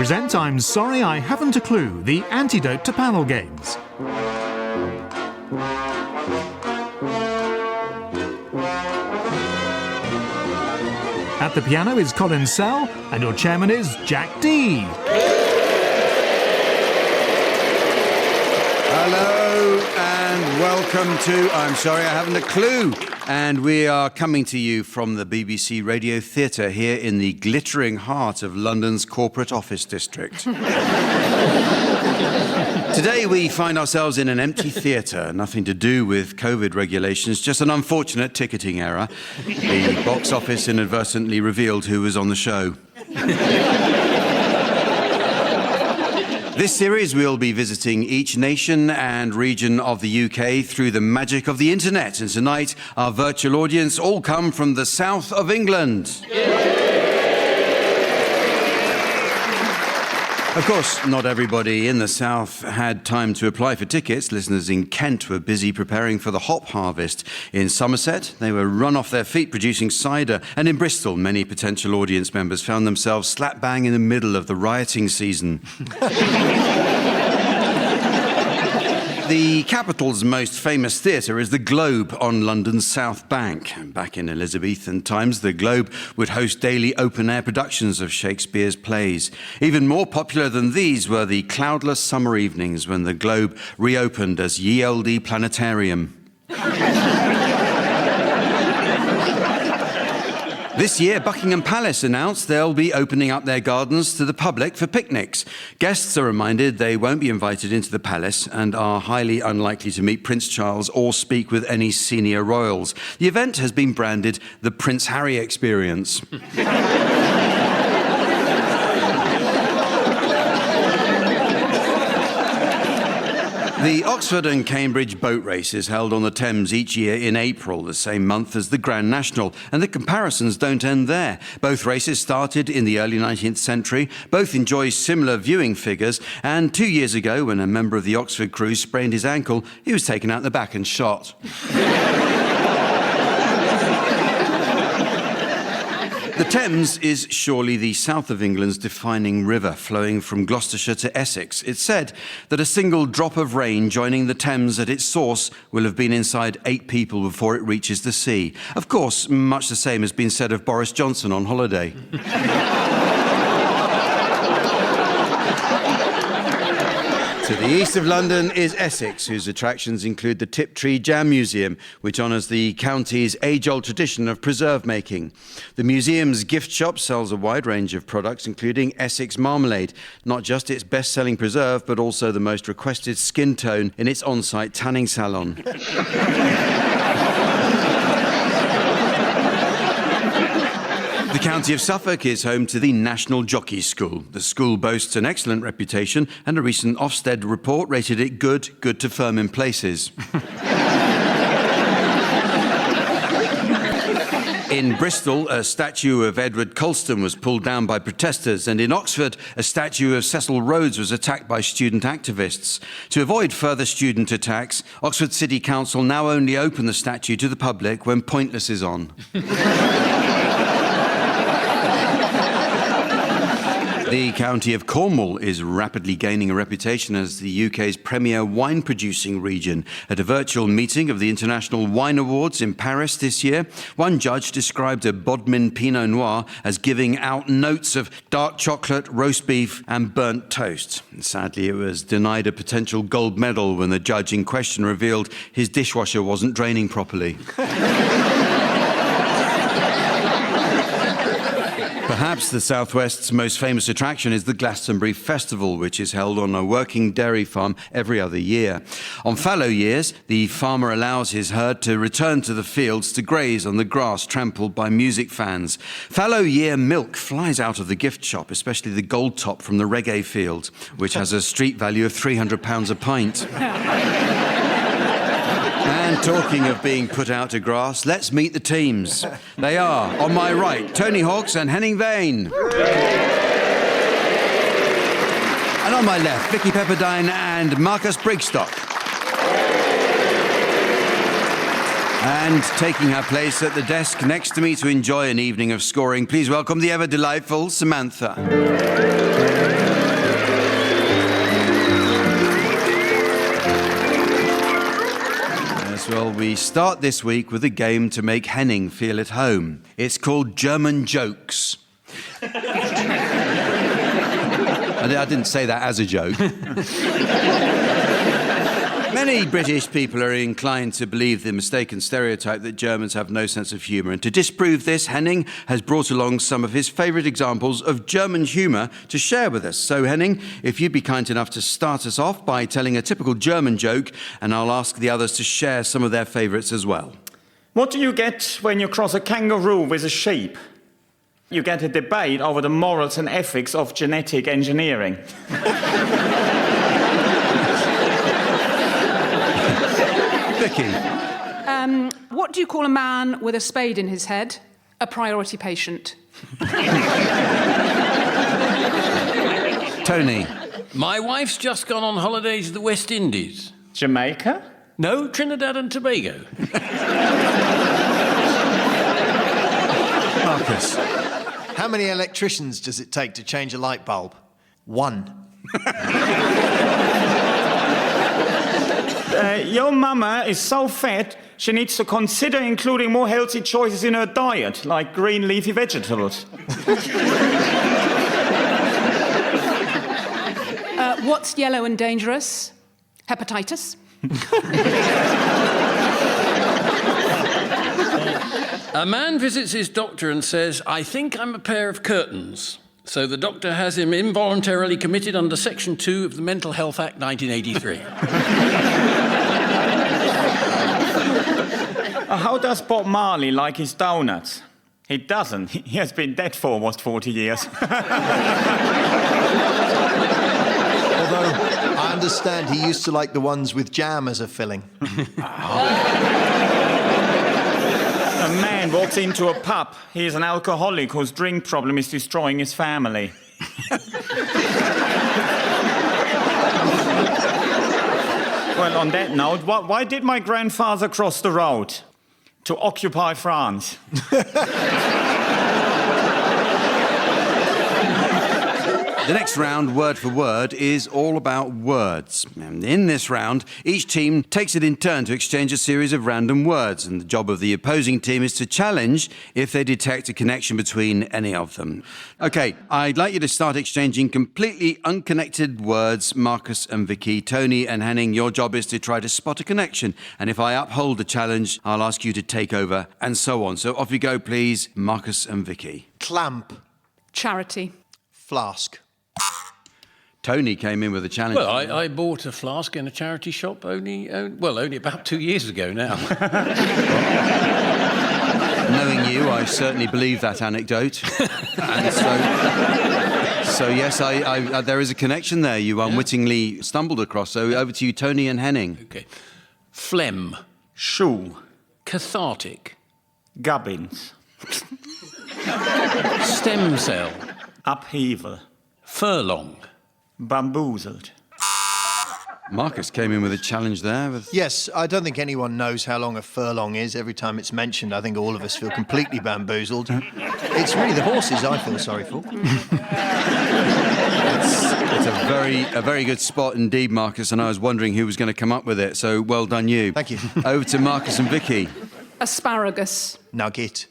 present I'm Sorry I Haven't a Clue, the antidote to panel games. At the piano is Colin Sell, and your chairman is Jack D. Hello and welcome to I'm Sorry I Haven't a Clue. And we are coming to you from the BBC Radio Theatre here in the glittering heart of London's corporate office district. Today we find ourselves in an empty theatre, nothing to do with COVID regulations, just an unfortunate ticketing error. The box office inadvertently revealed who was on the show. This series we'll be visiting each nation and region of the UK through the magic of the internet. And tonight our virtual audience all come from the south of England. Of course, not everybody in the south had time to apply for tickets. Listeners in Kent were busy preparing for the hop harvest. In Somerset, they were run off their feet producing cider. And in Bristol, many potential audience members found themselves slap bang in the middle of the rioting season. The capital's most famous theatre is the Globe on London's South Bank. Back in Elizabethan times, the Globe would host daily open-air productions of Shakespeare's plays. Even more popular than these were the cloudless summer evenings when the Globe reopened as Ye Olde Planetarium. This year, Buckingham Palace announced they'll be opening up their gardens to the public for picnics. Guests are reminded they won't be invited into the palace and are highly unlikely to meet Prince Charles or speak with any senior royals. The event has been branded the Prince Harry Experience. The Oxford and Cambridge boat race is held on the Thames each year in April, the same month as the Grand National, and the comparisons don't end there. Both races started in the early 19th century, both enjoy similar viewing figures, and 2 years ago, when a member of the Oxford crew sprained his ankle, he was taken out the back and shot. The Thames is surely the south of England's defining river, flowing from Gloucestershire to Essex. It's said that a single drop of rain joining the Thames at its source will have been inside 8 people before it reaches the sea. Of course, much the same has been said of Boris Johnson on holiday. To the east of London is Essex, whose attractions include the Tiptree Jam Museum, which honours the county's age-old tradition of preserve making. The museum's gift shop sells a wide range of products, including Essex marmalade, not just its best-selling preserve, but also the most requested skin tone in its on-site tanning salon. The county of Suffolk is home to the National Jockey School. The school boasts an excellent reputation, and a recent Ofsted report rated it good to firm in places. In Bristol, a statue of Edward Colston was pulled down by protesters, and in Oxford, a statue of Cecil Rhodes was attacked by student activists. To avoid further student attacks, Oxford City Council now only open the statue to the public when Pointless is on. The county of Cornwall is rapidly gaining a reputation as the UK's premier wine-producing region. At a virtual meeting of the International Wine Awards in Paris this year, one judge described a Bodmin Pinot Noir as giving out notes of dark chocolate, roast beef and burnt toast. Sadly, it was denied a potential gold medal when the judge in question revealed his dishwasher wasn't draining properly. Perhaps the Southwest's most famous attraction is the Glastonbury Festival, which is held on a working dairy farm every other year. On fallow years, the farmer allows his herd to return to the fields to graze on the grass trampled by music fans. Fallow year milk flies out of the gift shop, especially the gold top from the reggae field, which has a street value of £300 a pint. And talking of being put out to grass, let's meet the teams. They are, on my right, Tony Hawks and Henning Vane. And on my left, Vicky Pepperdine and Marcus Brigstock. And taking her place at the desk next to me to enjoy an evening of scoring, please welcome the ever-delightful Samantha. well, we start this week with a game to make Henning feel at home. It's called German Jokes. I didn't say that as a joke. Many British people are inclined to believe the mistaken stereotype that Germans have no sense of humour. And to disprove this, Henning has brought along some of his favourite examples of German humour to share with us. So, Henning, if you'd be kind enough to start us off by telling a typical German joke, and I'll ask the others to share some of their favourites as well. What do you get when you cross a kangaroo with a sheep? You get a debate over the morals and ethics of genetic engineering. Vicky. What do you call a man with a spade in his head? A priority patient. Tony. My wife's just gone on holiday to the West Indies. Jamaica? No, Trinidad and Tobago. Marcus. How many electricians does it take to change a light bulb? 1. Your mama is so fat, she needs to consider including more healthy choices in her diet, like green leafy vegetables. What's yellow and dangerous? Hepatitis. A man visits his doctor and says, I think I'm a pair of curtains. So the doctor has him involuntarily committed under Section 2 of the Mental Health Act 1983. How does Bob Marley like his donuts? He doesn't. He has been dead for almost 40 years. Although I understand he used to like the ones with jam as a filling. A man walks into a pub. He is an alcoholic whose drink problem is destroying his family. Well, on that note, why did my grandfather cross the road? To occupy France. The next round, word for word, is all about words. And in this round, each team takes it in turn to exchange a series of random words, and the job of the opposing team is to challenge if they detect a connection between any of them. OK, I'd like you to start exchanging completely unconnected words, Marcus and Vicky. Tony and Henning, your job is to try to spot a connection, and if I uphold the challenge, I'll ask you to take over, and so on. So off you go, please, Marcus and Vicky. Clamp. Charity. Flask. Tony came in with a challenge. Well, I bought a flask in a charity shop only about 2 years ago now. Knowing you, I certainly believe that anecdote. And so yes, there is a connection there you unwittingly stumbled across. So over to you, Tony and Henning. OK. Phlegm. Shoe. Cathartic. Gubbins. Stem cell. Upheaval. Furlong. Bamboozled. Marcus came in with a challenge there. Yes, I don't think anyone knows how long a furlong is. Every time it's mentioned, I think all of us feel completely bamboozled. It's really the horses I feel sorry for. It's a very good spot indeed, Marcus, and I was wondering who was going to come up with it, so well done you. Thank you. Over to Marcus and Vicky. Asparagus. Nugget.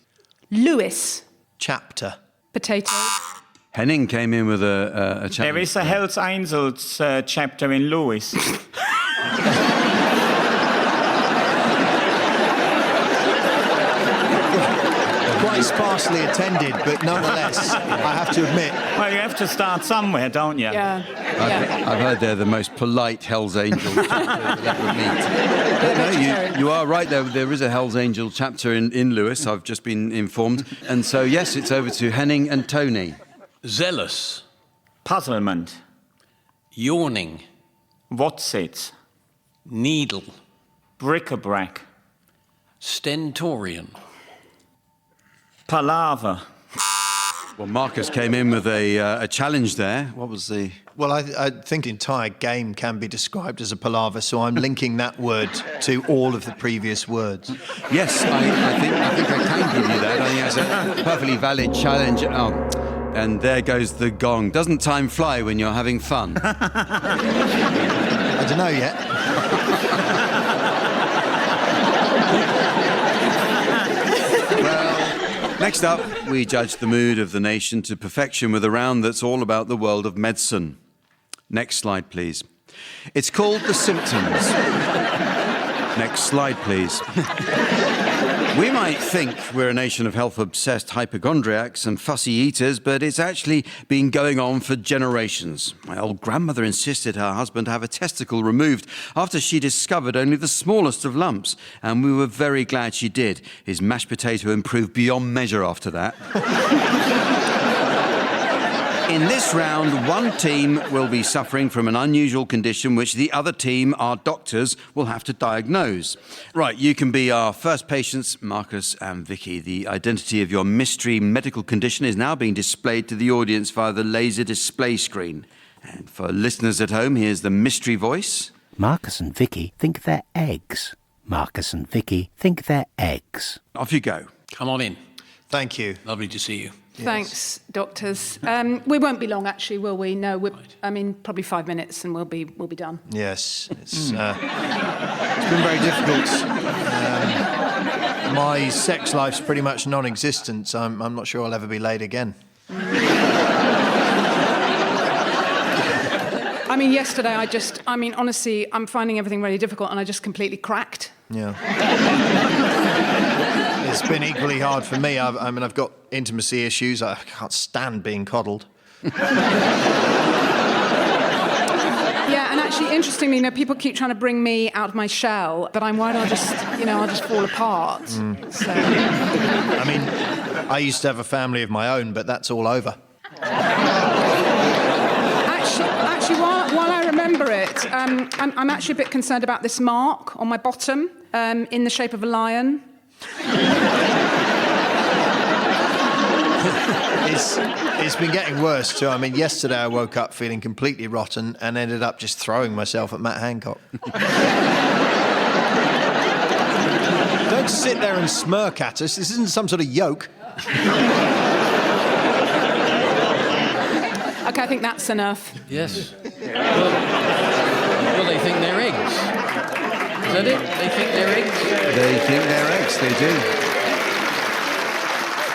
Lewis. Chapter. Potato. Henning came in with a challenge. There is a Hells Angels chapter in Lewis. Quite sparsely attended, but nonetheless, I have to admit. Well, you have to start somewhere, don't you? Yeah. I've heard they're the most polite Hells Angels chapter that would meet. No, you are right, there is a Hells Angel chapter in Lewis, I've just been informed. And so, yes, it's over to Henning and Tony. Zealous. Puzzlement. Yawning. What's it? Needle. Bric-a-brac. Stentorian. Palaver. Well, Marcus came in with a challenge there. What was the... Well, I think the entire game can be described as a palaver, so I'm linking that word to all of the previous words. Yes, I think I can give you that. I think that's a perfectly valid challenge. Oh, and there goes the gong. Doesn't time fly when you're having fun? I don't know yet. Next up, we judge the mood of the nation to perfection with a round that's all about the world of medicine. Next slide, please. It's called The Symptoms. Next slide, please. We might think we're a nation of health-obsessed hypochondriacs and fussy eaters, but it's actually been going on for generations. My old grandmother insisted her husband have a testicle removed after she discovered only the smallest of lumps, and we were very glad she did. His mashed potato improved beyond measure after that. In this round, one team will be suffering from an unusual condition which the other team, our doctors, will have to diagnose. Right, you can be our first patients, Marcus and Vicky. The identity of your mystery medical condition is now being displayed to the audience via the laser display screen. And for listeners at home, here's the mystery voice. Marcus and Vicky think they're eggs. Marcus and Vicky think they're eggs. Off you go. Come on in. Thank you. Lovely to see you. Thanks, doctors. We won't be long, actually, will we? No, probably 5 minutes and we'll be done. Yes, it's been very difficult. My sex life's pretty much non-existent. I'm not sure I'll ever be laid again. I mean, yesterday honestly, I'm finding everything really difficult and I just completely cracked. Yeah. It's been equally hard for me. I've got intimacy issues. I can't stand being coddled. Yeah, and actually, interestingly, people keep trying to bring me out of my shell, but I'm worried I'll just fall apart. So. I mean, I used to have a family of my own, but that's all over. Actually, while I remember it, I'm actually a bit concerned about this mark on my bottom, in the shape of a lion. It's been getting worse too. I mean, yesterday I woke up feeling completely rotten and ended up just throwing myself at Matt Hancock. Don't sit there and smirk at us. This isn't some sort of yoke. Okay, I think that's enough. Yes. Well, they think they're eggs. Is that it? They think they're eggs? They think they're eggs, they do.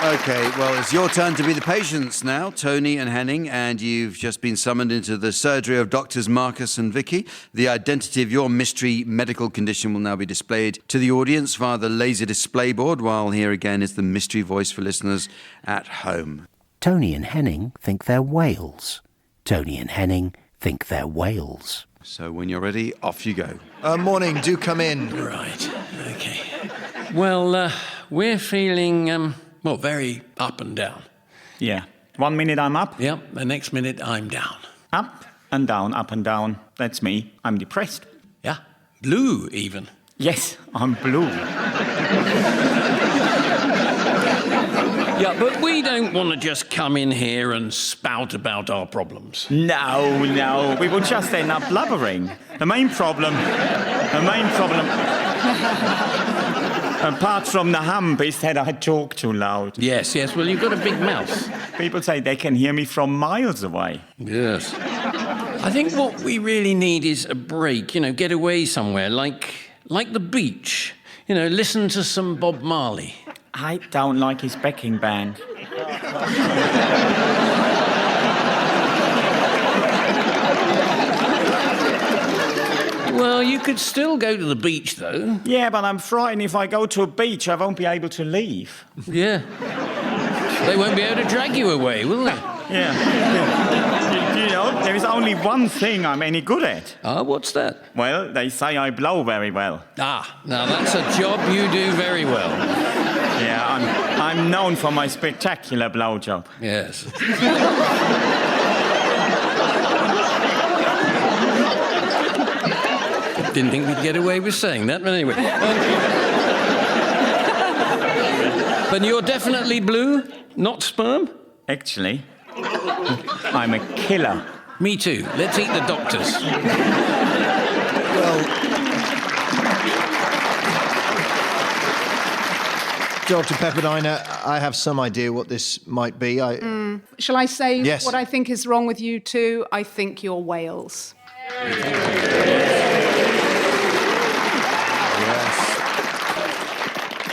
OK, well, it's your turn to be the patients now, Tony and Henning, and you've just been summoned into the surgery of Doctors Marcus and Vicky. The identity of your mystery medical condition will now be displayed to the audience via the laser display board, while here again is the mystery voice for listeners at home. Tony and Henning think they're whales. Tony and Henning think they're whales. So when you're ready, off you go. Morning, do come in. Right, OK. Well, we're feeling, very up and down. Yeah. 1 minute I'm up. Yep, the next minute I'm down. Up and down, up and down. That's me. I'm depressed. Yeah, blue even. Yes, I'm blue. Yeah, but we don't want to just come in here and spout about our problems. No, we will just end up blubbering. The main problem, apart from the hump, is that I talk too loud. Yes, well, you've got a big mouth. People say they can hear me from miles away. Yes. I think what we really need is a break, get away somewhere, like the beach. Listen to some Bob Marley. I don't like his backing band. Well, you could still go to the beach, though. Yeah, but I'm frightened if I go to a beach, I won't be able to leave. Yeah. They won't be able to drag you away, will they? Yeah. There is only one thing I'm any good at. Ah, what's that? Well, they say I blow very well. Ah, now that's a job you do very well. Yeah, I'm known for my spectacular blowjob. Yes. Didn't think we'd get away with saying that, but anyway. But you're definitely blue, not sperm? Actually, I'm a killer. Me too. Let's eat the doctors. Well, Dr. Pepperdine, I have some idea what this might be. Shall I say Yes. what I think is wrong with you two? I think you're whales.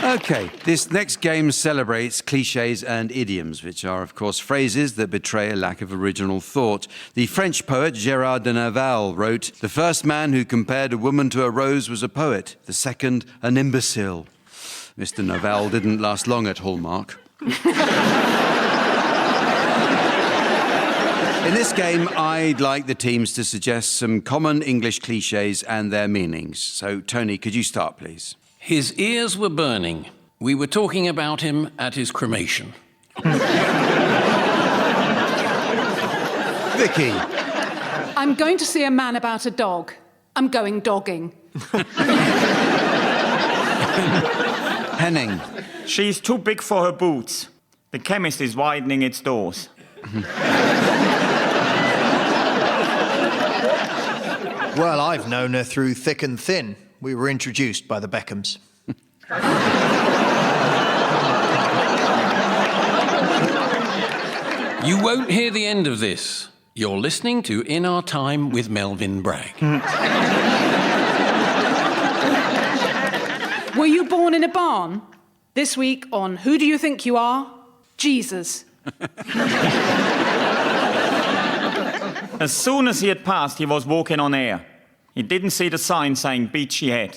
OK, this next game celebrates clichés and idioms, which are, of course, phrases that betray a lack of original thought. The French poet Gérard de Nerval wrote, "The first man who compared a woman to a rose was a poet, the second an imbecile." Mr. Nerval didn't last long at Hallmark. In this game, I'd like the teams to suggest some common English clichés and their meanings. So, Tony, could you start, please? His ears were burning. We were talking about him at his cremation. Vicky. I'm going to see a man about a dog. I'm going dogging. Henning. She's too big for her boots. The chemist is widening its doors. Well, I've known her through thick and thin. We were introduced by the Beckhams. You won't hear the end of this. You're listening to In Our Time with Melvin Bragg. Were you born in a barn? This week on Who Do You Think You Are? Jesus. As soon as he had passed, he was walking on air. He didn't see the sign saying beachy head.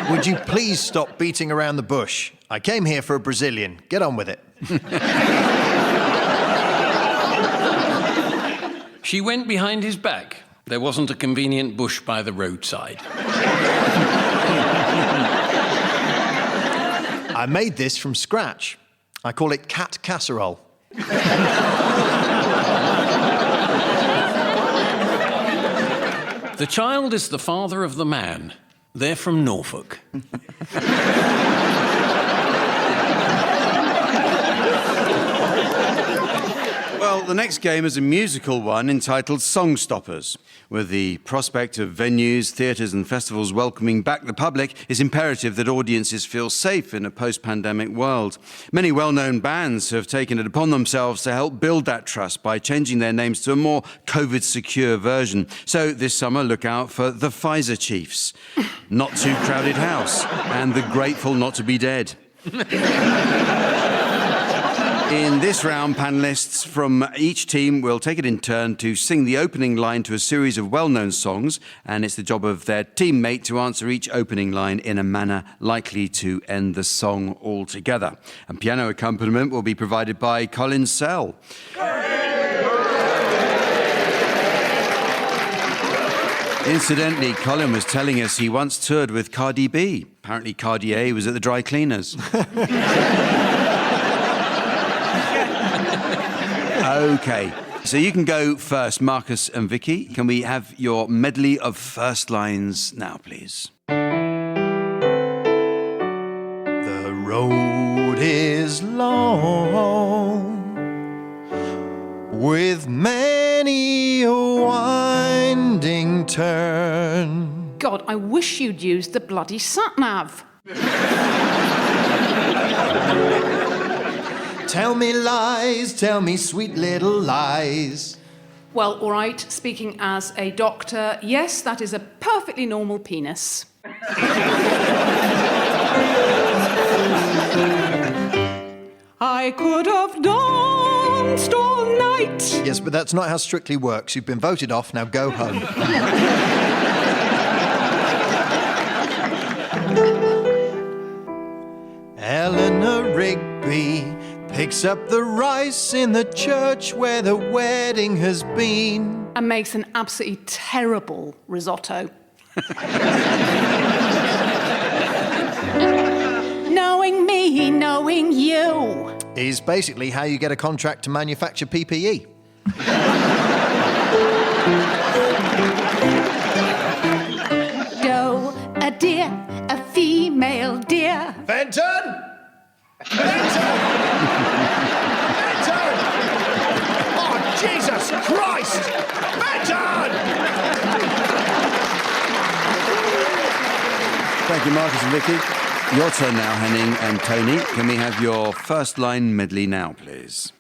Would you please stop beating around the bush? I came here for a Brazilian. Get on with it. She went behind his back. There wasn't a convenient bush by the roadside. I made this from scratch. I call it cat casserole. The child is the father of the man. They're from Norfolk. Well, the next game is a musical one entitled Song Stoppers. With the prospect of venues, theatres and festivals welcoming back the public, it's imperative that audiences feel safe in a post-pandemic world. Many well-known bands have taken it upon themselves to help build that trust by changing their names to a more COVID-secure version. So this summer, look out for the Pfizer Chiefs, Not Too Crowded House, and The Grateful Not to Be Dead. In this round, panellists from each team will take it in turn to sing the opening line to a series of well-known songs, and it's the job of their teammate to answer each opening line in a manner likely to end the song altogether. And piano accompaniment will be provided by Colin Sell. Incidentally, Colin was telling us he once toured with Cardi B. Apparently Cartier was at the dry cleaners. OK, so you can go first, Marcus and Vicky. Can we have your medley of first lines now, please? The road is long, with many a winding turn. God, I wish you'd used the bloody sat-nav. Tell me lies, tell me sweet little lies. Well, all right, speaking as a doctor, yes, that is a perfectly normal penis. I could have danced all night. Yes, but that's not how Strictly works. You've been voted off, now go home. Eleanor Rigby picks up the rice in the church where the wedding has been. And makes an absolutely terrible risotto. Knowing me, knowing you. Is basically how you get a contract to manufacture PPE. Doe, a deer, a female deer. Fenton! Fenton! Fenton! Oh, Jesus Christ! Fenton! Thank you, Marcus and Vicky. Your turn now, Henning and Tony. Can we have your first line medley now, please?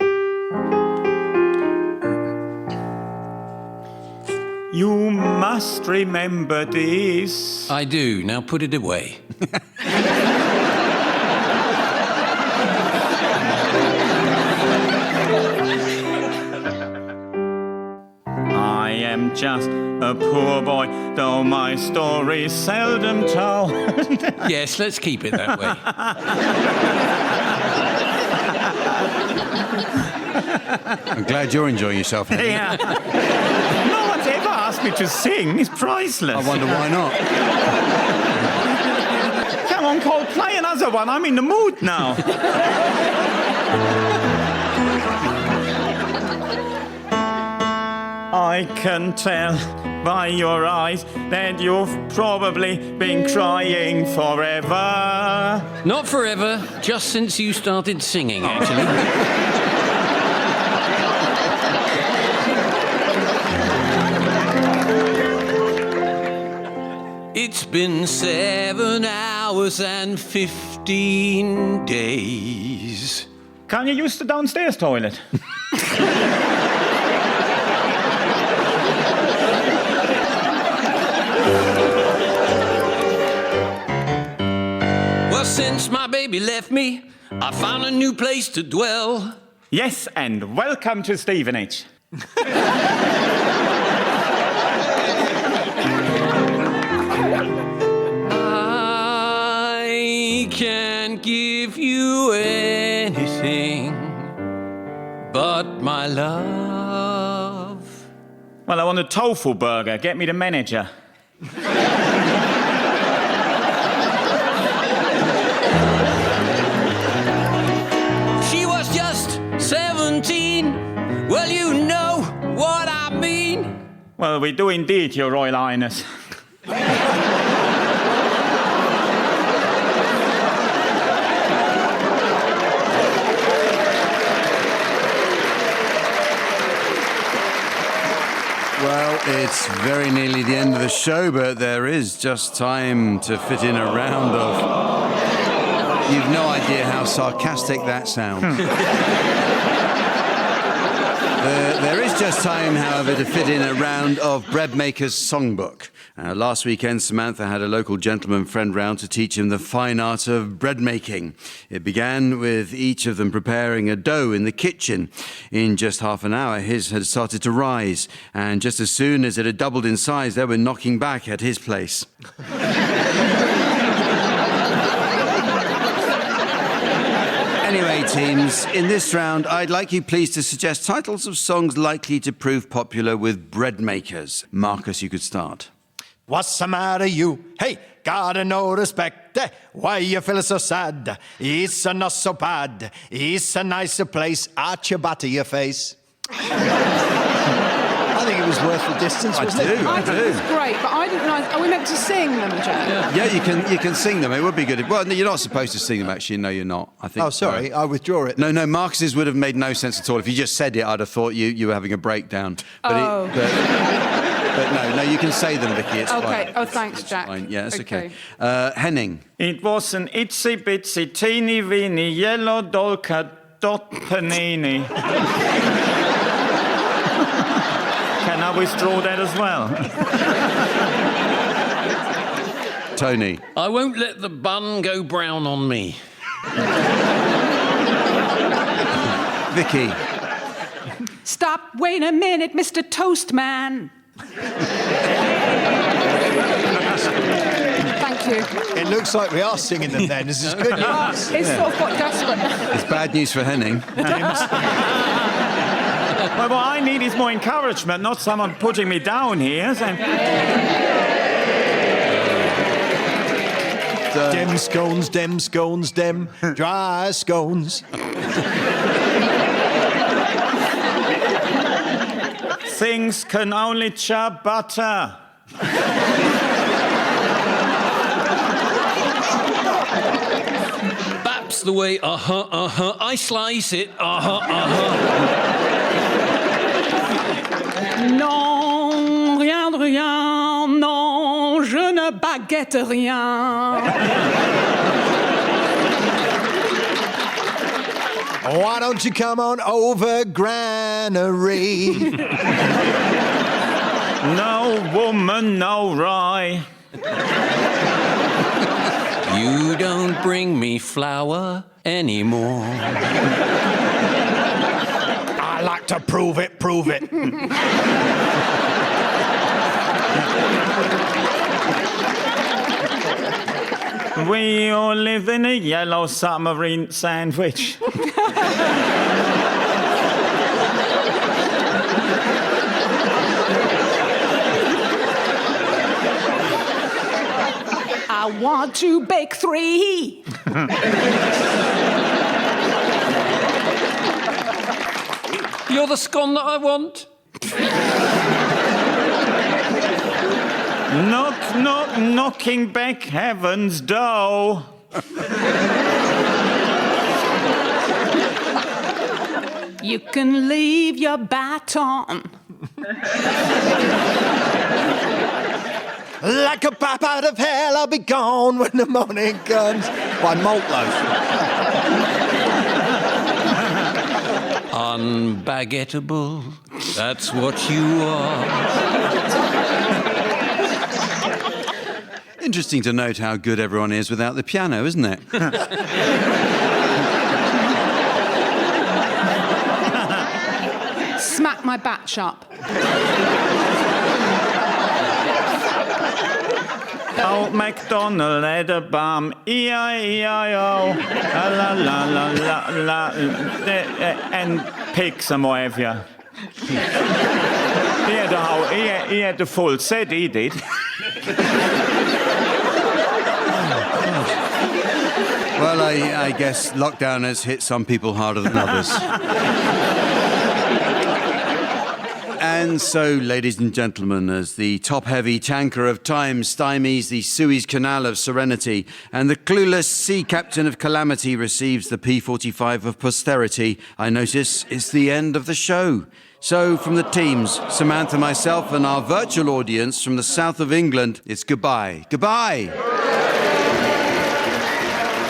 You must remember this. I do. Now put it away. I am just a poor boy, though my story's seldom told. Yes, let's keep it that way. I'm glad you're enjoying yourself, Henning. Yeah. No one's ever asked me to sing. It's priceless. I wonder why not. Come on, Cole, play another one. I'm in the mood now. I can tell by your eyes that you've probably been crying forever. Not forever, just since you started singing, actually. It's been 7 hours and 15 days. Can you use the downstairs toilet? Well, since my baby left me, I found a new place to dwell. Yes, and welcome to Stevenage. I can't give you anything but my love. Well, I want a tofu burger. Get me the manager. She was just 17. Well, you know what I mean. Well, we do indeed, Your Royal Highness. Well, it's very nearly the end of the show, but there is just time to fit in a round of... You've no idea how sarcastic that sounds. There is just time, however, to fit in a round of Breadmaker's songbook. Last weekend, Samantha had a local gentleman friend round to teach him the fine art of bread making. It began with each of them preparing a dough in the kitchen. In just half an hour, his had started to rise, and just as soon as it had doubled in size, they were knocking back at his place. Anyway, teams, in this round, I'd like you please to suggest titles of songs likely to prove popular with bread makers. Marcus, you could start. What's the matter, you? Hey, gotta no respect. Why you feeling so sad? It's not so bad. It's a nicer place. Arch your butt to your face. I think it was worth the distance, wasn't it? I think it was great, but I didn't realise... Are we meant to sing them, Joe? Yeah, you can sing them. It would be good. Well, no, you're not supposed to sing them, actually. No, you're not. I think. Oh, sorry. I withdraw it. No, Marcus's would have made no sense at all. If you just said it, I'd have thought you were having a breakdown. But Oh. But no, you can say them, Vicky. It's Okay. fine. Oh, thanks, It's Jack. fine. Yeah, it's okay. Okay. Henning. It was an itsy bitsy teeny weeny yellow dolka dot panini. Can I withdraw that as well? Tony. I won't let the bun go brown on me. Vicky. Stop, wait a minute, Mr. Toastman. Thank you. It looks like we are singing them then. This is good news. It's sort of got desperate. It's bad news for Henning. Well, what I need is more encouragement, not someone putting me down here. So... Dem scones, dem dry scones. Things can only chop butter. That's the way, I slice it, Non, rien de rien. Non, je ne baguette rien. Why don't you come on over, Granary? No woman no rye. You don't bring me flour anymore. I like to prove it, prove it. We all live in a yellow submarine sandwich. I want to bake 3. You're the scone that I want. Knock, knock, knocking back heaven's door. You can leave your baton. Like a pop out of hell, I'll be gone when the morning comes. By Maltloaf. Unbaguettable, that's what you are. Interesting to note how good everyone is without the piano, isn't it? Smack my batch up. Old MacDonald had a bum, E-I-E-I-O, la la la la la, and pigs and what have you. He had the full set, he did. Well, I guess lockdown has hit some people harder than others. And so, ladies and gentlemen, as the top-heavy tanker of time stymies the Suez Canal of serenity, and the clueless sea captain of calamity receives the P-45 of posterity, I notice it's the end of the show. So, from the teams, Samantha, myself, and our virtual audience from the south of England, it's goodbye. Goodbye!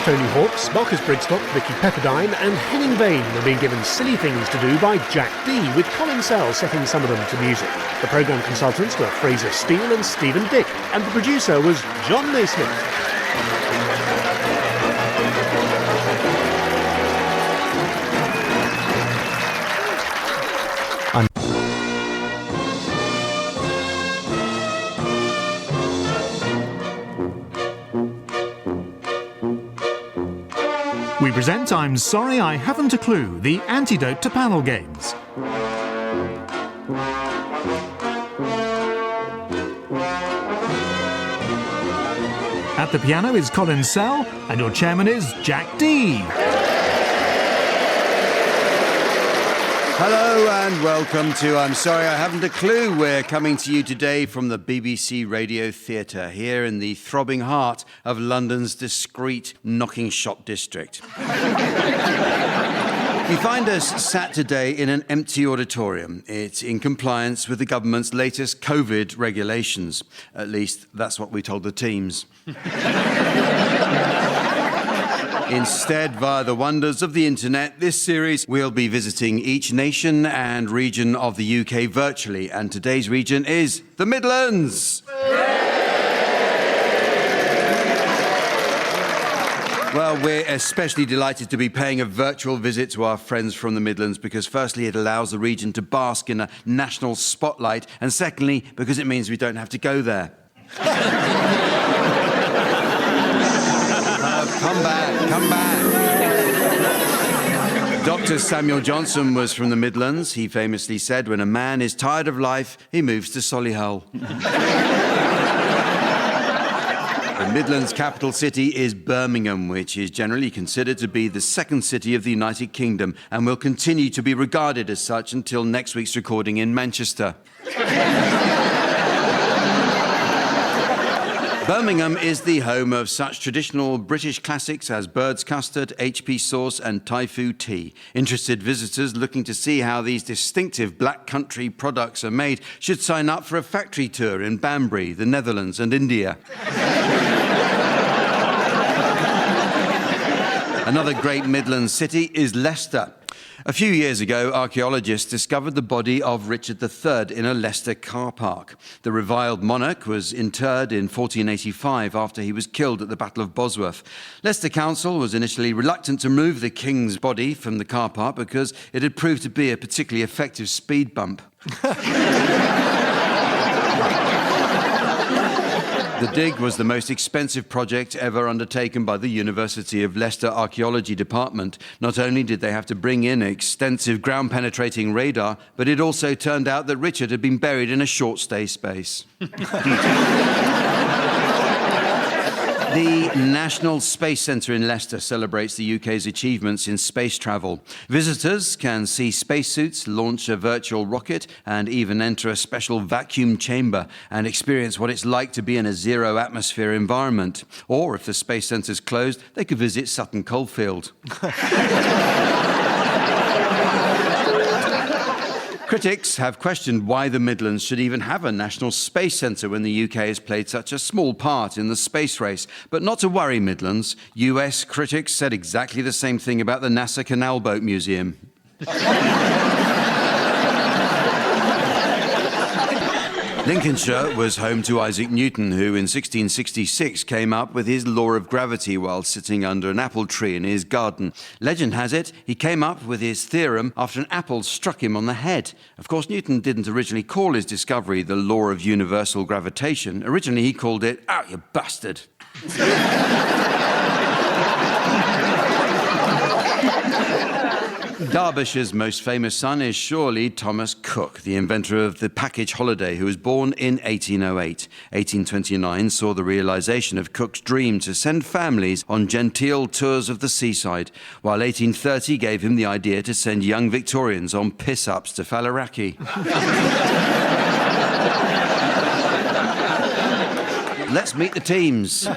Tony Hawks, Marcus Brigstock, Vicky Pepperdine and Henning Vane have been given silly things to do by Jack D, with Colin Sell setting some of them to music. The programme consultants were Fraser Steele and Stephen Dick, and the producer was John Naismith. We present I'm Sorry I Haven't a Clue, the antidote to panel games. At the piano is Colin Sell, and your chairman is Jack D. Hello and welcome to I'm Sorry I Haven't a Clue. We're coming to you today from the BBC Radio Theatre here in the throbbing heart of London's discreet knocking shop district. You find us sat today in an empty auditorium. It's in compliance with the government's latest COVID regulations. At least that's what we told the teams. Instead, via the wonders of the internet, this series we'll be visiting each nation and region of the UK virtually, and today's region is the Midlands. Well, we're especially delighted to be paying a virtual visit to our friends from the Midlands because firstly, it allows the region to bask in a national spotlight, and secondly, because it means we don't have to go there. Come back, come back. Dr. Samuel Johnson was from the Midlands. He famously said, when a man is tired of life, he moves to Solihull. The Midlands' capital city is Birmingham, which is generally considered to be the second city of the United Kingdom and will continue to be regarded as such until next week's recording in Manchester. Birmingham is the home of such traditional British classics as bird's custard, HP sauce and Thai food tea. Interested visitors looking to see how these distinctive black country products are made should sign up for a factory tour in Banbury, the Netherlands and India. Another great Midlands city is Leicester. A few years ago, archaeologists discovered the body of Richard III in a Leicester car park. The reviled monarch was interred in 1485 after he was killed at the Battle of Bosworth. Leicester Council was initially reluctant to move the king's body from the car park because it had proved to be a particularly effective speed bump. The dig was the most expensive project ever undertaken by the University of Leicester Archaeology Department. Not only did they have to bring in extensive ground-penetrating radar, but it also turned out that Richard had been buried in a short-stay space. The National Space Centre in Leicester celebrates the UK's achievements in space travel. Visitors can see spacesuits, launch a virtual rocket, and even enter a special vacuum chamber and experience what it's like to be in a zero-atmosphere environment. Or, if the Space Centre's closed, they could visit Sutton Coldfield. Critics have questioned why the Midlands should even have a National Space Centre when the UK has played such a small part in the space race. But not to worry, Midlands. US critics said exactly the same thing about the NASA Canal Boat Museum. Lincolnshire was home to Isaac Newton, who in 1666 came up with his law of gravity while sitting under an apple tree in his garden. Legend has it he came up with his theorem after an apple struck him on the head. Of course, Newton didn't originally call his discovery the law of universal gravitation. Originally, he called it, "Ah, you bastard." Derbyshire's most famous son is surely Thomas Cook, the inventor of the package holiday, who was born in 1808. 1829 saw the realisation of Cook's dream to send families on genteel tours of the seaside, while 1830 gave him the idea to send young Victorians on piss-ups to Faliraki. Let's meet the teams. They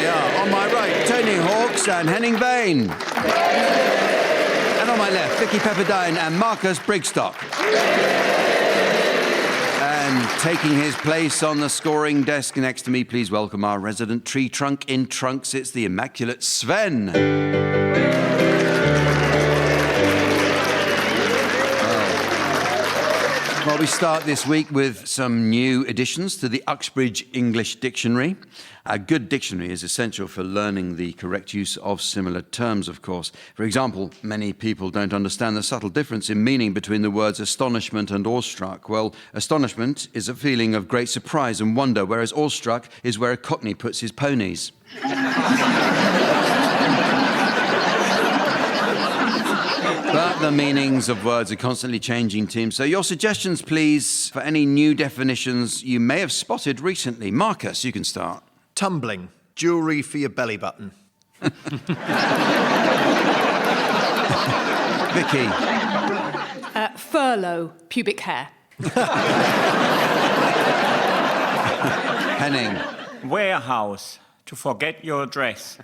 are, on my right, Tony Hawks and Henning Vane. And on my left, Vicky Pepperdine and Marcus Brigstock. And taking his place on the scoring desk next to me, please welcome our resident tree trunk in trunks. It's the immaculate Sven. Well, we start this week with some new additions to the Uxbridge English Dictionary. A good dictionary is essential for learning the correct use of similar terms, of course. For example, many people don't understand the subtle difference in meaning between the words astonishment and awestruck. Well, astonishment is a feeling of great surprise and wonder, whereas awestruck is where a cockney puts his ponies. But the meanings of words are constantly changing, team. So your suggestions, please, for any new definitions you may have spotted recently. Marcus, you can start. Tumbling. Jewellery for your belly button. Vicky. Furlough, pubic hair. Henning. Warehouse, to forget your address.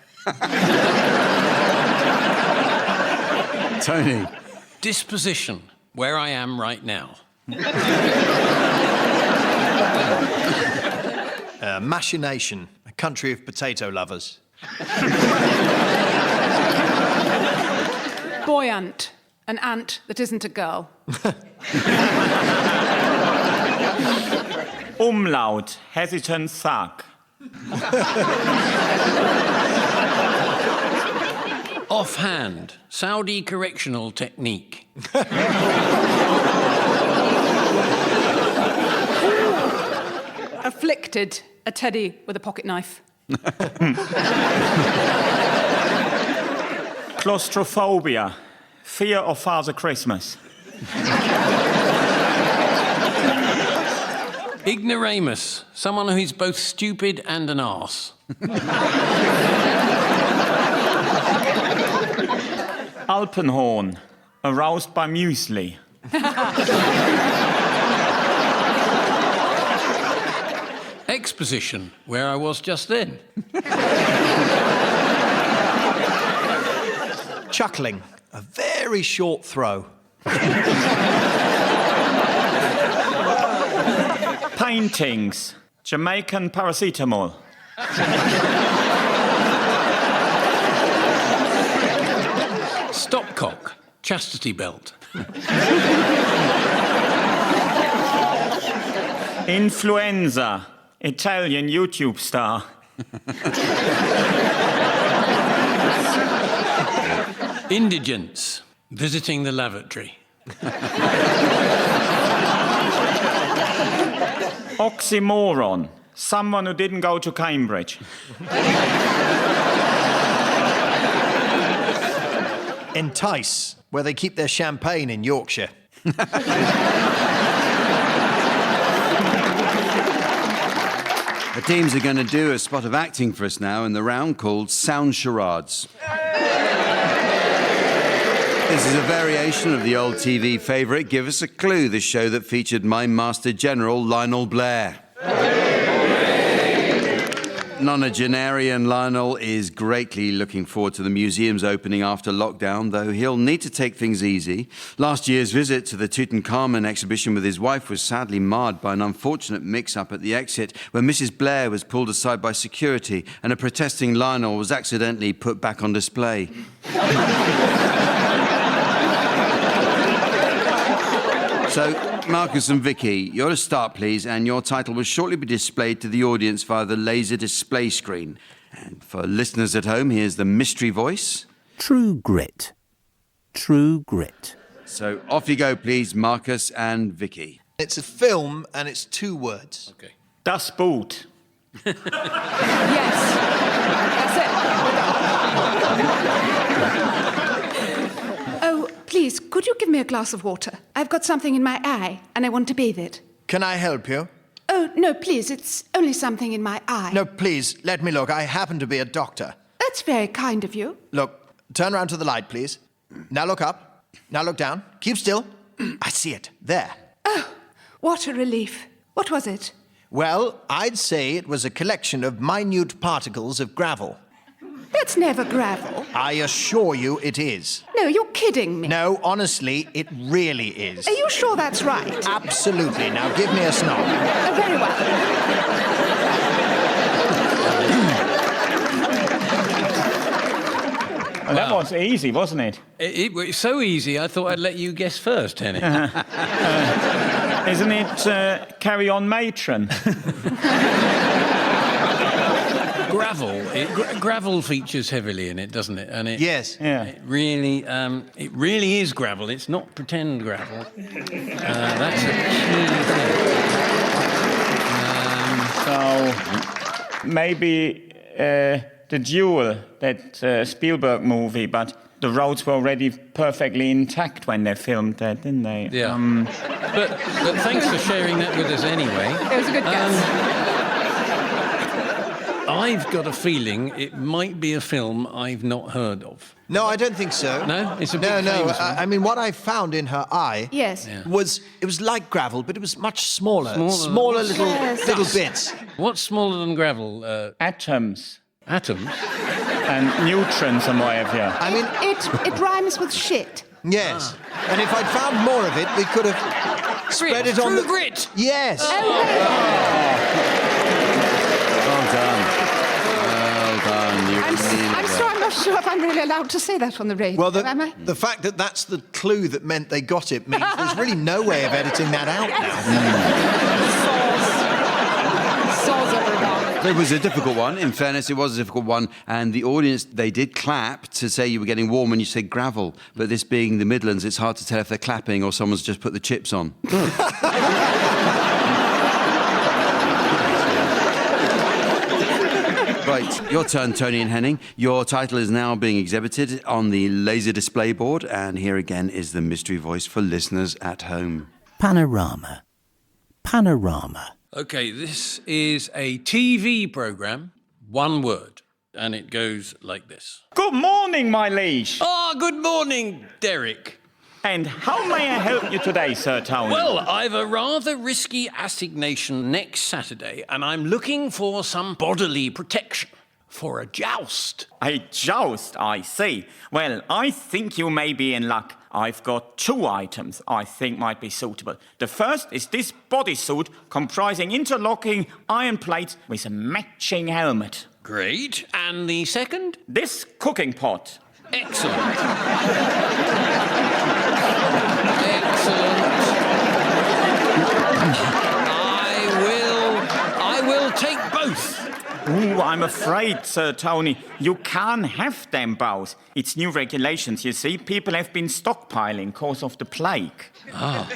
Tony. Disposition, where I am right now. Machination. A country of potato lovers. Buoyant, an ant that isn't a girl. Umlaut, hesitant thug. Offhand, Saudi correctional technique. Afflicted, a teddy with a pocket knife. Claustrophobia, fear of Father Christmas. Ignoramus, someone who's both stupid and an arse. Alpenhorn, aroused by muesli. Exposition, where I was just then. Chuckling. A very short throw. Paintings, Jamaican paracetamol. Stopcock. Chastity belt. Influenza. Italian YouTube star. Indigence. Visiting the lavatory. Oxymoron. Someone who didn't go to Cambridge. Entice, where they keep their champagne in Yorkshire. The teams are going to do a spot of acting for us now in the round called Sound Charades. This is a variation of the old TV favourite Give Us a Clue, the show that featured Mime Master General Lionel Blair. Nonagenarian Lionel is greatly looking forward to the museum's opening after lockdown, though he'll need to take things easy. Last year's visit to the Tutankhamun exhibition with his wife was sadly marred by an unfortunate mix-up at the exit where Mrs. Blair was pulled aside by security and a protesting Lionel was accidentally put back on display. So, Marcus and Vicky, you're to start, please, and your title will shortly be displayed to the audience via the laser display screen. And for listeners at home, here's the mystery voice. True grit. True grit. So off you go, please, Marcus and Vicky. It's a film and it's 2 words. Okay. Das Boot. Yes. That's it. Oh, please, could you give me a glass of water? I've got something in my eye and I want to bathe it. Can I help you? Oh, no, please, it's only something in my eye. No, please, let me look. I happen to be a doctor. That's very kind of you. Look, turn around to the light, please. Now look up. Now look down. Keep still. I see it. There. Oh, what a relief. What was it? Well, I'd say it was a collection of minute particles of gravel. That's never gravel. I assure you it is. No, you're kidding me. No, honestly, it really is. Are you sure that's right? Absolutely. Now give me a snog. Very well. Well, that was easy, wasn't it? It was so easy, I thought I'd let you guess first, Henny. Isn't it Carry On Matron? Gravel features heavily in it, doesn't it? And it, Yes. Yeah. It really is gravel. It's not pretend gravel. That's a key thing. So maybe the Duel, that Spielberg movie, but the roads were already perfectly intact when they filmed that, didn't they? Yeah. But thanks for sharing that with us anyway. It was a good guess. I've got a feeling it might be a film I've not heard of. No, I don't think so. No? It's a big No. famous one. I mean, what I found in her eye Yes. Yeah. was like gravel, but it was much smaller. Smaller. little Yes. little bits. What's smaller than gravel? Atoms Atoms? and neutrons and whatever. I mean, It rhymes with shit. yes. And if I'd found more of it, we could have spread it on True the... grit! Yes. Well done. Well done. You I'm not sure if I'm really allowed to say that on the radio, Well, am I? the fact that that's the clue that meant they got it means there's really no way of editing that out now. Soz everyone. It was a difficult one. In fairness, it was a difficult one. And the audience, they did clap to say you were getting warm when you said gravel. But this being the Midlands, it's hard to tell if they're clapping or someone's just put the chips on. Right, your turn, Tony and Henning. Your title is now being exhibited on the laser display board. And here again is the mystery voice for listeners at home. Panorama. Panorama. OK, this is a TV programme, one word, and it goes like this. Good morning, my liege. Ah, good morning, Derek. And how may I help you today, Sir Tony? Well, I've a rather risky assignation next Saturday, and I'm looking for some bodily protection for a joust. A joust, I see. Well, I think you may be in luck. I've got 2 items I think might be suitable. The first is this bodysuit comprising interlocking iron plates with a matching helmet. Great. And the second? This cooking pot. Excellent. Excellent. I will take both. Ooh, I'm afraid, Sir Tony, you can't have them both. It's new regulations, you see. People have been stockpiling cause of the plague. Well,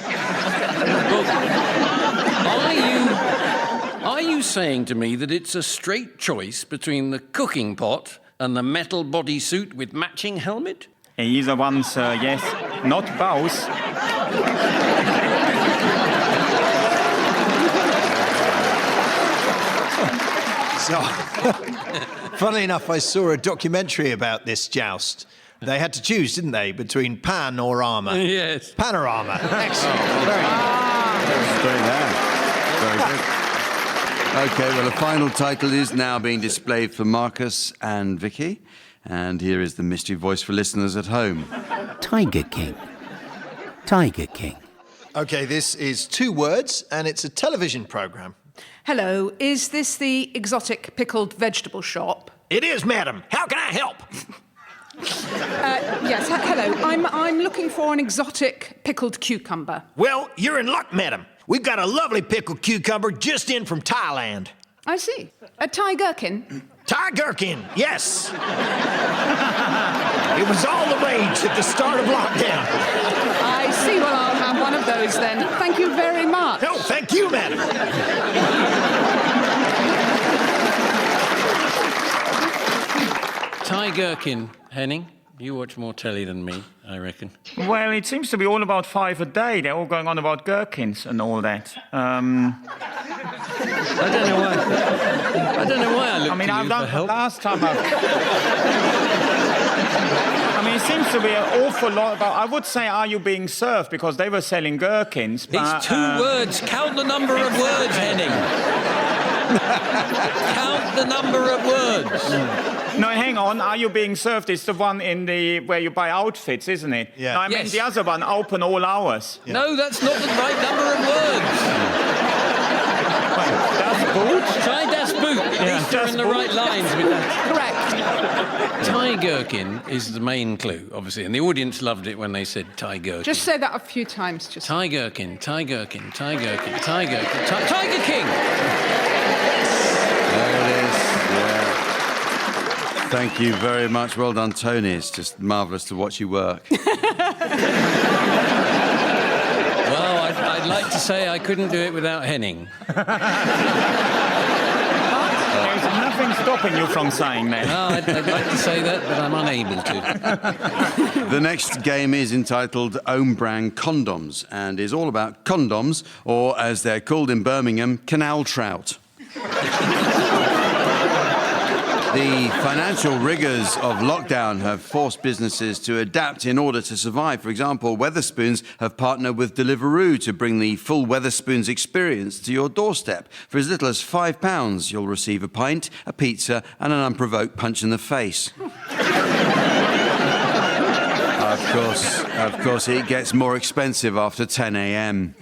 are you saying to me that it's a straight choice between the cooking pot and the metal bodysuit with matching helmet? Either one, sir, yes. Not both. So, funnily enough, I saw a documentary about this joust. They had to choose, didn't they, between pan or armour? Yes. Panorama. Excellent. Very good. Very good. OK, well, the final title is now being displayed for Marcus and Vicky. And here is the mystery voice for listeners at home. Tiger King. Tiger King. OK, this is 2 words, and it's a television programme. Hello, is this the exotic pickled vegetable shop? It is, madam. How can I help? Yes, hello. I'm looking for an exotic pickled cucumber. Well, you're in luck, madam. We've got a lovely pickled cucumber just in from Thailand. I see. A Thai gherkin? Thai gherkin, yes. It was all the rage at the start of lockdown. I see. Well, I'll have one of those then. Thank you very much. No, thank you, madam. Thai gherkin, Henning. You watch more telly than me, I reckon. Well, it seems to be all about 5 a day. They're all going on about gherkins and all that. I don't know why I looked I mean, to you I've for done help. last time. I mean, it seems to be an awful lot about. I would say, are you being served? Because they were selling gherkins. But, These 2 words. Count the number of words, Henning. Count the number of words. No, hang on. Are you being served? It's the one in the where you buy outfits, isn't it? Yeah. No, I mean Yes. the other one, open all hours. Yeah. No, that's not the right number of words. Das Boot. Try Das Boot. At least you're Das in the Boot. right lines with that. Correct. Thai gherkin is the main clue, obviously, and the audience loved it when they said Thai gherkin. Just say that a few times. Just. Thai gherkin, Thai gherkin, Thai gherkin, Thai gherkin, Tiger King. There it is. Yeah. Thank you very much. Well done, Tony. It's just marvellous to watch you work. Well, I'd like to say I couldn't do it without Henning. There's nothing stopping you from saying that. No, I'd like to say that, but I'm unable to. The next game is entitled Own Brand Condoms and is all about condoms, or as they're called in Birmingham, canal trout. The financial rigours of lockdown have forced businesses to adapt in order to survive. For example, Wetherspoons have partnered with Deliveroo to bring the full Wetherspoons experience to your doorstep. For as little as £5, you'll receive a pint, a pizza and an unprovoked punch in the face. Of course, it gets more expensive after 10 a.m.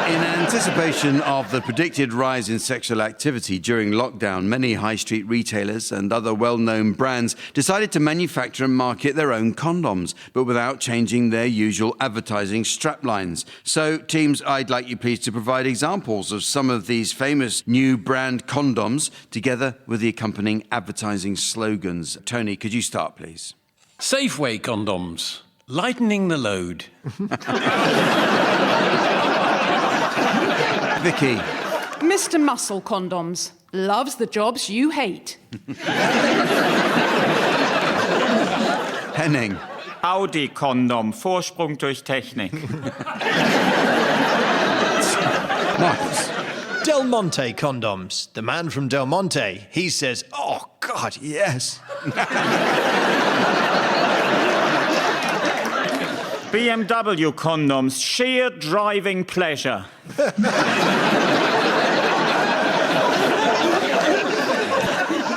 In anticipation of the predicted rise in sexual activity during lockdown, many high street retailers and other well-known brands decided to manufacture and market their own condoms, but without changing their usual advertising straplines. So, teams, I'd like you please to provide examples of some of these famous new brand condoms, together with the accompanying advertising slogans. Tony, could you start, please? Safeway condoms. Lightening the load. Vicky. Mr. Muscle condoms. Loves the jobs you hate. Henning. Audi Kondom, Vorsprung durch Technik. Marcus. Del Monte condoms. The man from Del Monte, he says, oh, God, yes. BMW condoms, sheer driving pleasure.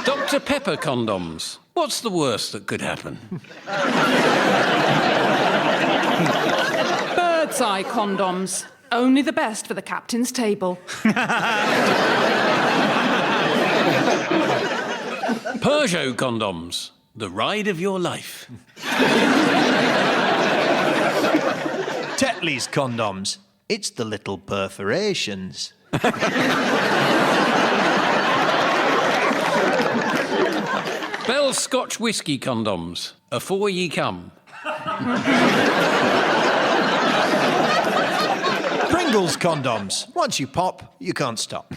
Dr. Pepper condoms. What's the worst that could happen? Bird's eye condoms. Only the best for the captain's table. Peugeot condoms. The ride of your life. Tetley's condoms. It's the little perforations. Bell's Scotch whisky condoms. Afore ye come. Pringles condoms. Once you pop, you can't stop.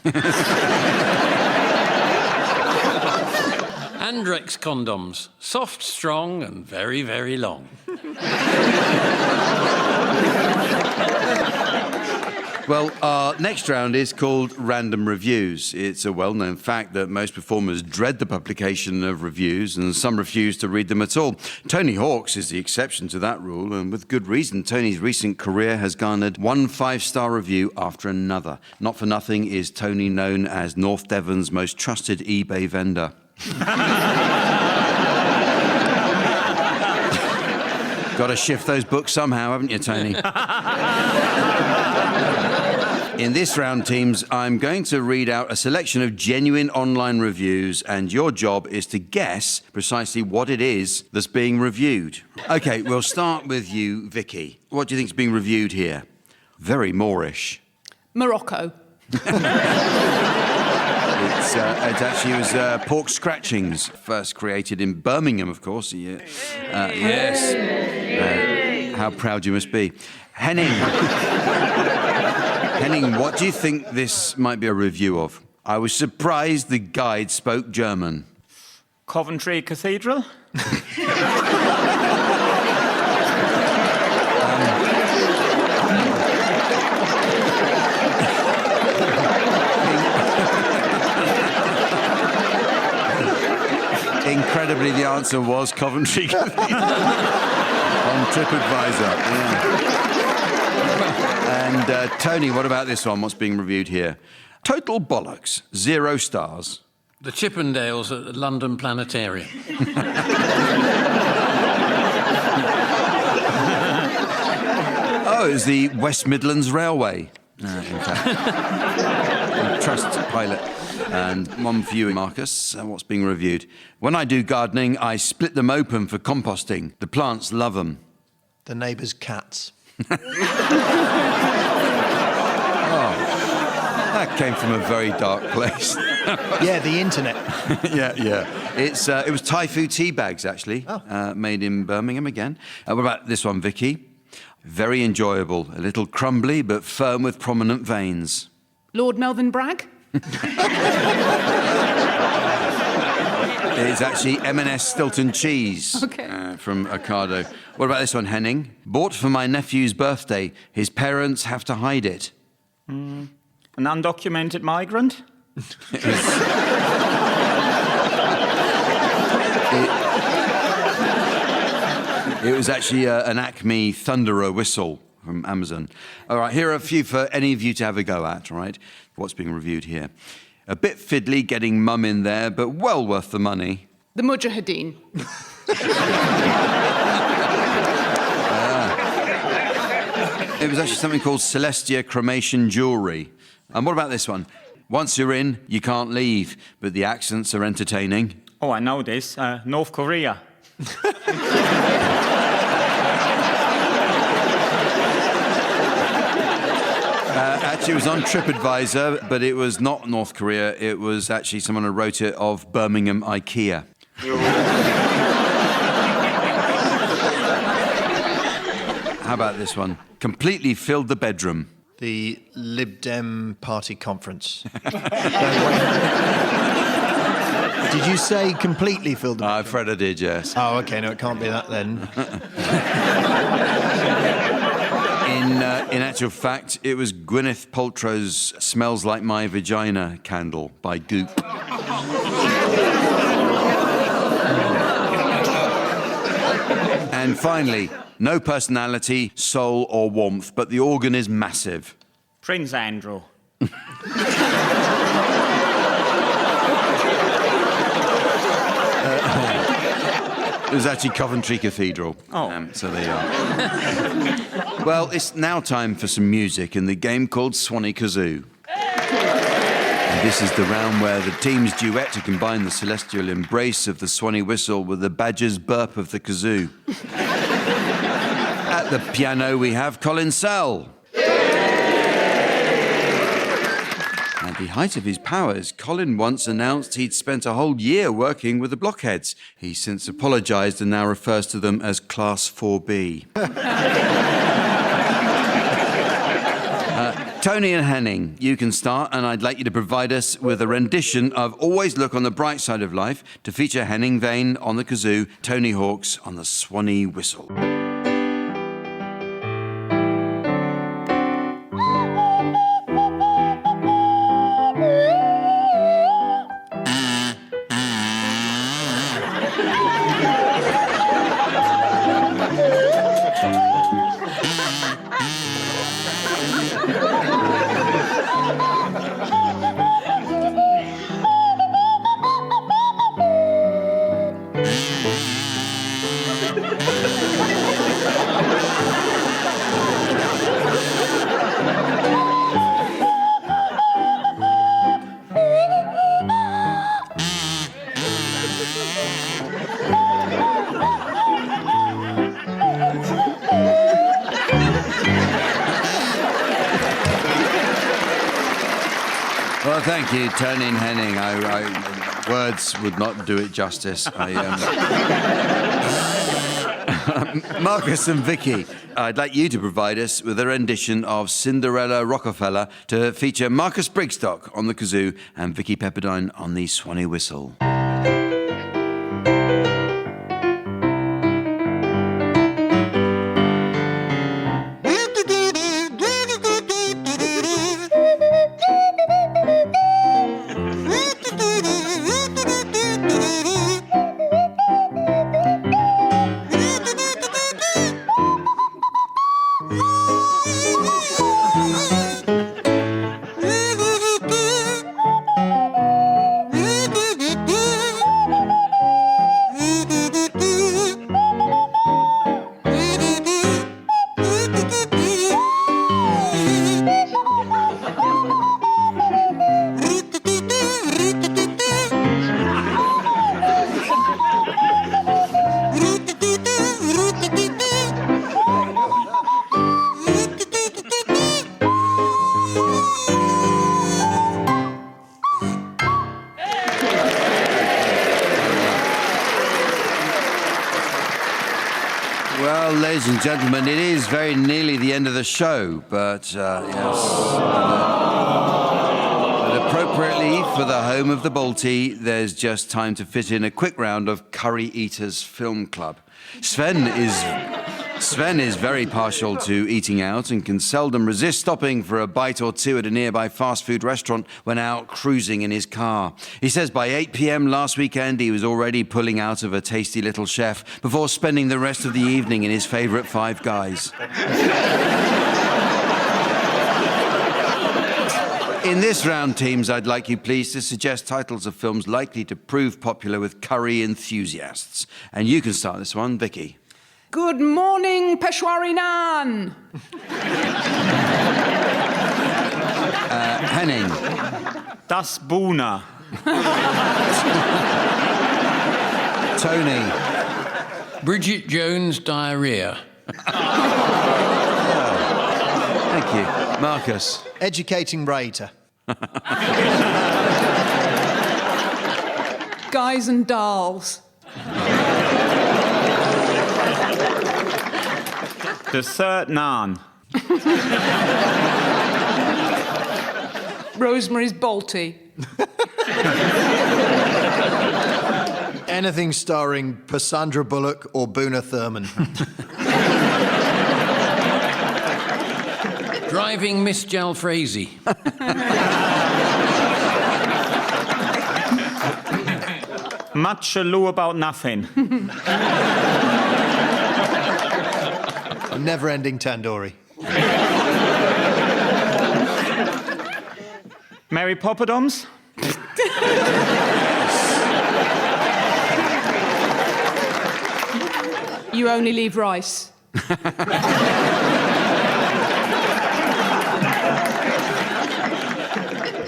Andrex condoms. Soft, strong, and very, very long. Well, our next round is called Random Reviews. It's a well-known fact that most performers dread the publication of reviews, and some refuse to read them at all. Tony Hawk's is the exception to that rule, and with good reason. Tony's recent career has garnered one 5-star review after another. Not for nothing is Tony known as North Devon's most trusted eBay vendor. Got to shift those books somehow, haven't you, Tony? In this round, teams, I'm going to read out a selection of genuine online reviews, and your job is to guess precisely what it is that's being reviewed. OK, we'll start with you, Vicky. What do you think is being reviewed here? Very Moorish. Morocco. It actually was pork scratchings, first created in Birmingham, of course. Yes. How proud you must be. Henning, what do you think this might be a review of? I was surprised the guide spoke German. Coventry Cathedral? Incredibly, the answer was Coventry Cathedral on TripAdvisor. Yeah. And Tony, what about this one? What's being reviewed here? Total bollocks. 0 stars. The Chippendales at the London Planetarium. Oh, it was the West Midlands Railway. In fact. Trust pilot. And one for you, Marcus. What's being reviewed? When I do gardening, I split them open for composting. The plants love them. The neighbour's cats. That came from a very dark place. Yeah, the internet. Yeah. It was Thai food tea bags, actually, made in Birmingham again. What about this one, Vicky? Very enjoyable. A little crumbly, but firm with prominent veins. Lord Melvin Bragg. It's actually M&S Stilton cheese from Ocado. What about this one, Henning? Bought for my nephew's birthday. His parents have to hide it. An undocumented migrant? It was actually an Acme Thunderer whistle from Amazon. All right, here are a few for any of you to have a go at, all right? What's being reviewed here? A bit fiddly getting mum in there, but well worth the money. The Mujahideen. It was actually something called Celestia Cremation Jewellery. And what about this one? Once you're in, you can't leave, but the accents are entertaining. Oh, I know this. North Korea. Actually, it was on TripAdvisor, but it was not North Korea. It was actually someone who wrote it of Birmingham IKEA. How about this one? Completely filled the bedroom. The Lib Dem Party Conference. Did you say completely filled the bedroom? I'm afraid I did, yes. Oh, OK, no, it can't be that then. In actual fact, it was Gwyneth Paltrow's Smells Like My Vagina candle by Goop. And finally, no personality, soul or warmth, but the organ is massive. Prince Andrew. It was actually Coventry Cathedral. So there you are. Well, it's now time for some music in the game called Swanee Kazoo. And this is the round where the teams duet to combine the celestial embrace of the Swanee whistle with the badger's burp of the kazoo. At the piano, we have Colin Sell. At the height of his powers, Colin once announced he'd spent a whole year working with the Blockheads. He's since apologised and now refers to them as Class 4B. Tony and Henning, you can start, and I'd like you to provide us with a rendition of Always Look on the Bright Side of Life to feature Henning Vane on the kazoo, Tony Hawks on the Swanee whistle. Well, thank you, Tony and Henning. Words would not do it justice. Marcus and Vicky, I'd like you to provide us with a rendition of Cinderella Rockefeller to feature Marcus Brigstock on the kazoo and Vicky Pepperdine on the Swanee whistle. Well, ladies and gentlemen, it is very nearly the end of the show, but yes. But appropriately for the home of the Balti, there's just time to fit in a quick round of Curry Eaters Film Club. Sven is very partial to eating out and can seldom resist stopping for a bite or two at a nearby fast food restaurant when out cruising in his car. He says by 8 p.m. last weekend he was already pulling out of a tasty little chef before spending the rest of the evening in his favourite Five Guys. In this round, teams, I'd like you please to suggest titles of films likely to prove popular with curry enthusiasts. And you can start this one, Vicky. Good morning, Peshwari Naan. Henning. Das Buna. Tony. Bridget Jones' Diarrhea. Thank you. Marcus. Educating Raider. Guys and Dolls. The Third Naan. Rosemary's Balti. Anything starring Cassandra Bullock or Boona Thurman. Driving Miss Jalfrezi. Much ado about nothing. Never-ending tandoori. Mary Poppadoms? You only leave rice.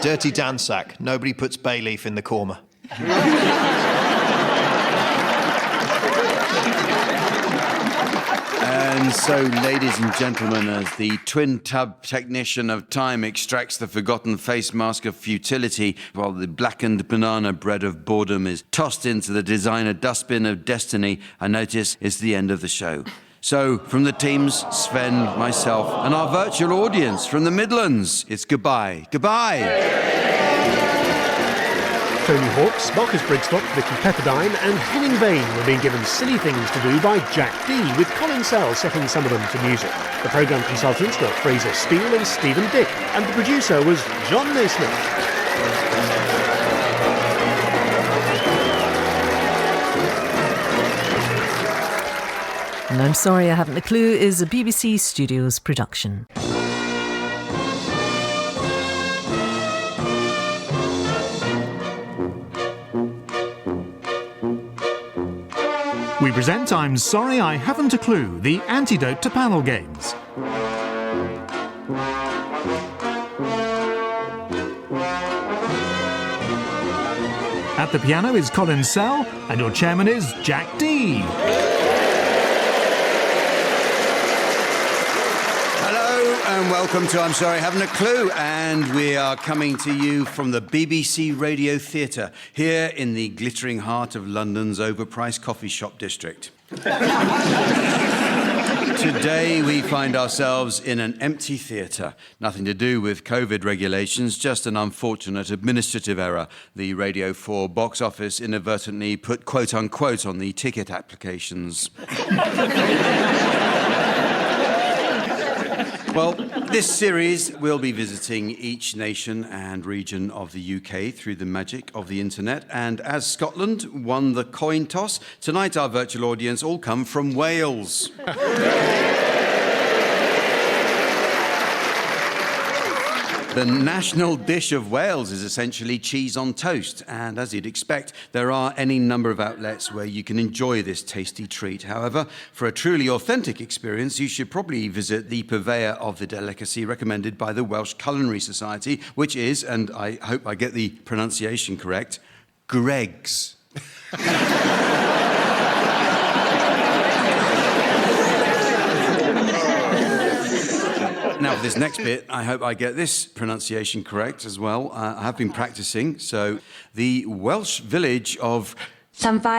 Dirty Dan sack. Nobody puts bay leaf in the korma. And so, ladies and gentlemen, as the twin tub technician of time extracts the forgotten face mask of futility, while the blackened banana bread of boredom is tossed into the designer dustbin of destiny, I notice it's the end of the show. So, from the teams, Sven, myself, and our virtual audience from the Midlands, it's goodbye. Goodbye! Tony Hawks, Marcus Brigstock, Vicky Pepperdine and Henning Vane were being given silly things to do by Jack D, with Colin Sell setting some of them to music. The programme consultants were Fraser Steele and Stephen Dick, and the producer was John Naismith. And I'm Sorry I Haven't a Clue is a BBC Studios production. We present I'm Sorry I Haven't a Clue, the antidote to panel games. At the piano is Colin Sell, and your chairman is Jack D. And welcome to I'm Sorry I Haven't a Clue, and we are coming to you from the BBC Radio Theatre here in the glittering heart of London's overpriced coffee shop district. Today we find ourselves in an empty theatre. Nothing to do with COVID regulations, just an unfortunate administrative error. The Radio 4 box office inadvertently put quote-unquote on the ticket applications. Well, this series will be visiting each nation and region of the UK through the magic of the internet. And as Scotland won the coin toss, tonight our virtual audience all come from Wales. The national dish of Wales is essentially cheese on toast, and as you'd expect, there are any number of outlets where you can enjoy this tasty treat. However, for a truly authentic experience, you should probably visit the purveyor of the delicacy recommended by the Welsh Culinary Society, which is, and I hope I get the pronunciation correct, Greggs. Now, for this next bit, I hope I get this pronunciation correct as well. I have been practicing. So, the Welsh village of... achieved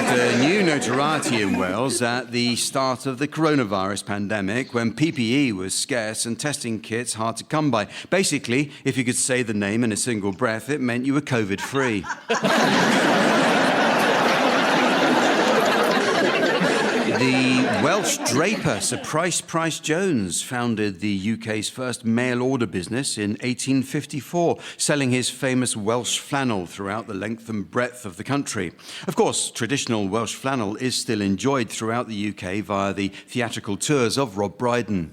a new notoriety in Wales at the start of the coronavirus pandemic, when PPE was scarce and testing kits hard to come by. Basically, if you could say the name in a single breath, it meant you were COVID-free. The Welsh draper Sir Price Jones founded the UK's first mail-order business in 1854, selling his famous Welsh flannel throughout the length and breadth of the country. Of course, traditional Welsh flannel is still enjoyed throughout the UK via the theatrical tours of Rob Brydon.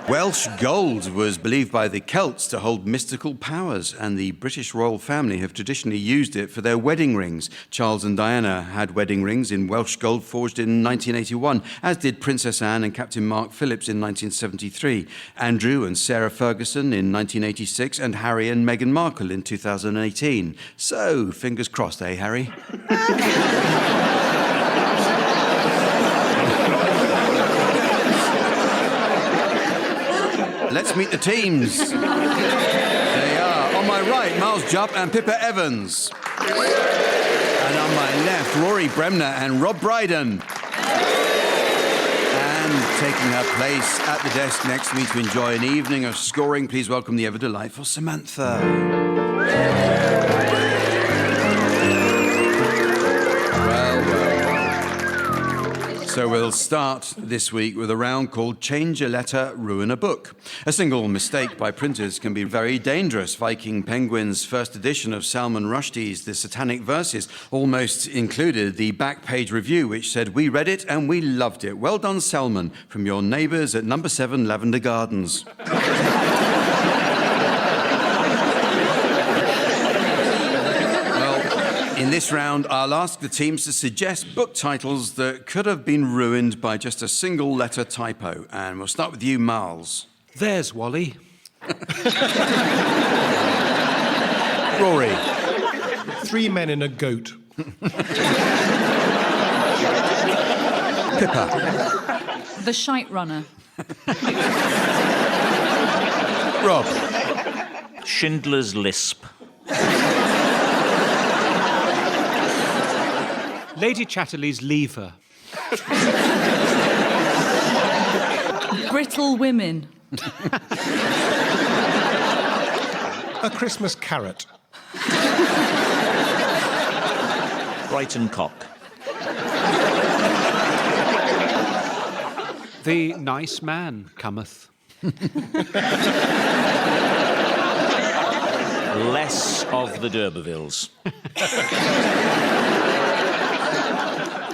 Welsh gold was believed by the Celts to hold mystical powers, and the British royal family have traditionally used it for their wedding rings. Charles and Diana had wedding rings in Welsh gold forged in 1981, as did Princess Anne and Captain Mark Phillips in 1973, Andrew and Sarah Ferguson in 1986, and Harry and Meghan Markle in 2018. So, fingers crossed, eh, Harry? Let's meet the teams. There they are. On my right, Miles Jupp and Pippa Evans. And on my left, Rory Bremner and Rob Brydon. And taking her place at the desk next to me to enjoy an evening of scoring, please welcome the ever-delightful Samantha. So we'll start this week with a round called Change a Letter, Ruin a Book. A single mistake by printers can be very dangerous. Viking Penguin's first edition of Salman Rushdie's The Satanic Verses almost included the back page review, which said, "We read it and we loved it. Well done, Salman, from your neighbours at number 7 Lavender Gardens." In this round, I'll ask the teams to suggest book titles that could have been ruined by just a single letter typo. And we'll start with you, Miles. There's Wally. Rory. 3 Men in a Goat. Pippa. The Shite Runner. Rob. Schindler's Lisp. Lady Chatterley's Lever. Brittle Women. A Christmas Carrot. Brighton Cock. The Nice Man Cometh. Less of the D'Urbervilles.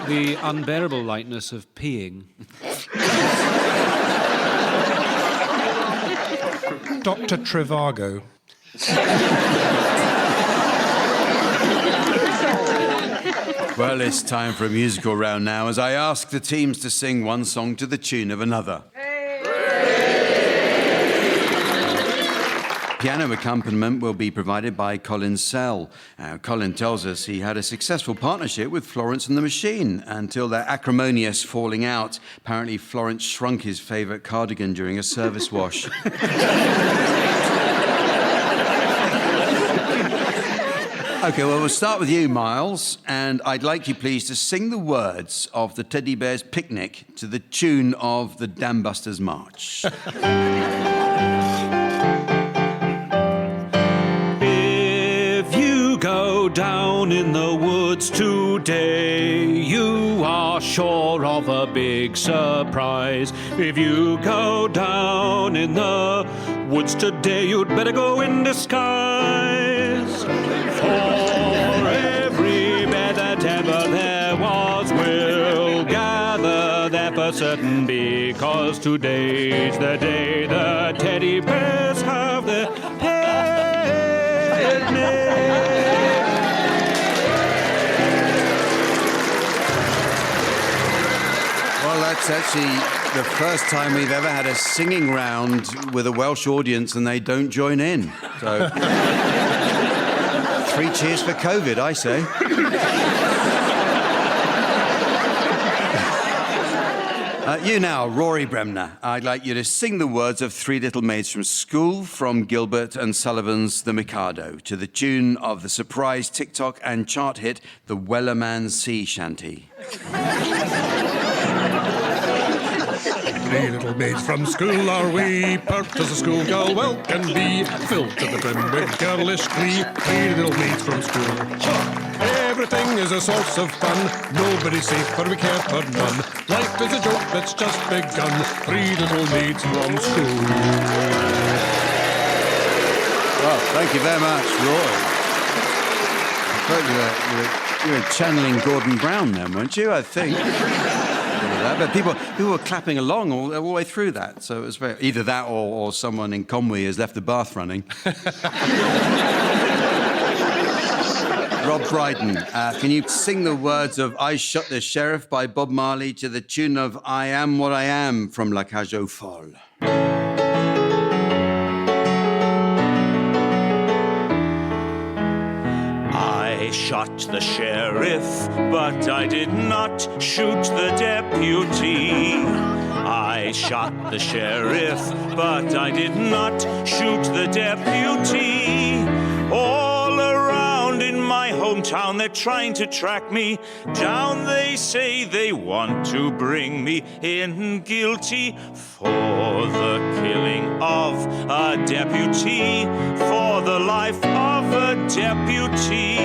The Unbearable Lightness of Peeing. Dr. Trivago. Well, it's time for a musical round now as I ask the teams to sing one song to the tune of another. Piano accompaniment will be provided by Colin Sell. Colin tells us he had a successful partnership with Florence and the Machine until their acrimonious falling out. Apparently, Florence shrunk his favourite cardigan during a service wash. OK, well, we'll start with you, Miles, and I'd like you, please, to sing the words of the Teddy Bears Picnic to the tune of the Dam Busters March. Go down in the woods today, you are sure of a big surprise. If you go down in the woods today, you'd better go in disguise. For every bear that ever there was will gather there for certain, because today's the day the teddy bears have their picnic. Well, that's actually the first time we've ever had a singing round with a Welsh audience and they don't join in. So, 3 cheers for COVID, I say. You now, Rory Bremner. I'd like you to sing the words of Three Little Maids from School from Gilbert and Sullivan's The Mikado to the tune of the surprise TikTok and chart hit The Wellerman Sea Shanty. 3 little maids from school are we, pert as a schoolgirl well can be, filled to the brim with girlish glee. 3 little maids from school. Everything is a source of fun. Nobody's safe, but we care for none. Life is a joke that's just begun. 3 little maids from school. Well, thank you very much, Roy. I thought you were channeling Gordon Brown then, weren't you? I think. But people were clapping along all the way through that, so it was either that or someone in Conwy has left the bath running. Rob Brydon, can you sing the words of I Shot the Sheriff by Bob Marley to the tune of I Am What I Am from La Cage aux Folles? I shot the sheriff, but I did not shoot the deputy. I shot the sheriff, but I did not shoot the deputy. All around in my hometown, they're trying to track me down. They say they want to bring me in guilty for the killing of a deputy, for the life of a deputy.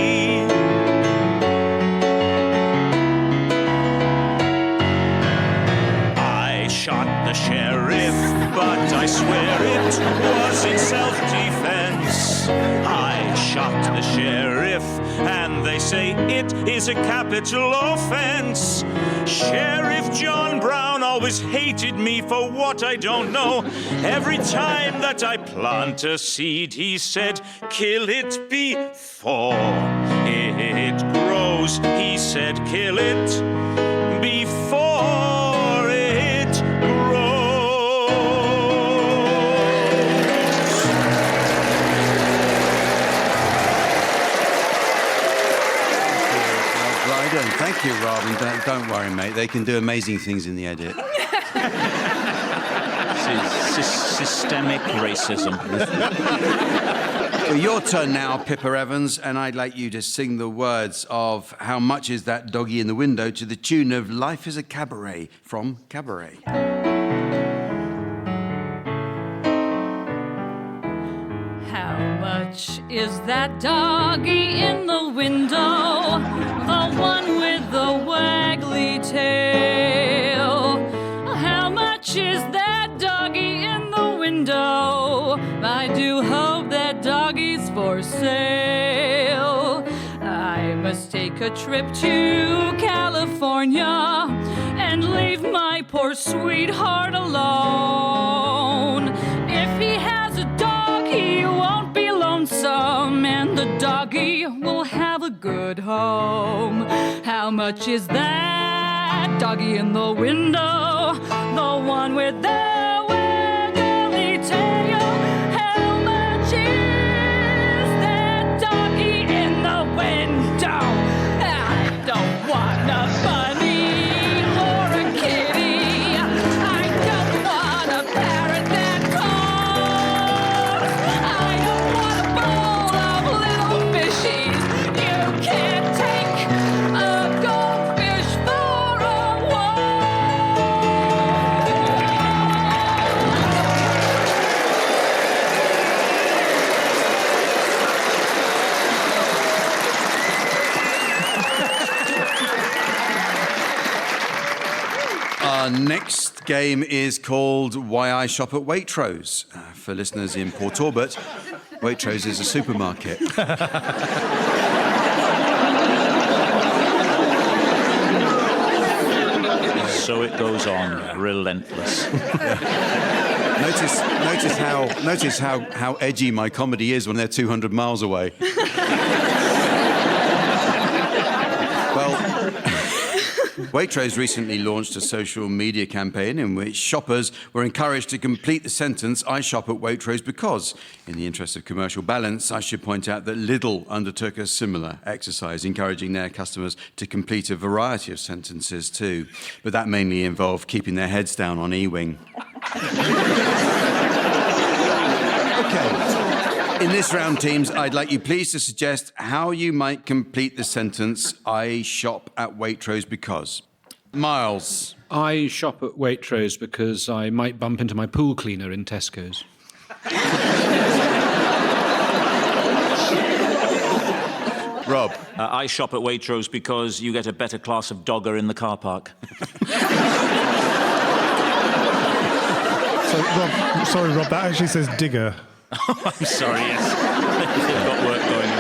I shot the sheriff, but I swear it was in self-defense. I shot the sheriff, and they say it is a capital offense. Sheriff John Brown always hated me for what I don't know. Every time that I plant a seed, he said, kill it before it grows. said kill it before it grows. Thank you, Rob. And don't worry, mate. They can do amazing things in the edit. Systemic racism. Well, your turn now, Pippa Evans, and I'd like you to sing the words of How Much Is That Doggy in the Window to the tune of Life is a Cabaret from Cabaret. How much is that doggy in the window? The one with the waggly tail. How much is that doggy in the window? I do hope that doggy's for sale. I must take a trip to California and leave my poor sweetheart alone. If he has a dog, he won't be lonesome, and the doggy will have a good home. How much is that doggy in the window? The one with the waggly tail. How much is that doggy in the window? I don't want a bunny or a kitty. I don't want a parrot that calls. I don't want a bowl of little fishies. You can't take a goldfish for a Our next game is called Why I Shop at Waitrose. For listeners in Port Talbot, Waitrose is a supermarket. So it goes on, relentless. Notice how edgy my comedy is when they're 200 miles away. Well, Waitrose recently launched a social media campaign in which shoppers were encouraged to complete the sentence, I shop at Waitrose because, in the interest of commercial balance, I should point out that Lidl undertook a similar exercise, encouraging their customers to complete a variety of sentences too. But that mainly involved keeping their heads down on E-Wing. Okay. In this round, teams, I'd like you please to suggest how you might complete the sentence, I shop at Waitrose because. Miles. I shop at Waitrose because I might bump into my pool cleaner in Tesco's. Rob. I shop at Waitrose because you get a better class of dogger in the car park. Sorry, Rob, that actually says digger. I'm sorry, yes. I've got work going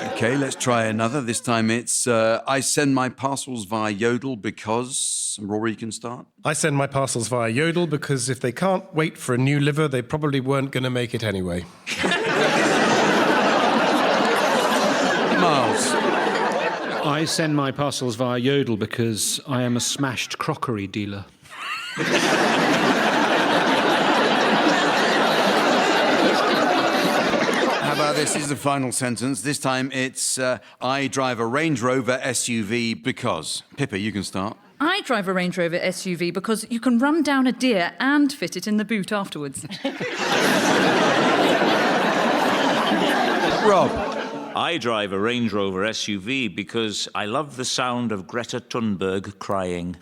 on. Okay, let's try another. This time it's I send my parcels via Yodel because... Rory, you can start. I send my parcels via Yodel because if they can't wait for a new liver, they probably weren't going to make it anyway. Miles. I send my parcels via Yodel because I am a smashed crockery dealer. How about this is the final sentence. This time it's I drive a Range Rover SUV because... Pippa, you can start. I drive a Range Rover SUV because you can run down a deer and fit it in the boot afterwards. Rob. I drive a Range Rover SUV because I love the sound of Greta Thunberg crying.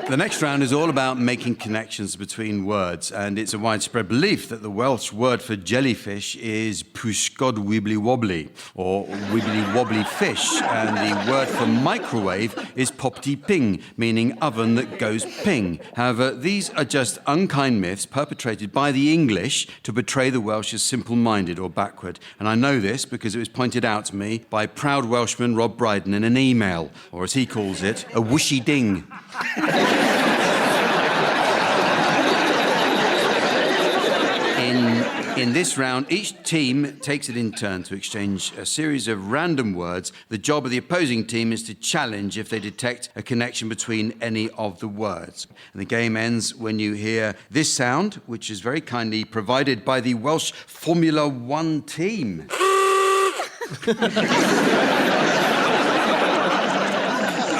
The next round is all about making connections between words, and it's a widespread belief that the Welsh word for jellyfish is pwysgod wibbly wobbly, or wibbly wobbly fish, and the word for microwave is popty ping, meaning oven that goes ping. However, these are just unkind myths perpetrated by the English to portray the Welsh as simple-minded or backward, and I know this because it was pointed out to me by proud Welshman Rob Brydon in an email, or as he calls it, a whooshy ding. In this round, each team takes it in turn to exchange a series of random words. The job of the opposing team is to challenge if they detect a connection between any of the words. And the game ends when you hear this sound, which is very kindly provided by the Welsh Formula One team.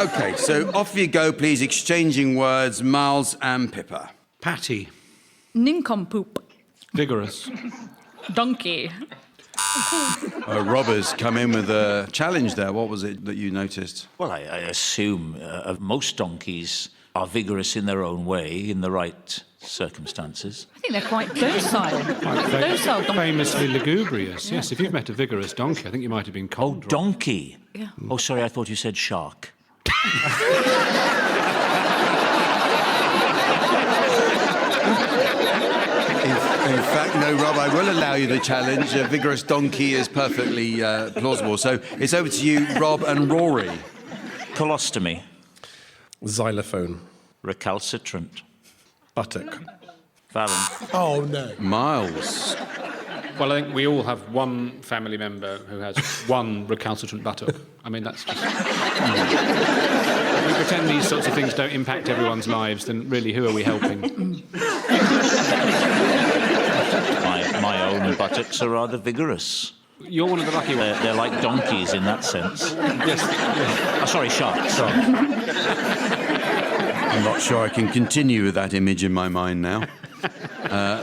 OK, so off you go, please, exchanging words, Miles and Pippa. Patty. Nincompoop. Vigorous. Donkey. Robbers come in with a challenge there. What was it that you noticed? Well, I assume most donkeys are vigorous in their own way, in the right circumstances. I think they're quite docile. Docile donkeys. Famously lugubrious. Yes, if you've met a vigorous donkey, I think you might have been cold. Oh, donkey? Yeah. Oh, sorry, I thought you said shark. In fact, no, Rob, I will allow you the challenge. A vigorous donkey is perfectly plausible. So it's over to you, Rob and Rory. Colostomy. Xylophone. Recalcitrant. Buttock. Valent. Oh, no. Miles. Well, I think we all have one family member who has one recalcitrant buttock. I mean, that's just... If we pretend these sorts of things don't impact everyone's lives, then really, who are we helping? My own buttocks are rather vigorous. You're one of the lucky ones. They're like donkeys in that sense. Yes. Oh, sorry, sharks. I'm not sure I can continue with that image in my mind now.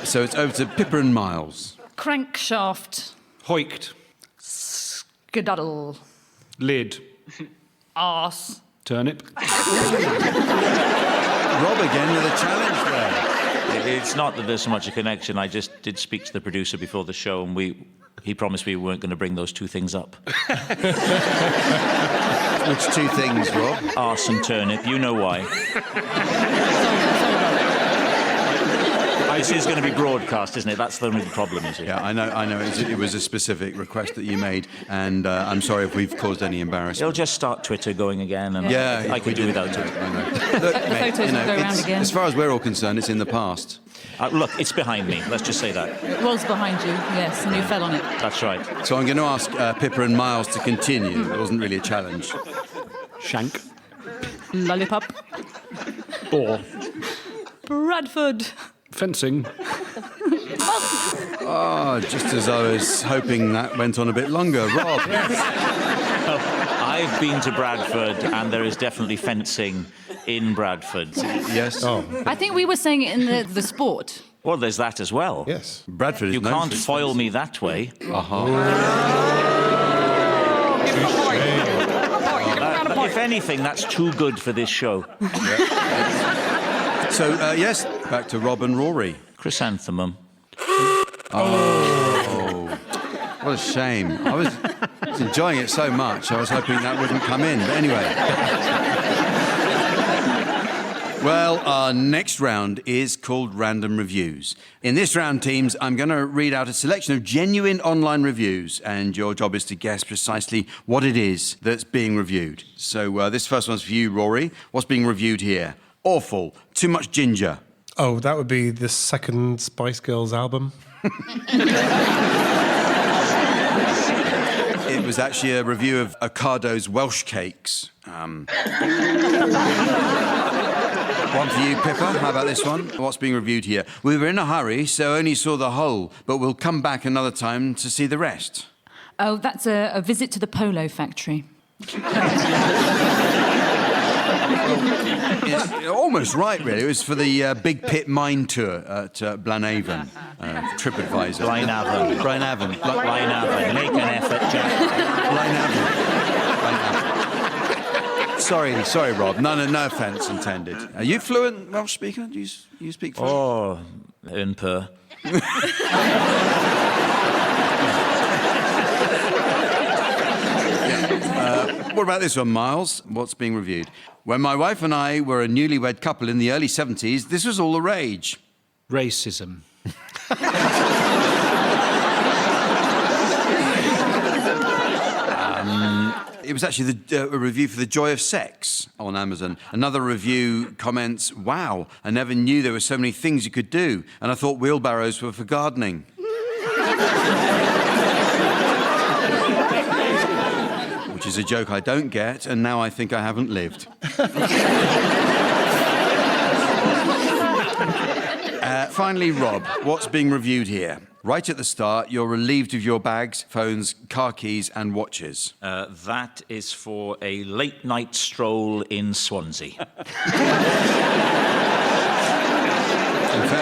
So it's over to Pippa and Miles. Crankshaft. Hoiked. Skedaddle. Lid. Arse. Turnip. Rob again with a challenge there. It's not that there's so much a connection. I just did speak to the producer before the show, and he promised we weren't going to bring those two things up. Which two things, Rob? Arse and turnip. You know why. This is going to be broadcast, isn't it? That's the only problem, is it? Yeah, I know. It was a specific request that you made, and I'm sorry if we've caused any embarrassment. It'll just start Twitter going again, and yeah, I could do without it. I know. The photos will go around again. As far as we're all concerned, it's in the past. Look, it's behind me. Let's just say that. It was behind you, yes, and you fell on it. That's right. So I'm going to ask Pippa and Miles to continue. It wasn't really a challenge. Shank. Lollipop. Bore. Bradford. Fencing. Oh, just as I was hoping that went on a bit longer. Rob. I've been to Bradford, and there is definitely fencing in Bradford. Yes. Oh. I think we were saying it in the sport. Well, there's that as well. Yes. Bradford is You known can't for foil me that way. If anything, that's too good for this show. So, yes, back to Rob and Rory. Chrysanthemum. Oh, what a shame. I was enjoying it so much, I was hoping that wouldn't come in. But anyway. Well, our next round is called Random Reviews. In this round, teams, I'm going to read out a selection of genuine online reviews, and your job is to guess precisely what it is that's being reviewed. So this first one's for you, Rory. What's being reviewed here? Awful. Too much ginger. Oh, that would be the second Spice Girls album. It was actually a review of Ocado's Welsh cakes. One for you, Pippa. How about this one? What's being reviewed here? We were in a hurry, so only saw the whole, but we'll come back another time to see the rest. Oh, that's a visit to the polo factory. It's almost right, really. It was for the Big Pit Mine Tour at Blanavon. TripAdvisor. Blaenavon. Blaenavon. Make an effort, Jack. Blaenavon. Sorry, Rob. No offence intended. Are you fluent Welsh speaker? Do you speak fluent? Oh, un peu. What about this one, Miles? What's being reviewed? When my wife and I were a newlywed couple in the early 70s, this was all the rage. Racism. It was actually a review for The Joy of Sex on Amazon. Another review comments, wow, I never knew there were so many things you could do, and I thought wheelbarrows were for gardening. Which is a joke I don't get, and now I think I haven't lived. Finally, Rob, what's being reviewed here? Right at the start, you're relieved of your bags, phones, car keys and watches. That is for a late-night stroll in Swansea.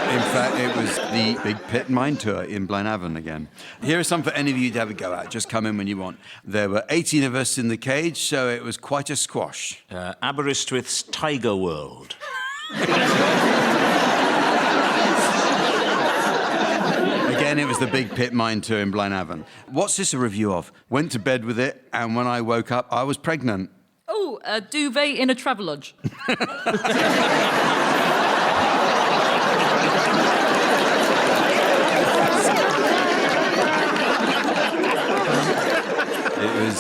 In fact, it was the Big Pit Mine Tour in Blaenavon again. Here are some for any of you to have a go at. Just come in when you want. There were 18 of us in the cage, so it was quite a squash. Aberystwyth's Tiger World. Again, it was the Big Pit Mine Tour in Blaenavon. What's this a review of? Went to bed with it, and when I woke up, I was pregnant. Oh, a duvet in a Travelodge.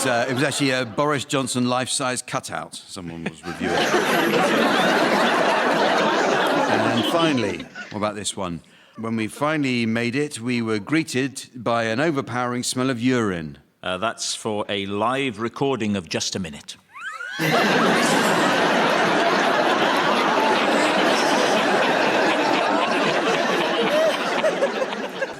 It was actually a Boris Johnson life-size cutout someone was reviewing. And finally, what about this one? When we finally made it, we were greeted by an overpowering smell of urine. That's for a live recording of Just a Minute.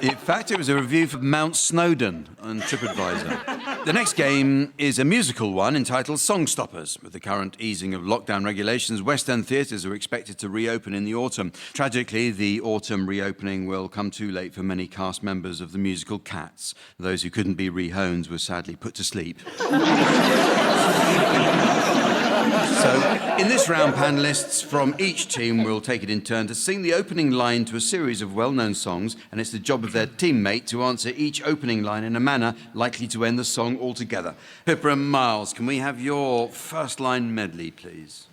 In fact, it was a review for Mount Snowdon on TripAdvisor. The next game is a musical one entitled Songstoppers. With the current easing of lockdown regulations, West End theatres are expected to reopen in the autumn. Tragically, the autumn reopening will come too late for many cast members of the musical Cats. Those who couldn't be rehones were sadly put to sleep. So, in this round, panellists from each team will take it in turn to sing the opening line to a series of well-known songs, and it's the job of their teammate to answer each opening line in a manner likely to end the song altogether. Pippa and Miles, can we have your first line medley, please?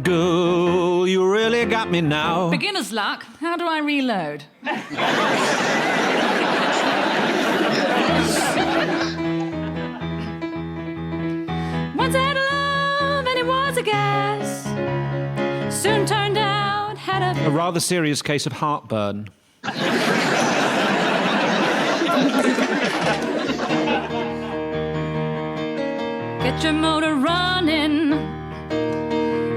Girl, you really got me now. Beginner's luck. How do I reload? Once I had a love and it was a guess. Soon turned out had A rather serious case of heartburn. Get your motor running.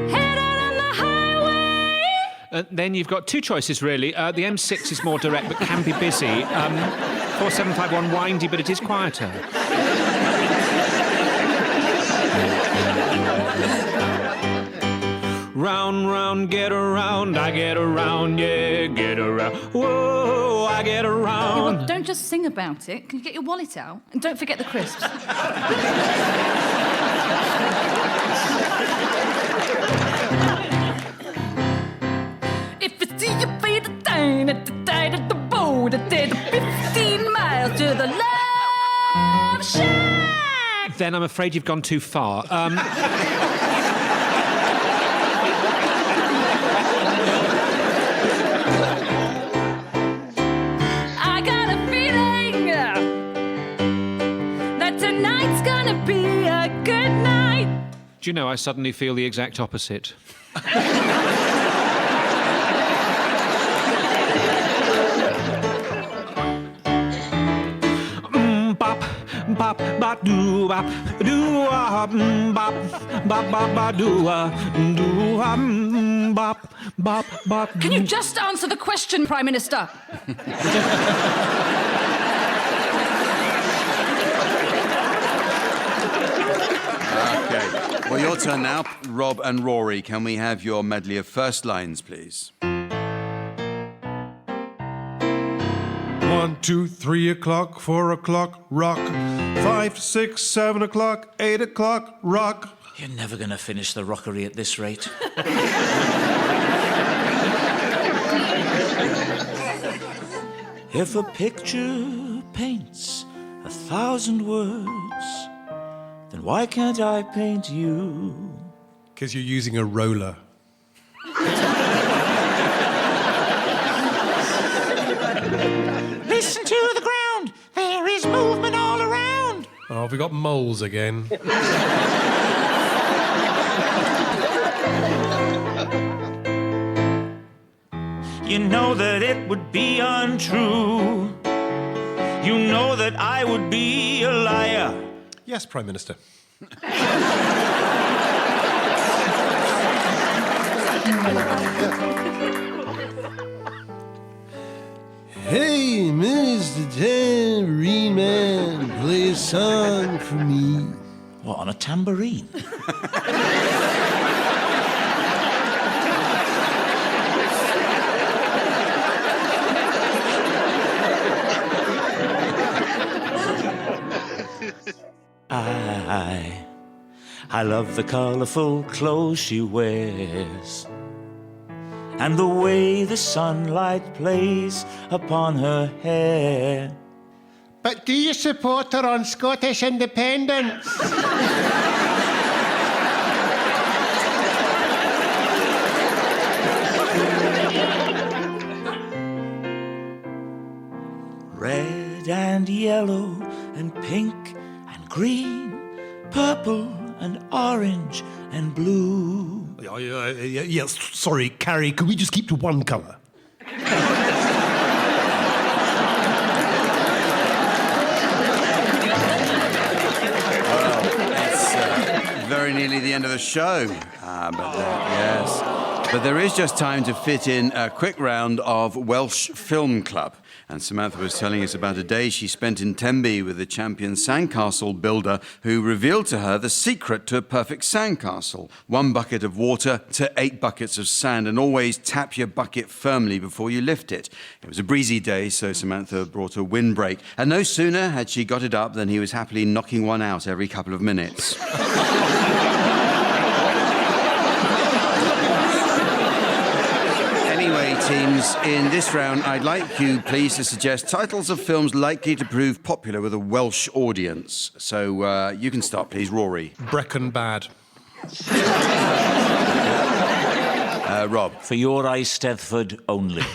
Head out on the highway. Then you've got two choices, really. The M6 is more direct but can be busy. 4751 windy, but it is quieter. Round, round, get around, I get around, yeah, get around. Whoa, I get around. Yeah, well, don't just sing about it. Can you get your wallet out? And don't forget the crisps. If you see your feet down at the tide of the boat, at the 15 miles to the love shack. Then I'm afraid you've gone too far. I got a feeling that tonight's gonna be a good night. Do you know, I suddenly feel the exact opposite. Bop, bop, doo, bop, doo, bop, bop, bop, doo, bop, bop, bop. Can you just answer the question, Prime Minister? Okay. Well, your turn now. Rob and Rory, can we have your medley of first lines, please? 1, 2, 3 o'clock, 4 o'clock, rock. 5, 6, 7 o'clock, 8 o'clock, rock. You're never going to finish the rockery at this rate. If a picture paints 1,000 words, then why can't I paint you? Because you're using a roller. Listen to the ground. There is movement all around. Oh, have we got moles again? You know that it would be untrue. You know that I would be a liar. Yes, Prime Minister. Hey, Mr. Tambourine Man, play a song for me. What, on a tambourine? I love the colourful clothes she wears, and the way the sunlight plays upon her hair. But do you support her on Scottish independence? Red and yellow and pink and green, purple and orange and blue. Yes, sorry, Carrie, could we just keep to one colour? Very nearly the end of the show. But there is just time to fit in a quick round of Welsh Film Club. And Samantha was telling us about a day she spent in Tenby with the champion sandcastle builder who revealed to her the secret to a perfect sandcastle. 1 bucket of water to 8 buckets of sand, and always tap your bucket firmly before you lift it. It was a breezy day, so Samantha brought a windbreak. And no sooner had she got it up than he was happily knocking one out every couple of minutes. Anyway, teams, in this round, I'd like you, please, to suggest titles of films likely to prove popular with a Welsh audience. So you can start, please, Rory. Brecon Bad. Rob. For your Eisteddfod only.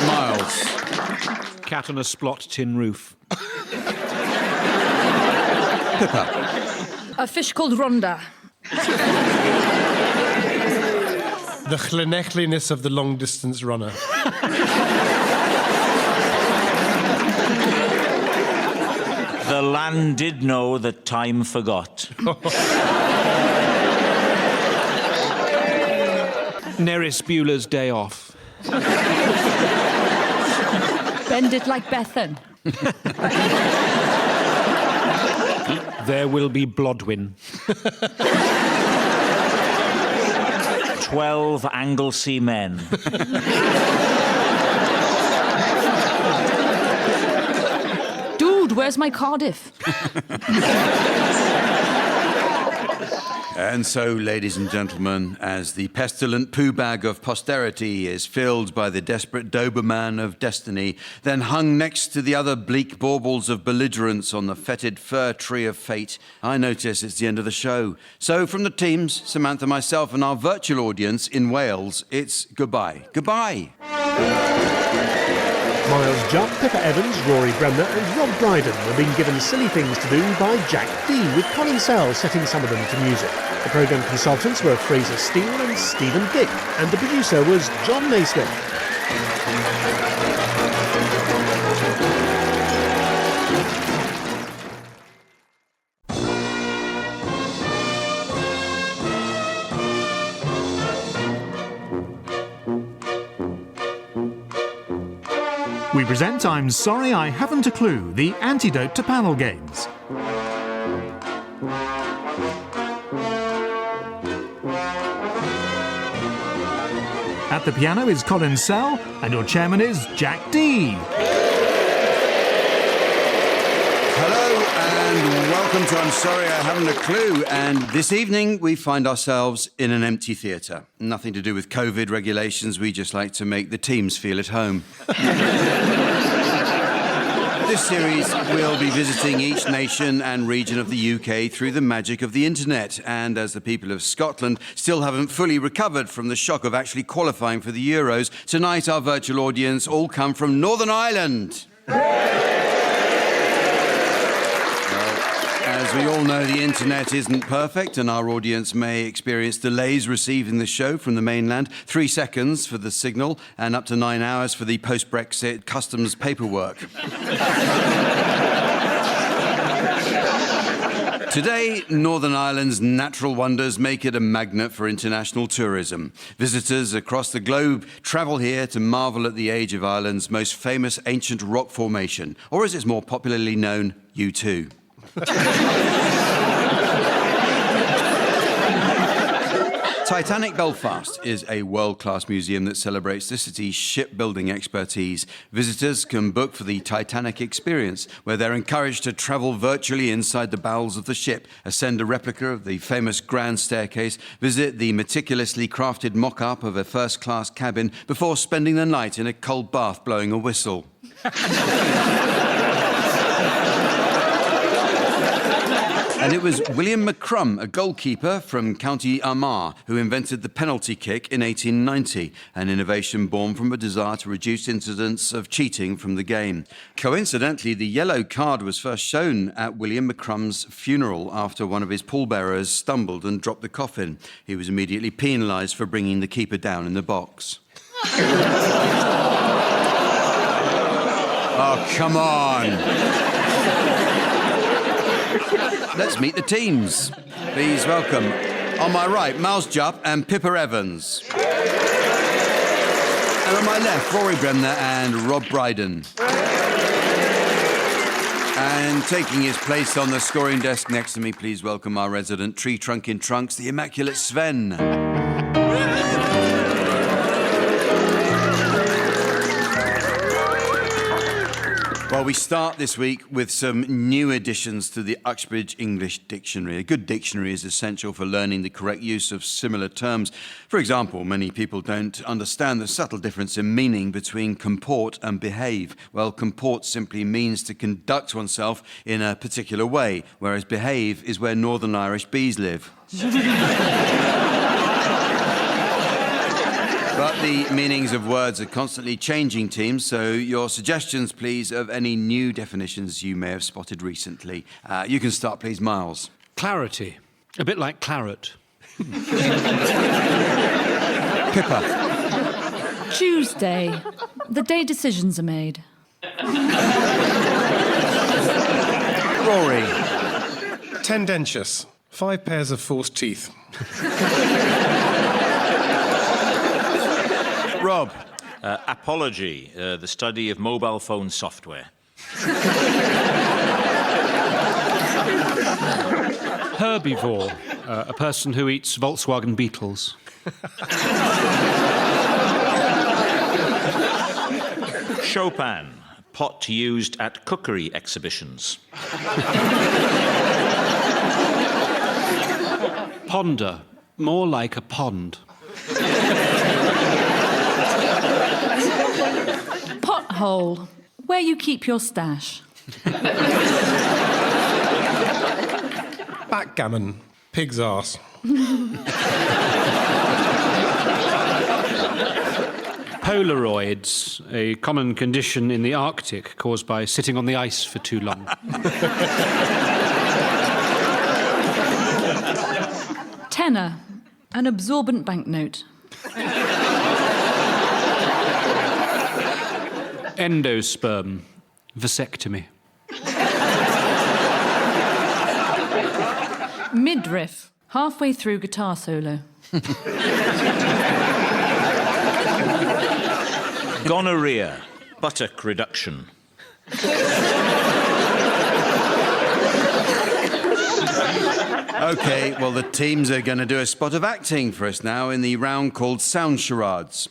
Miles. Cat on a Splot Tin Roof. Pippa. A fish called Rhonda. The Llanelliness of the long-distance runner. The land did know that time forgot. Nerys Bueller's Day Off. Bend it like Bethan. There Will Be Blodwyn. 12 Anglesey Men. Dude, where's my Cardiff? And so, ladies and gentlemen, as the pestilent poo bag of posterity is filled by the desperate Doberman of destiny, then hung next to the other bleak baubles of belligerence on the fetid fir tree of fate, I notice it's the end of the show. So from the teams, Samantha, myself and our virtual audience in Wales, it's goodbye. Goodbye. Miles Jupp, Pippa Evans, Rory Bremner and Rob Brydon were being given silly things to do by Jack D, with Colin Sell setting some of them to music. The programme consultants were Fraser Steele and Stephen Dick, and the producer was John Naismith. We present I'm Sorry I Haven't a Clue, the antidote to panel games. At the piano is Colin Sell, and your chairman is Jack D. And welcome to I'm Sorry I Haven't a Clue. And this evening we find ourselves in an empty theatre. Nothing to do with COVID regulations, we just like to make the teams feel at home. This series will be visiting each nation and region of the UK through the magic of the internet. And as the people of Scotland still haven't fully recovered from the shock of actually qualifying for the Euros, tonight our virtual audience all come from Northern Ireland. As As we all know, the internet isn't perfect and our audience may experience delays receiving the show from the mainland. 3 seconds for the signal and up to 9 hours for the post-Brexit customs paperwork. Today, Northern Ireland's natural wonders make it a magnet for international tourism. Visitors across the globe travel here to marvel at the age of Ireland's most famous ancient rock formation, or as it's more popularly known, U2. Titanic Belfast is a world-class museum that celebrates the city's shipbuilding expertise. Visitors can book for the Titanic experience, where they're encouraged to travel virtually inside the bowels of the ship, ascend a replica of the famous grand staircase, visit the meticulously crafted mock-up of a first-class cabin before spending the night in a cold bath blowing a whistle. And it was William McCrum, a goalkeeper from County Armagh, who invented the penalty kick in 1890, an innovation born from a desire to reduce incidents of cheating from the game. Coincidentally, the yellow card was first shown at William McCrum's funeral after one of his pallbearers stumbled and dropped the coffin. He was immediately penalised for bringing the keeper down in the box. Oh, come on! Let's meet the teams. Please welcome, on my right, Miles Jupp and Pippa Evans. And on my left, Rory Bremner and Rob Brydon. And taking his place on the scoring desk next to me, please welcome our resident tree trunk in trunks, the immaculate Sven. Well, we start this week with some new additions to the Uxbridge English Dictionary. A good dictionary is essential for learning the correct use of similar terms. For example, many people don't understand the subtle difference in meaning between comport and behave. Well, comport simply means to conduct oneself in a particular way, whereas behave is where Northern Irish bees live. But the meanings of words are constantly changing, teams, so your suggestions, please, of any new definitions you may have spotted recently. You can start, please, Miles. Clarity. A bit like claret. Pippa. Tuesday. The day decisions are made. Rory. Tendentious. 5 pairs of false teeth. Rob. Apology, the study of mobile phone software. Herbivore, a person who eats Volkswagen Beetles. Chopin, pot used at cookery exhibitions. Ponder, more like a pond. Pothole, where you keep your stash. Backgammon. Pig's arse. Polaroids, a common condition in the Arctic caused by sitting on the ice for too long. Tenor, an absorbent banknote. Endosperm, vasectomy. Midriff, halfway through guitar solo. Gonorrhea, buttock reduction. OK, well, the teams are going to do a spot of acting for us now in the round called Sound Charades.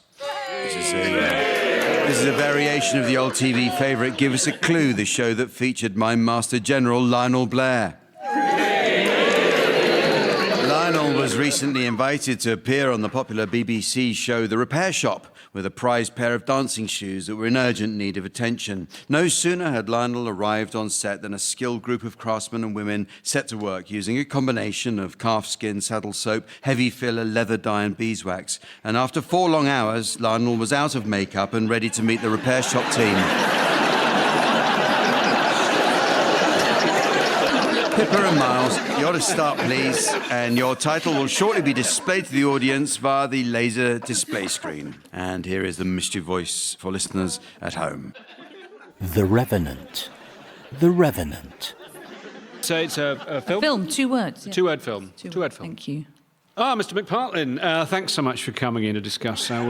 This is a variation of the old TV favourite Give Us a Clue, the show that featured Mime Master General Lionel Blair. Lionel was recently invited to appear on the popular BBC show The Repair Shop with a prized pair of dancing shoes that were in urgent need of attention. No sooner had Lionel arrived on set than a skilled group of craftsmen and women set to work using a combination of calf skin, saddle soap, heavy filler, leather dye and beeswax. And after 4 long hours, Lionel was out of makeup and ready to meet the Repair Shop team. Pippa and Miles, you're to start, please, and your title will shortly be displayed to the audience via the laser display screen. And here is the mystery voice for listeners at home. The Revenant. The Revenant. So it's a film? Film, 2 words. A two-word film. Two-word film. Thank you. Ah, Mr. McPartlin, thanks so much for coming in to discuss our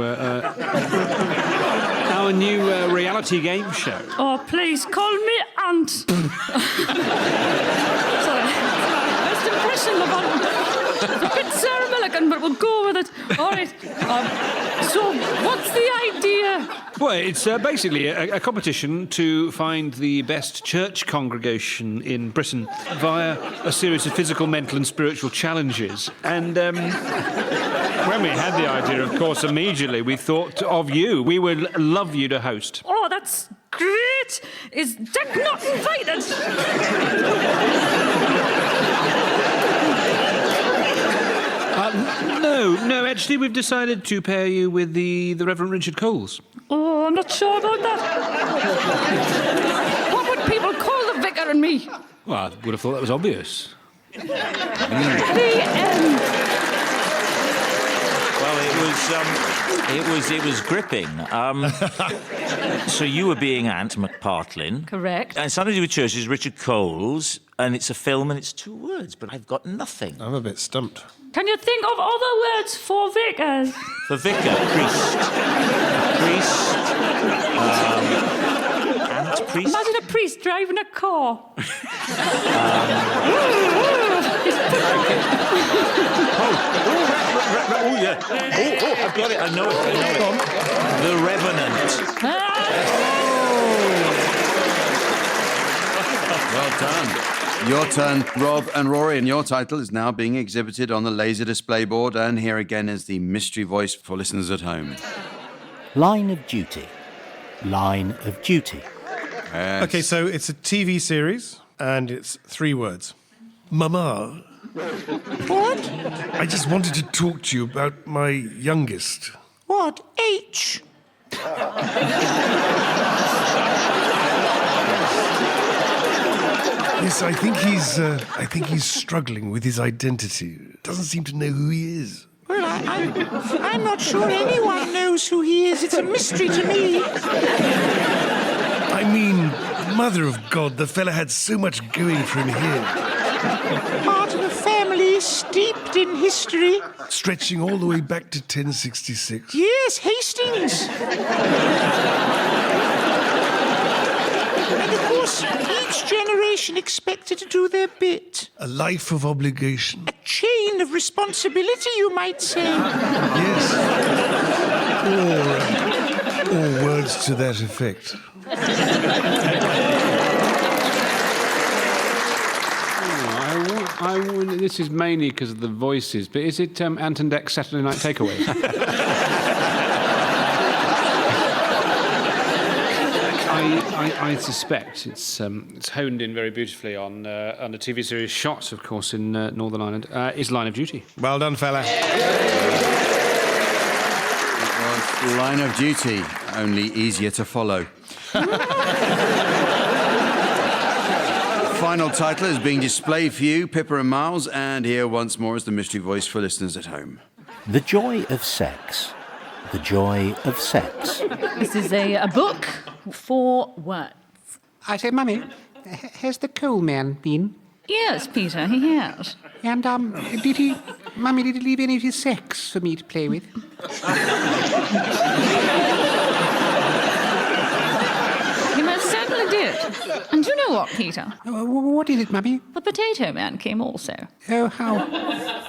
new reality game show. Oh, please call me Aunt. Sorry. First impression of it's a bit Sarah Milligan, but we'll go with it. All right. So, what's the idea? Well, it's basically a competition to find the best church congregation in Britain via a series of physical, mental and spiritual challenges. And when we had the idea, of course, immediately we thought of you. We would love you to host. Oh, that's great. Is Dick not invited? No, actually, we've decided to pair you with the Reverend Richard Coles. Oh, I'm not sure about that. What would people call the vicar and me? Well, I would have thought that was obvious. The end. Well, it was gripping. So you were being Aunt McPartlin. Correct. And something to do with churches, Richard Coles, and it's a film and it's 2 words, but I've got nothing. I'm a bit stumped. Can you think of other words for vicars? For vicar, priest. Priest. Aunt priest. Imagine a priest driving a car. Oh, yeah. Oh, I've got it. I know it. The Revenant. Well done. Your turn, Rob and Rory, and your title is now being exhibited on the laser display board, and here again is the mystery voice for listeners at home. Line of Duty. Line of Duty. Yes. Okay, so it's a TV series, and it's 3 words. Mama. What? I just wanted to talk to you about my youngest. What? H? Yes, I think he's struggling with his identity. Doesn't seem to know who he is. Well, I'm not sure anyone knows who he is. It's a mystery to me. I mean, Mother of God, the fella had so much going for him here. Part of a family steeped in history. Stretching all the way back to 1066. Yes, Hastings. And of course, each generation expected to do their bit. A life of obligation. A chain of responsibility, you might say. Yes. Or words to that effect. This is mainly because of the voices, but is it Ant and Dec's Saturday Night Takeaway? I suspect it's honed in very beautifully on the TV series shot, of course, in Northern Ireland, is Line of Duty. Well done, fella. It was Line of Duty, only easier to follow. Final title is being displayed for you, Pippa and Miles, and here once more is the mystery voice for listeners at home. The Joy of Sex. The Joy of Sex. This is a book, 4 words. I say, Mummy, has the coal man been? Yes, Peter, he has. And, did he leave any of his sex for me to play with? He most certainly did. And you know what, Peter? What is it, Mummy? The potato man came also. Oh, how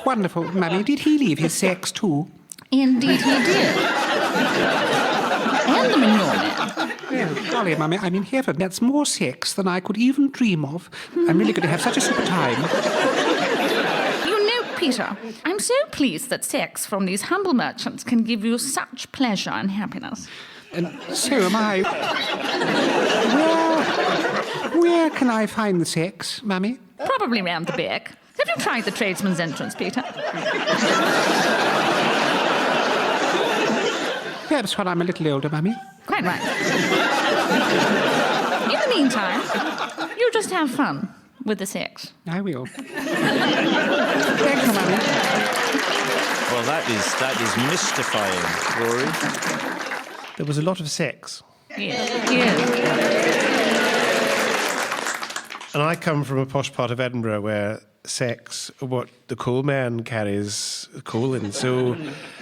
wonderful, Mummy. Did he leave his sex too? Indeed he did. And the manure man. Oh, golly, Mummy, I'm in heaven. That's more sex than I could even dream of. I'm really going to have such a super time. You know, Peter, I'm so pleased that sex from these humble merchants can give you such pleasure and happiness. And so am I. Where can I find the sex, Mummy? Probably round the back. Have you tried the tradesman's entrance, Peter? Perhaps when I'm a little older, Mummy. Quite right. In the meantime, you just have fun with the sex. sex. I will. Well, that is mystifying, Rory. There was a lot of sex. Yes. And I come from a posh part of Edinburgh where sex, what the cool man carries, cool in. So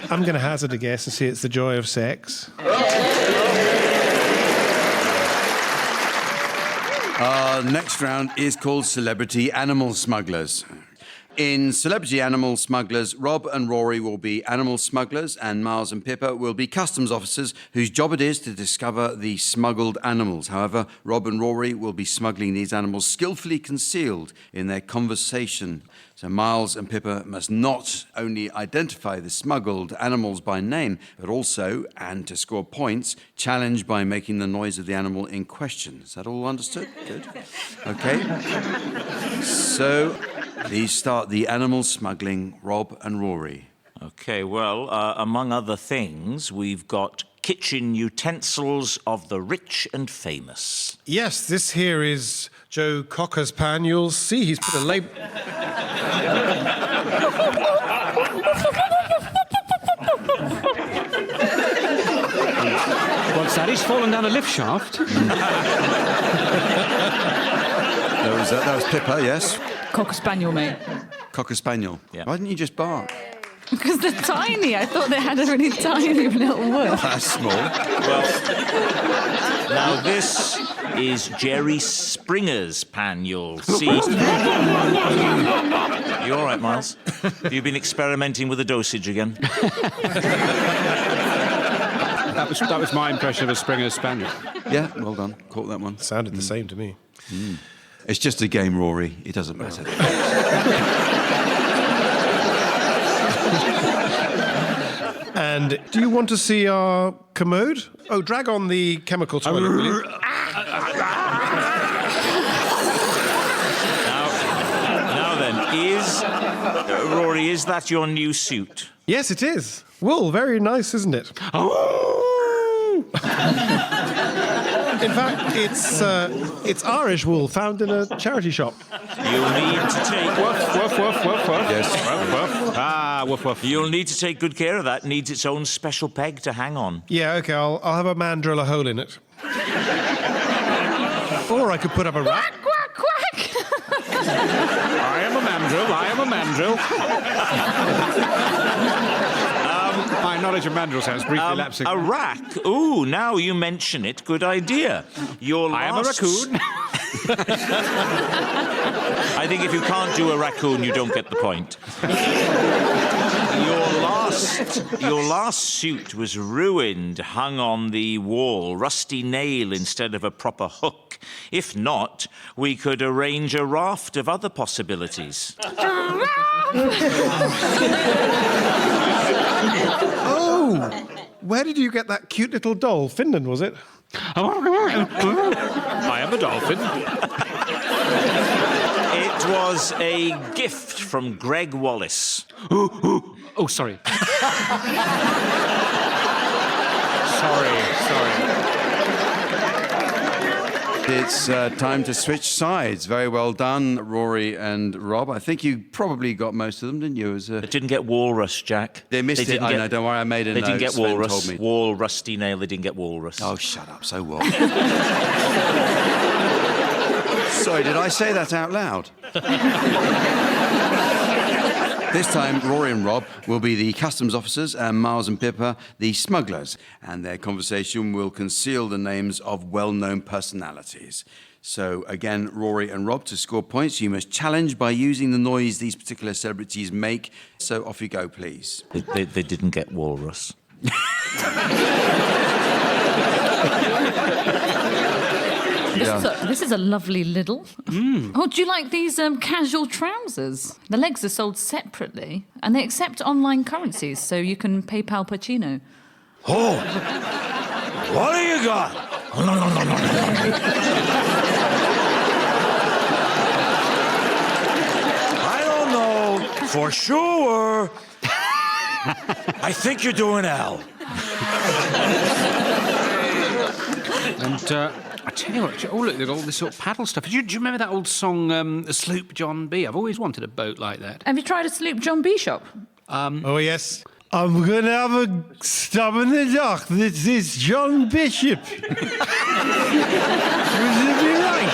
I'm going to hazard a guess and say it's the joy of sex. Our next round is called Celebrity Animal Smugglers. In Celebrity Animal Smugglers, Rob and Rory will be animal smugglers and Miles and Pippa will be customs officers whose job it is to discover the smuggled animals. However, Rob and Rory will be smuggling these animals skillfully concealed in their conversation. So Miles and Pippa must not only identify the smuggled animals by name, but also, and to score points, challenge by making the noise of the animal in question. Is that all understood? Good. Okay. So please start the animal smuggling, Rob and Rory. Okay, well, among other things, we've got kitchen utensils of the rich and famous. Yes, this here is Joe Cocker's pan. You'll see he's put a label... What's that? He's fallen down a lift shaft. That was Pippa, yes. Cocker Spaniel, mate. Cocker Spaniel. Yeah. Why didn't you just bark? Because they're tiny. I thought they had a really tiny little word. That's small. Well, now this is Jerry Springer's pan, you'll see. You all right, Miles? Have you been experimenting with the dosage again? That was my impression of a Springer Spaniel. Yeah, well done. Caught that one. Sounded the same to me. It's just a game, Rory. It doesn't matter. And do you want to see our commode? Oh, drag on the chemical toilet, will you? Now then, Rory, is that your new suit? Yes, it is. Wool, very nice, isn't it? In fact, it's Irish wool found in a charity shop. You'll need to take... Woof, woof, woof, woof, woof. Yes. Woof, woof. Ah, woof, woof. You'll need to take good care of that. Needs its own special peg to hang on. Yeah, OK, I'll have a man drill a hole in it. Or I could put up a rack. Quack, quack! I am a mandrill. I am a mandrill. My knowledge of mandrill sounds briefly lapsing. A rack? Ooh, now you mention it. Good idea. I am a raccoon. I think if you can't do a raccoon, you don't get the point. Your last suit was ruined, hung on the wall, rusty nail instead of a proper hook. If not, we could arrange a raft of other possibilities. Oh! Where did you get that cute little doll? Finland, was it? I am a dolphin. It was a gift from Greg Wallace. Oh, sorry. Sorry. It's time to switch sides. Very well done, Rory and Rob. I think you probably got most of them, didn't you? They didn't get walrus, Jack. They missed it. I know, don't worry, I made a note. They didn't get Sven walrus. told me. Wall, rusty nail, they didn't get walrus. Oh, shut up. So what? Sorry, did I say that out loud? This time, Rory and Rob will be the customs officers and Miles and Pippa the smugglers, and their conversation will conceal the names of well-known personalities. So again, Rory and Rob, to score points, you must challenge by using the noise these particular celebrities make. So off you go, please. They didn't get walrus. This is a lovely Lidl. Oh, do you like these casual trousers? The legs are sold separately, and they accept online currencies, so you can PayPal Pacino. Oh, what do you got? I don't know for sure. I think you're doing L. And I tell you what, oh look, they've got all this sort of paddle stuff. Do you remember that old song, Sloop John B? I've always wanted a boat like that. Have you tried a Sloop John B shop? Oh, yes. I'm going to have a stop in the dock. This is John Bishop. Would it be right?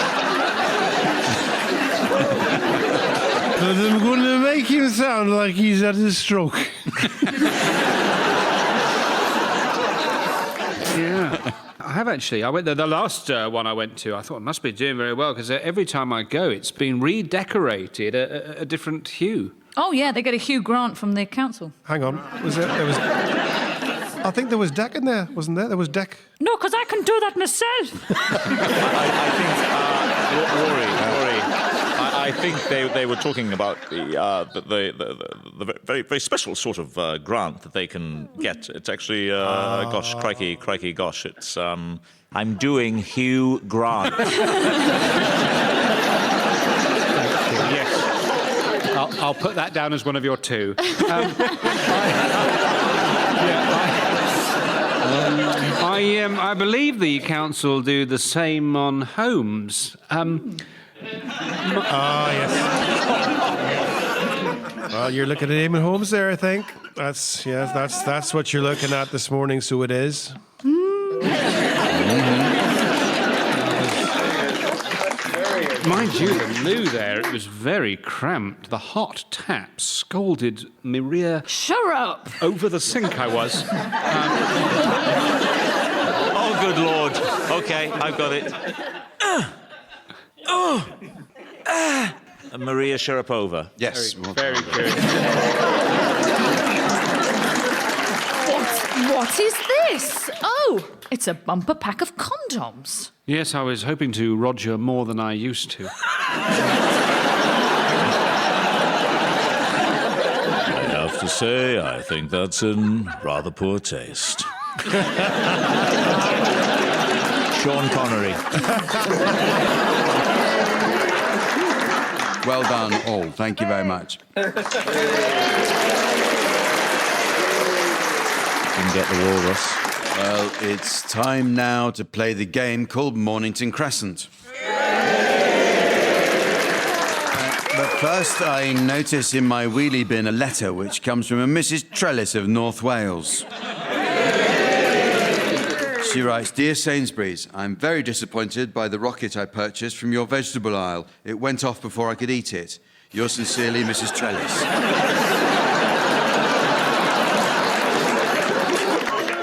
But I'm going to make him sound like he's had a stroke. Yeah. I have actually. I went there. The last one I went to, I thought it must be doing very well because every time I go, it's been redecorated a different hue. Oh, yeah, they get a Hugh Grant from the council. Hang on. There was... I think there was deck in there, wasn't there? There was deck. No, because I can do that myself. I think they were talking about the very, very special sort of grant that they can get. It's actually, gosh, crikey, gosh, it's... I'm doing Hugh Grant. Yes. I'll put that down as one of your two. I believe the council do the same on homes. Yes. Well, you're looking at Eamon Holmes there, I think. That's what you're looking at this morning, so it is. Mind you, the loo there, it was very cramped. The hot tap scalded me rear... Shut up! Over the sink I was. Oh, good Lord. OK, I've got it. Maria Sharapova. Yes. Very good. What is this? Oh, it's a bumper pack of condoms. Yes, I was hoping to Roger more than I used to. I have to say, I think that's in rather poor taste. Sean Connery. Well done, all. Thank you very much. Didn't get the walrus. Well, it's time now to play the game called Mornington Crescent. But first, I notice in my wheelie bin a letter which comes from a Mrs. Trellis of North Wales. She writes, Dear Sainsbury's, I'm very disappointed by the rocket I purchased from your vegetable aisle. It went off before I could eat it. Yours sincerely, Mrs. Trellis.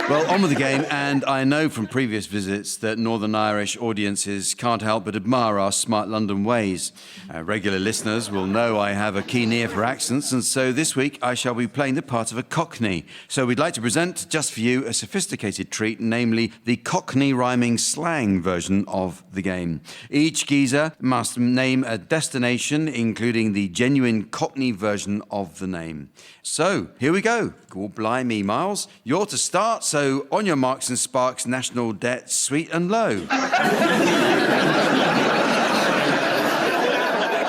Well, on with the game, and I know from previous visits that Northern Irish audiences can't help but admire our smart London ways. Regular listeners will know I have a keen ear for accents, and so this week I shall be playing the part of a Cockney. So we'd like to present, just for you, a sophisticated treat, namely the Cockney rhyming slang version of the game. Each geezer must name a destination, including the genuine Cockney version of the name. So, here we go. Go blimey, Miles. You're to start, so on your marks and sparks, national debt, sweet and low.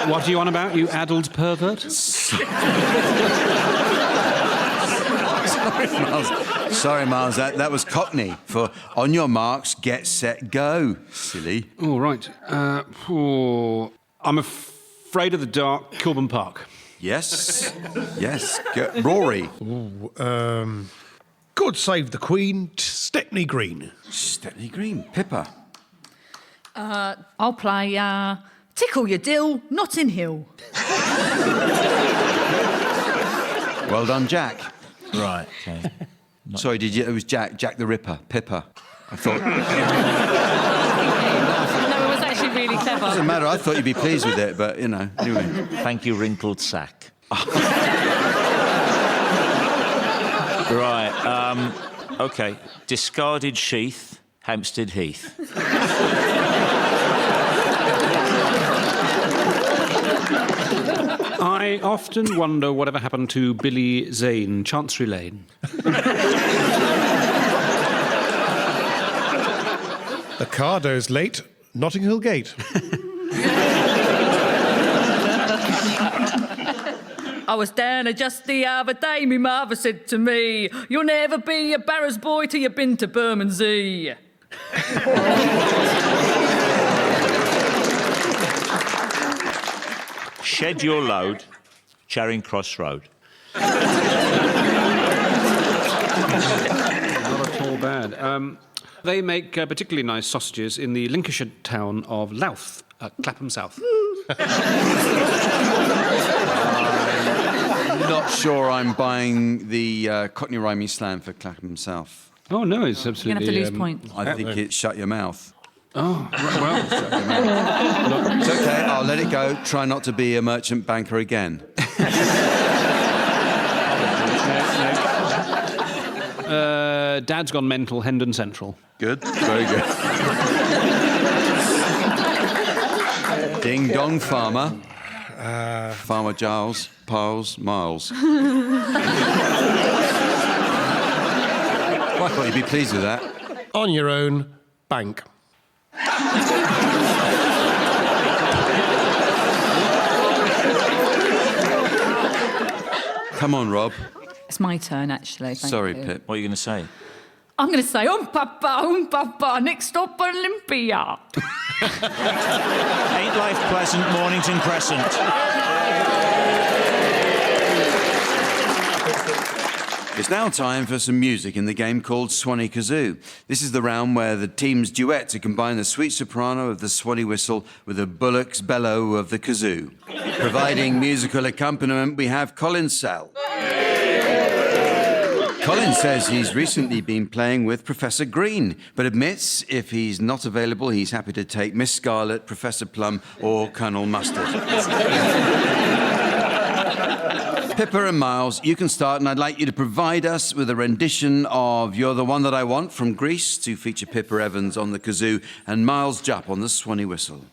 What are you on about, you addled pervert? Sorry, Miles, that was Cockney for on your marks, get set, go, silly. All right. I'm afraid of the dark, Kilburn Park. Yes. Rory. God save the Queen, Stepney Green. Stepney Green, Pippa. I'll play Tickle Your Dill, Notting Hill. Well done, Jack. Right, okay. Sorry, it was Jack the Ripper, Pippa. I thought... No, it was actually really clever. Doesn't matter, I thought you'd be pleased with it, but, you know, anyway. Thank you, wrinkled sack. Right, OK. Discarded sheath, Hampstead Heath. I often wonder whatever happened to Billy Zane, Chancery Lane. The Cardo's late, Notting Hill Gate. I was down just the other day, me mother said to me, you'll never be a barrow's boy till you've been to Bermondsey. Shed your load, Charing Cross Road. Not at all bad. They make particularly nice sausages in the Lincolnshire town of Louth, Clapham South. I'm not sure I'm buying the Cockney rhyming slang for Clapham South. Oh, no, it's absolutely... You're going to have to lose points. I think it's shut your mouth. Oh, well... It's okay, I'll let it go. Try not to be a merchant banker again. Dad's Gone Mental, Hendon Central. Good, very good. Ding Dong Farmer. Farmer Giles, Piles, Miles. Well, I thought you'd be pleased with that. On your own, bank. Come on, Rob. It's my turn, actually. Sorry, you. Pip. What are you going to say? I'm going to say, papa, next stop Olympia. Ain't life pleasant, Mornington Crescent? It's now time for some music in the game called Swanee Kazoo. This is the round where the teams duet to combine the sweet soprano of the Swanee whistle with the bullock's bellow of the kazoo. Providing musical accompaniment, we have Colin Sell. Colin says he's recently been playing with Professor Green, but admits if he's not available, he's happy to take Miss Scarlet, Professor Plum, or Colonel Mustard. Pippa and Miles, you can start, and I'd like you to provide us with a rendition of You're the One That I Want from Greece to feature Pippa Evans on the kazoo and Miles Jupp on the Swanee whistle.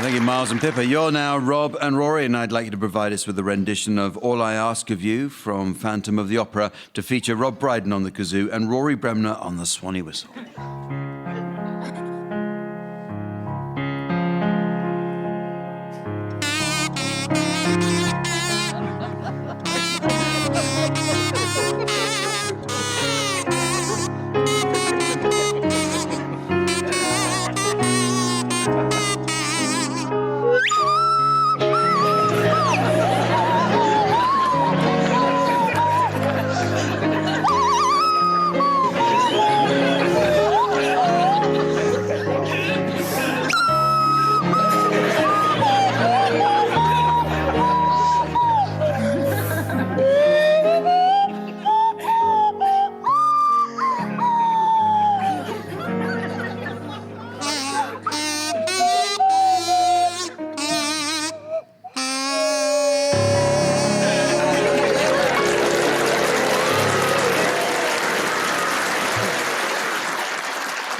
Thank you, Miles and Pippa. You're now Rob and Rory, and I'd like you to provide us with a rendition of All I Ask of You from Phantom of the Opera to feature Rob Brydon on the kazoo and Rory Bremner on the Swanee whistle.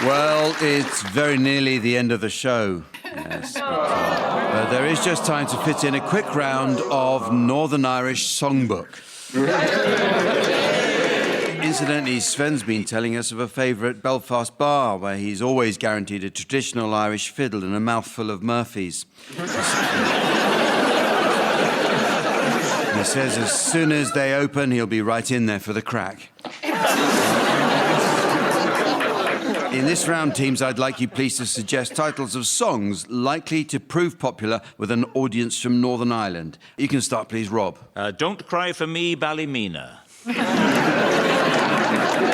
Well, it's very nearly the end of the show. Yes, but there is just time to fit in a quick round of Northern Irish Songbook. Incidentally, Sven's been telling us of a favourite Belfast bar where he's always guaranteed a traditional Irish fiddle and a mouthful of Murphy's. He says as soon as they open, he'll be right in there for the crack. In this round, teams, I'd like you please to suggest titles of songs likely to prove popular with an audience from Northern Ireland. You can start, please, Rob. Don't Cry for Me, Ballymena.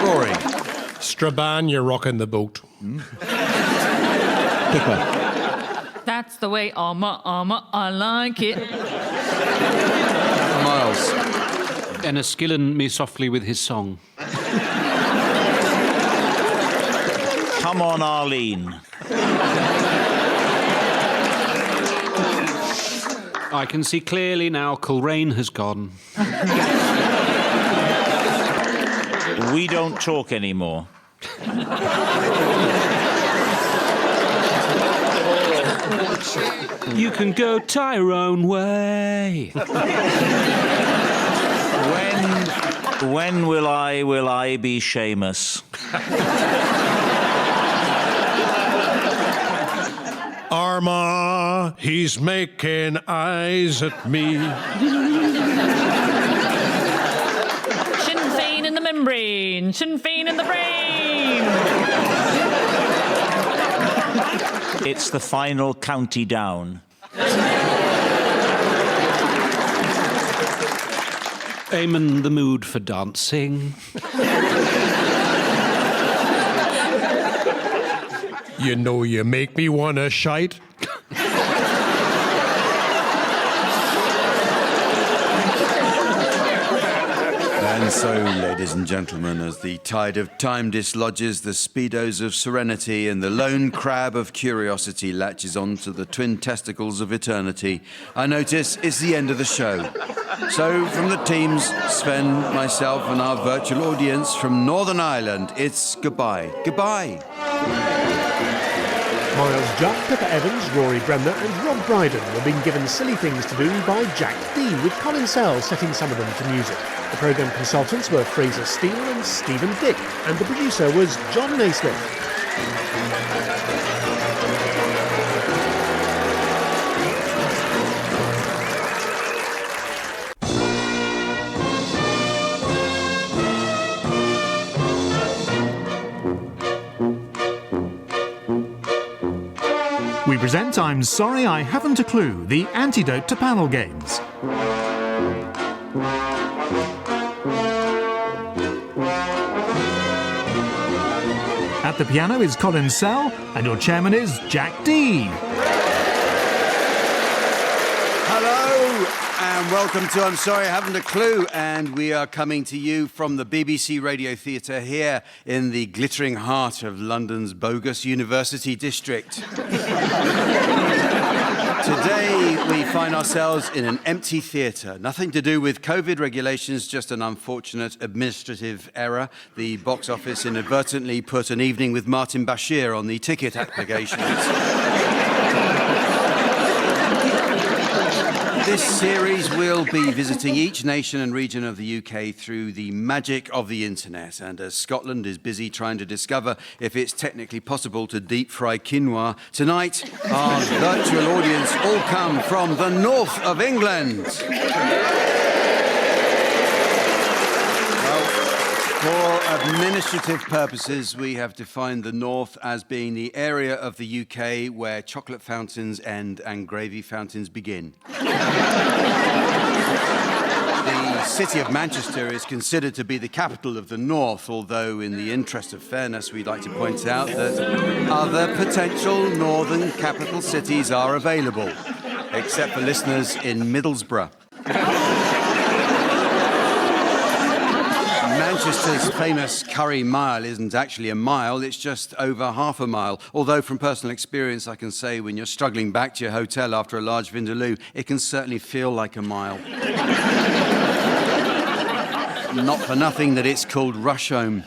Rory. Strabane, You're Rocking the Boat. That's the way I like it. Miles. Enniskillen me softly with his song. Come on, Arlene. I can see clearly now Culraine has gone. We don't talk anymore. You can go Tyrone way. When will I be Seamus? Arma, he's making eyes at me. Sinn Féin in the membrane, Sinn Féin in the brain. It's the final county down. Eamon the mood for dancing. You know you make me wanna shite. And so, ladies and gentlemen, as the tide of time dislodges the speedos of serenity and the lone crab of curiosity latches onto the twin testicles of eternity, I notice it's the end of the show. So, from the teams, Sven, myself and our virtual audience from Northern Ireland, it's goodbye. Goodbye. Miles Judd, Pippa Evans, Rory Bremner and Rob Brydon were being given silly things to do by Jack D, with Colin Sell setting some of them to music. The programme consultants were Fraser Steele and Stephen Dick, and the producer was John Naismith. We present I'm Sorry I Haven't a Clue, the antidote to panel games. At the piano is Colin Sell, and your chairman is Jack D. Hello and welcome to I'm Sorry I Haven't a Clue, and we are coming to you from the BBC Radio Theatre here in the glittering heart of London's bogus University District. Today we find ourselves in an empty theatre. Nothing to do with COVID regulations, just an unfortunate administrative error. The box office inadvertently put An Evening with Martin Bashir on the ticket applications. This series will be visiting each nation and region of the UK through the magic of the internet. And as Scotland is busy trying to discover if it's technically possible to deep fry quinoa, tonight our virtual audience all come from the north of England. For administrative purposes, we have defined the north as being the area of the UK where chocolate fountains end and gravy fountains begin. The city of Manchester is considered to be the capital of the north, although in the interest of fairness, we'd like to point out that other potential northern capital cities are available, except for listeners in Middlesbrough. Manchester's famous Curry Mile isn't actually a mile, it's just over half a mile. Although from personal experience I can say when you're struggling back to your hotel after a large vindaloo, it can certainly feel like a mile. Not for nothing that it's called Rusholme.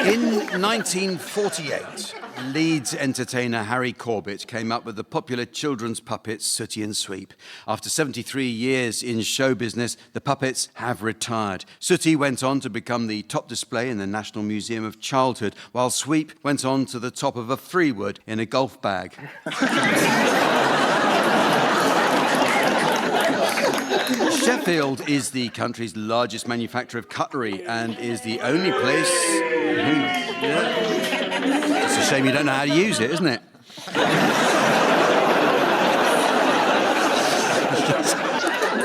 In 1948, Leeds entertainer Harry Corbett came up with the popular children's puppet Sooty and Sweep. After 73 years in show business, the puppets have retired. Sooty went on to become the top display in the National Museum of Childhood, while Sweep went on to the top of a Freewood in a golf bag. Sheffield is the country's largest manufacturer of cutlery and is the only place... It's a shame you don't know how to use it, isn't it?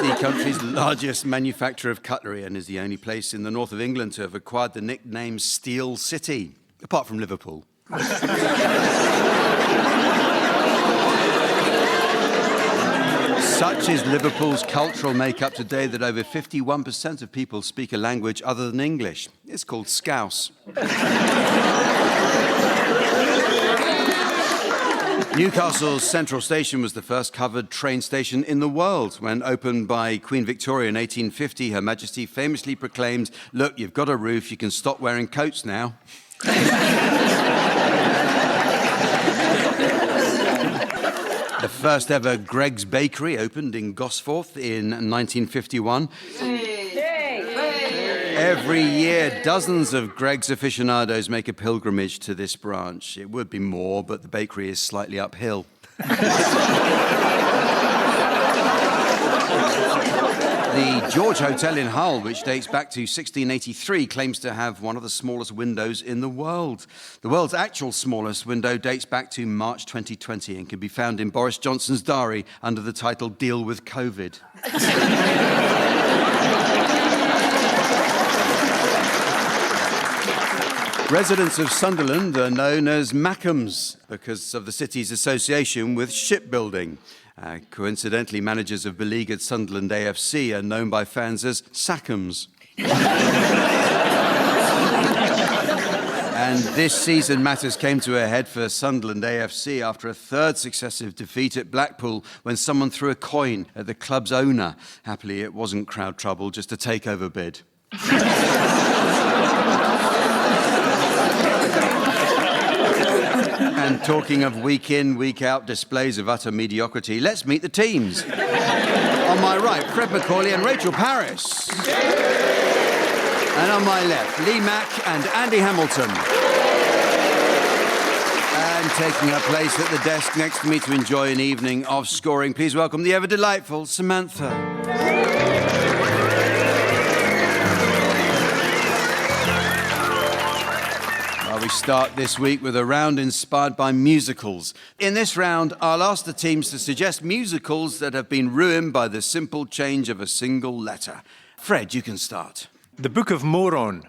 The country's largest manufacturer of cutlery and is the only place in the north of England to have acquired the nickname Steel City, apart from Liverpool. Such is Liverpool's cultural makeup today that over 51% of people speak a language other than English. It's called Scouse. Newcastle's Central Station was the first covered train station in the world. When opened by Queen Victoria in 1850, Her Majesty famously proclaimed, "Look, you've got a roof, you can stop wearing coats now." The first ever Greg's Bakery opened in Gosforth in 1951. Every year, dozens of Greg's aficionados make a pilgrimage to this branch. It would be more, but the bakery is slightly uphill. The George Hotel in Hull, which dates back to 1683, claims to have one of the smallest windows in the world. The world's actual smallest window dates back to March 2020 and can be found in Boris Johnson's diary under the title "Deal with COVID." Residents of Sunderland are known as Mackhams because of the city's association with shipbuilding. Coincidentally, managers of beleaguered Sunderland AFC are known by fans as Sackhams. And this season, matters came to a head for Sunderland AFC after a third successive defeat at Blackpool when someone threw a coin at the club's owner. Happily, it wasn't crowd trouble, just a takeover bid. And talking of week in, week out displays of utter mediocrity, let's meet the teams. On my right, Fred Macaulay and Rachel Parris. And on my left, Lee Mack and Andy Hamilton. And taking her place at the desk next to me to enjoy an evening of scoring, please welcome the ever-delightful Samantha. We start this week with a round inspired by musicals. In this round, I'll ask the teams to suggest musicals that have been ruined by the simple change of a single letter. Fred, you can start. The Book of Moron.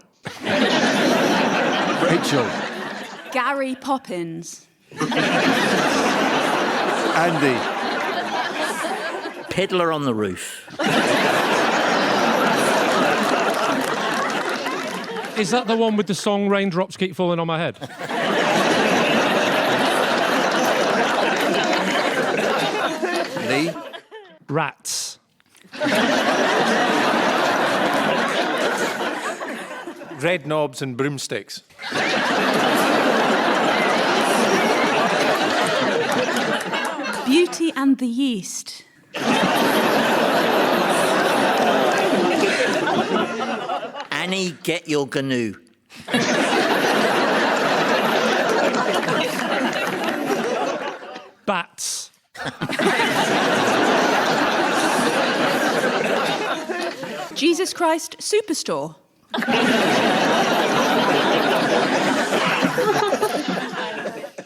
Rachel. Gary Poppins. Andy. Peddler on the Roof. Is that the one with the song Raindrops Keep Falling on My Head? Lee? Rats. Red Knobs and Broomsticks. Beauty and the Yeast. Annie, Get Your Canoe. Bats. Jesus Christ Superstore.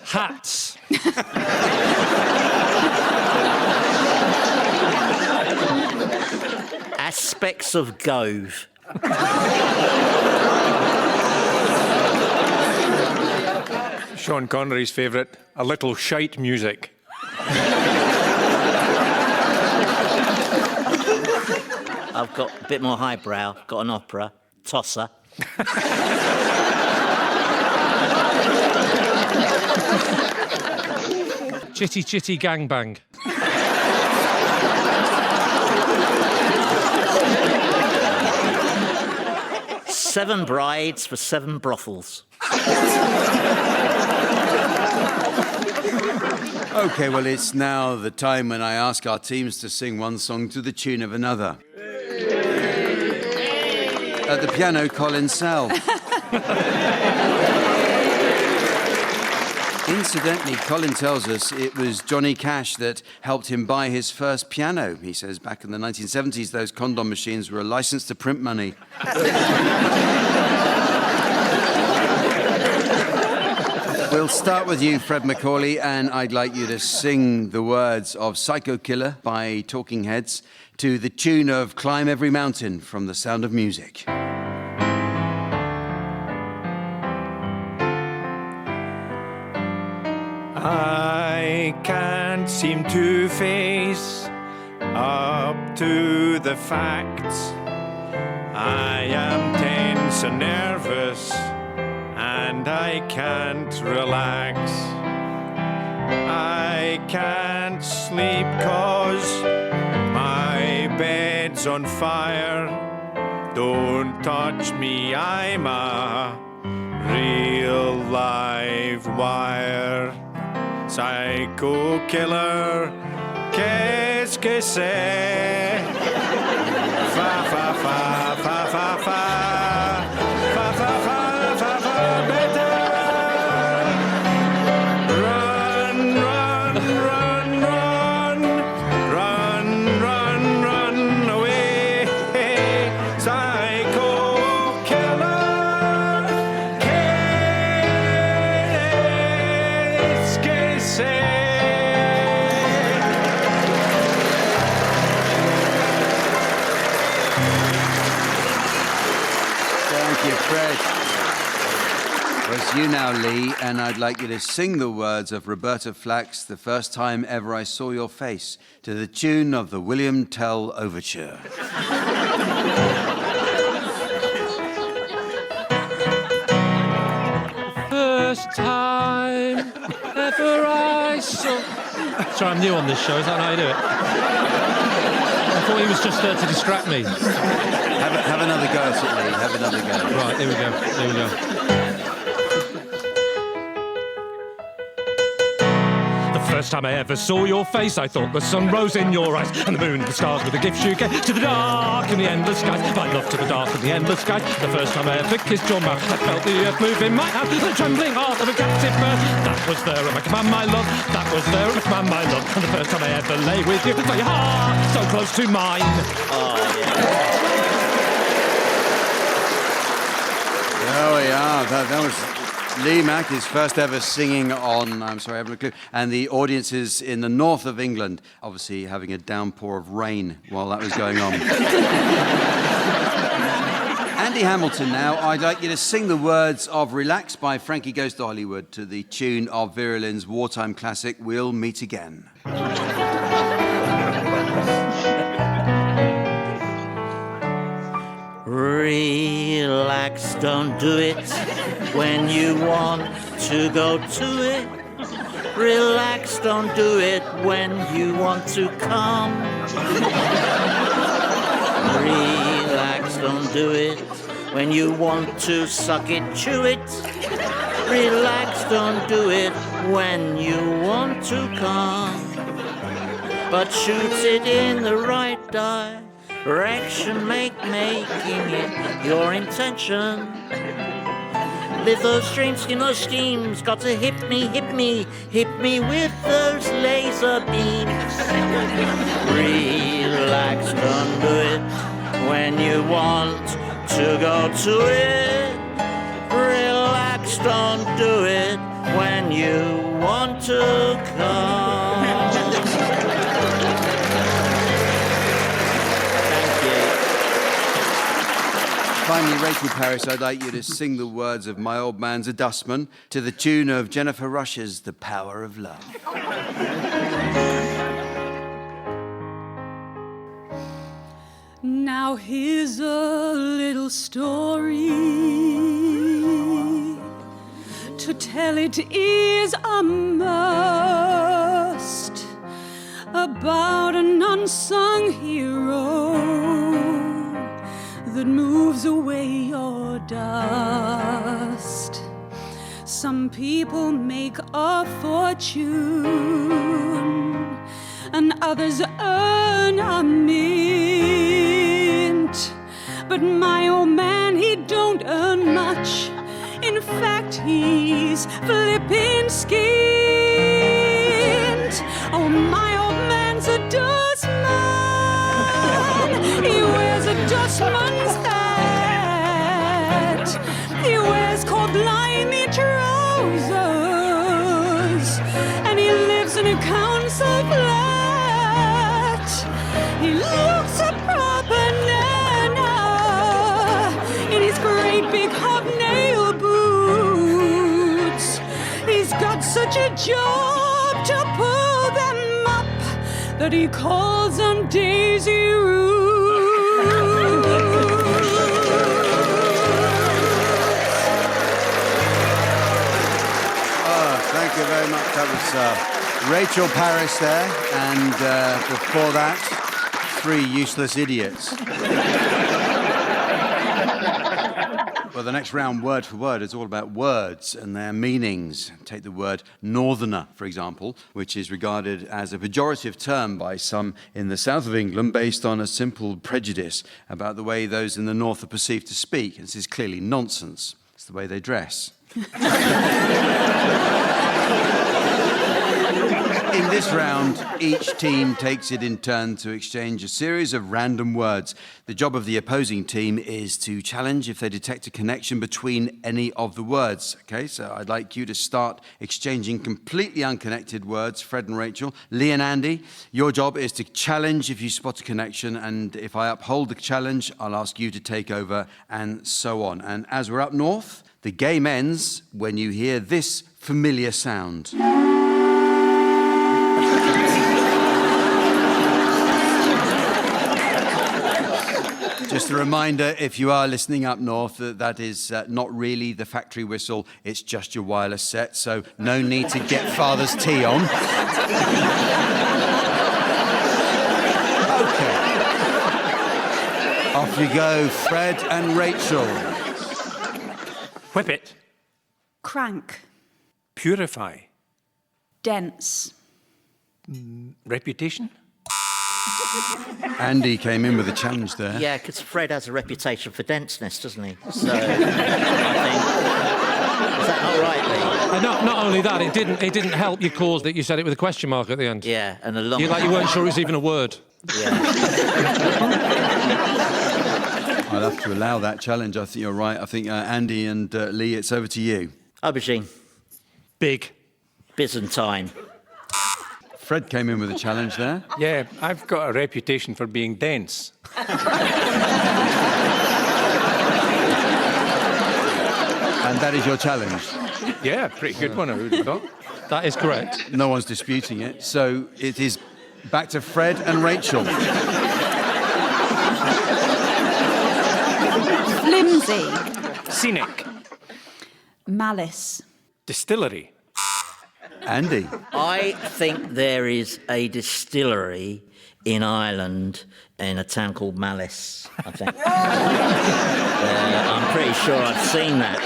Hats. Aspects of Gove. Sean Connery's favourite, A Little Shite Music. I've got a bit more highbrow, got an opera, Tosser. Chitty Chitty Gangbang. Seven brides for 7 brothels. OK, well, it's now the time when I ask our teams to sing one song to the tune of another. At the piano, Colin Sell. Incidentally, Colin tells us it was Johnny Cash that helped him buy his first piano. He says back in the 1970s, those condom machines were a license to print money. We'll start with you, Fred Macaulay, and I'd like you to sing the words of Psycho Killer by Talking Heads to the tune of Climb Every Mountain from The Sound of Music. I can't seem to face up to the facts. I am tense and nervous, and I can't relax. I can't sleep 'cause my bed's on fire. Don't touch me, I'm a real live wire. Psycho killer, qu'est-ce que c'est? Fa fa fa fa fa fa fa fa fa fa fa better. Run, run, run, run, run, run, run away. Psycho killer, qu'est-ce que c'est? Thank you, Fred. Well, it's you now, Lee, and I'd like you to sing the words of Roberta Flack's The First Time Ever I Saw Your Face to the tune of the William Tell Overture. First time ever I saw... Sorry, I'm new on this show. Is that how you do it? I thought he was just there to distract me. Have another go at it, Lee. Have another go. Right, here we go. Here we go. The first time I ever saw your face, I thought the sun rose in your eyes, and the moon and the stars were the gifts you gave to the dark and the endless skies. My love to the dark and the endless skies. The first time I ever kissed your mouth, I felt the earth move in my hand, the trembling heart of a captive bird. That was there at my command, my love. That was there at my command, my love. And the first time I ever lay with you, felt your heart so close to mine. Oh, yeah. There we are. That was Lee Mack, his first ever singing on I'm Sorry, I Haven't a Clue. And the audiences in the north of England, obviously having a downpour of rain while that was going on. Andy Hamilton now, I'd like you to sing the words of Relax by Frankie Goes to Hollywood to the tune of Vera Lynn's wartime classic, We'll Meet Again. Relax, don't do it when you want to go to it. Relax, don't do it when you want to come. Relax, don't do it when you want to suck it, chew it. Relax, don't do it when you want to come. But shoot it in the right direction, making it your intention. Live those dreams, skin those schemes. Got to hit me with those laser beams. Relax, don't do it when you want to go to it. Relax, don't do it when you want to come. Finally, Rachel Parrish, I'd like you to sing the words of My Old Man's a Dustman to the tune of Jennifer Rush's The Power of Love. Now here's a little story. To tell it is a must, about an unsung hero that moves away your dust. Some people make a fortune, and others earn a mint. But my old man, he don't earn much. In fact, he's flippin' skint. Oh, my old man's a dustman. He wears a dustman's hat. He wears cold blimey trousers, and he lives in a council flat. He looks a proper nana in his great big hobnail boots. He's got such a job to pull them up that he calls on Daisy Roots. Thank you very much. That was Rachel Parris there, and before that, 3 Useless Idiots. Well, the next round, word for word, is all about words and their meanings. Take the word northerner, for example, which is regarded as a pejorative term by some in the south of England based on a simple prejudice about the way those in the north are perceived to speak. This is clearly nonsense. It's the way they dress. In this round, each team takes it in turn to exchange a series of random words. The job of the opposing team is to challenge if they detect a connection between any of the words. Okay, so I'd like you to start exchanging completely unconnected words, Fred and Rachel. Lee and Andy, your job is to challenge if you spot a connection, and if I uphold the challenge, I'll ask you to take over, and so on. And as we're up north, the game ends when you hear this familiar sound. Just a reminder, if you are listening up north, that is not really the factory whistle, it's just your wireless set, so no need to get father's tea on. Okay. Off you go, Fred and Rachel. Whippet. Crank. Purify. Dense. Reputation. Andy came in with a challenge there. Yeah, because Fred has a reputation for denseness, doesn't he? So, I think... Is that not right, Lee? Not only that, it didn't help your cause that you said it with a question mark at the end. Yeah, and a long... You weren't sure it was even a word. Yeah. I'll have to allow that challenge. I think you're right. I think Andy and Lee, it's over to you. Aubergine. Big. Byzantine. Fred came in with a challenge there. Yeah, I've got a reputation for being dense. And that is your challenge? Yeah, pretty good one, I would have thought. That is correct. No one's disputing it. So it is back to Fred and Rachel. Flimsy. Scenic. Malice. Distillery. Andy. I think there is a distillery in Ireland in a town called Malice, I think. I'm pretty sure I've seen that.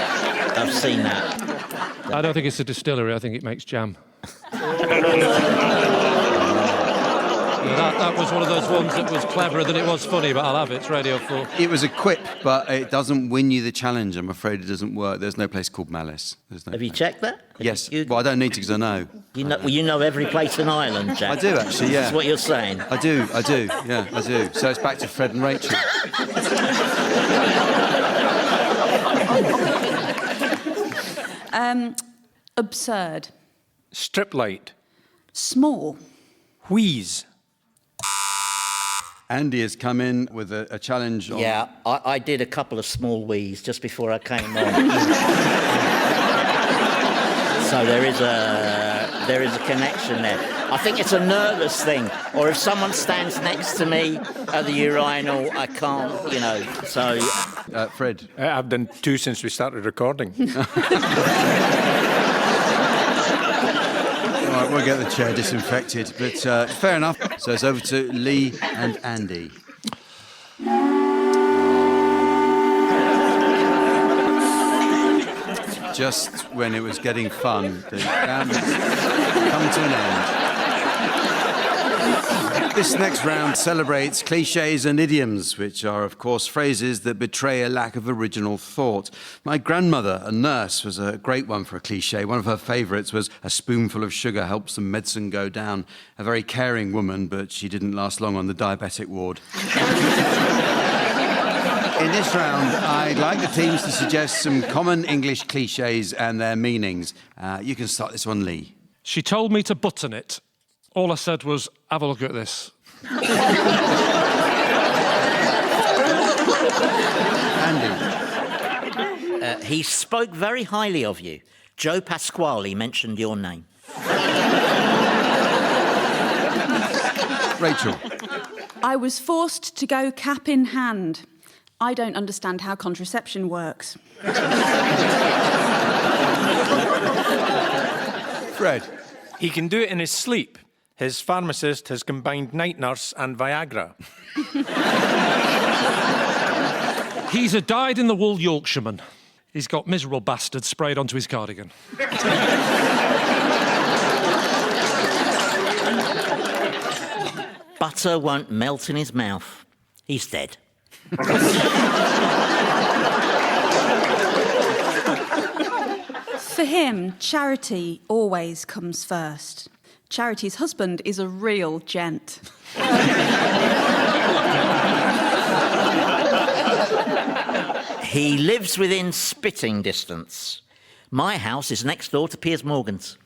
I don't think it's a distillery, I think it makes jam. That was one of those ones that was cleverer than it was funny, but I'll have it. It's Radio 4. It was a quip, but it doesn't win you the challenge. I'm afraid it doesn't work. There's no place called Malice. Have you checked that? Yes. Well, I don't need to because I know. You know every place in Ireland, Jack. I do, actually, yeah. That's what you're saying. I do. Yeah, I do. So it's back to Fred and Rachel. Absurd. Strip light. Small. Wheeze. Andy has come in with a challenge on... Yeah, I did a couple of small wheeze just before I came on. So there is a connection there. I think it's a nervous thing, or if someone stands next to me at the urinal, I can't, so... Fred? I've done 2 since we started recording. All right, we'll get the chair disinfected, but fair enough. So it's over to Lee and Andy. Just when it was getting fun, the round has come to an end. This next round celebrates clichés and idioms, which are, of course, phrases that betray a lack of original thought. My grandmother, a nurse, was a great one for a cliché. One of her favourites was "a spoonful of sugar helps the medicine go down." A very caring woman, but she didn't last long on the diabetic ward. In this round, I'd like the teams to suggest some common English clichés and their meanings. You can start this one, Lee. She told me to button it. All I said was, have a look at this. Andy. He spoke very highly of you. Joe Pasquale mentioned your name. Rachel. I was forced to go cap in hand. I don't understand how contraception works. Fred. He can do it in his sleep. His pharmacist has combined night nurse and Viagra. He's a dyed-in-the-wool Yorkshireman. He's got miserable bastards sprayed onto his cardigan. Butter won't melt in his mouth. He's dead. For him, charity always comes first. Charity's husband is a real gent. He lives within spitting distance. My house is next door to Piers Morgan's.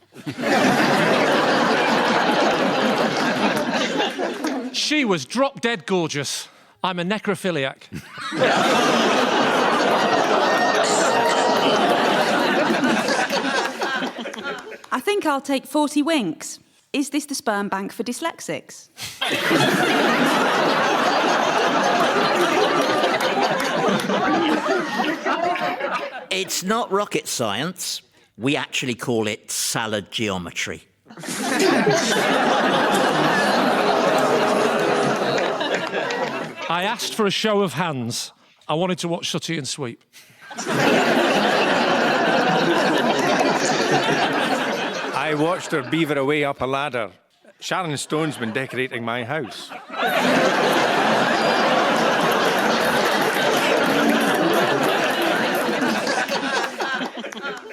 She was drop-dead gorgeous. I'm a necrophiliac. I think I'll take 40 winks. Is this the sperm bank for dyslexics? It's not rocket science. We actually call it salad geometry. I asked for a show of hands. I wanted to watch Sooty and Sweep. I watched her beaver away up a ladder. Sharon Stone's been decorating my house.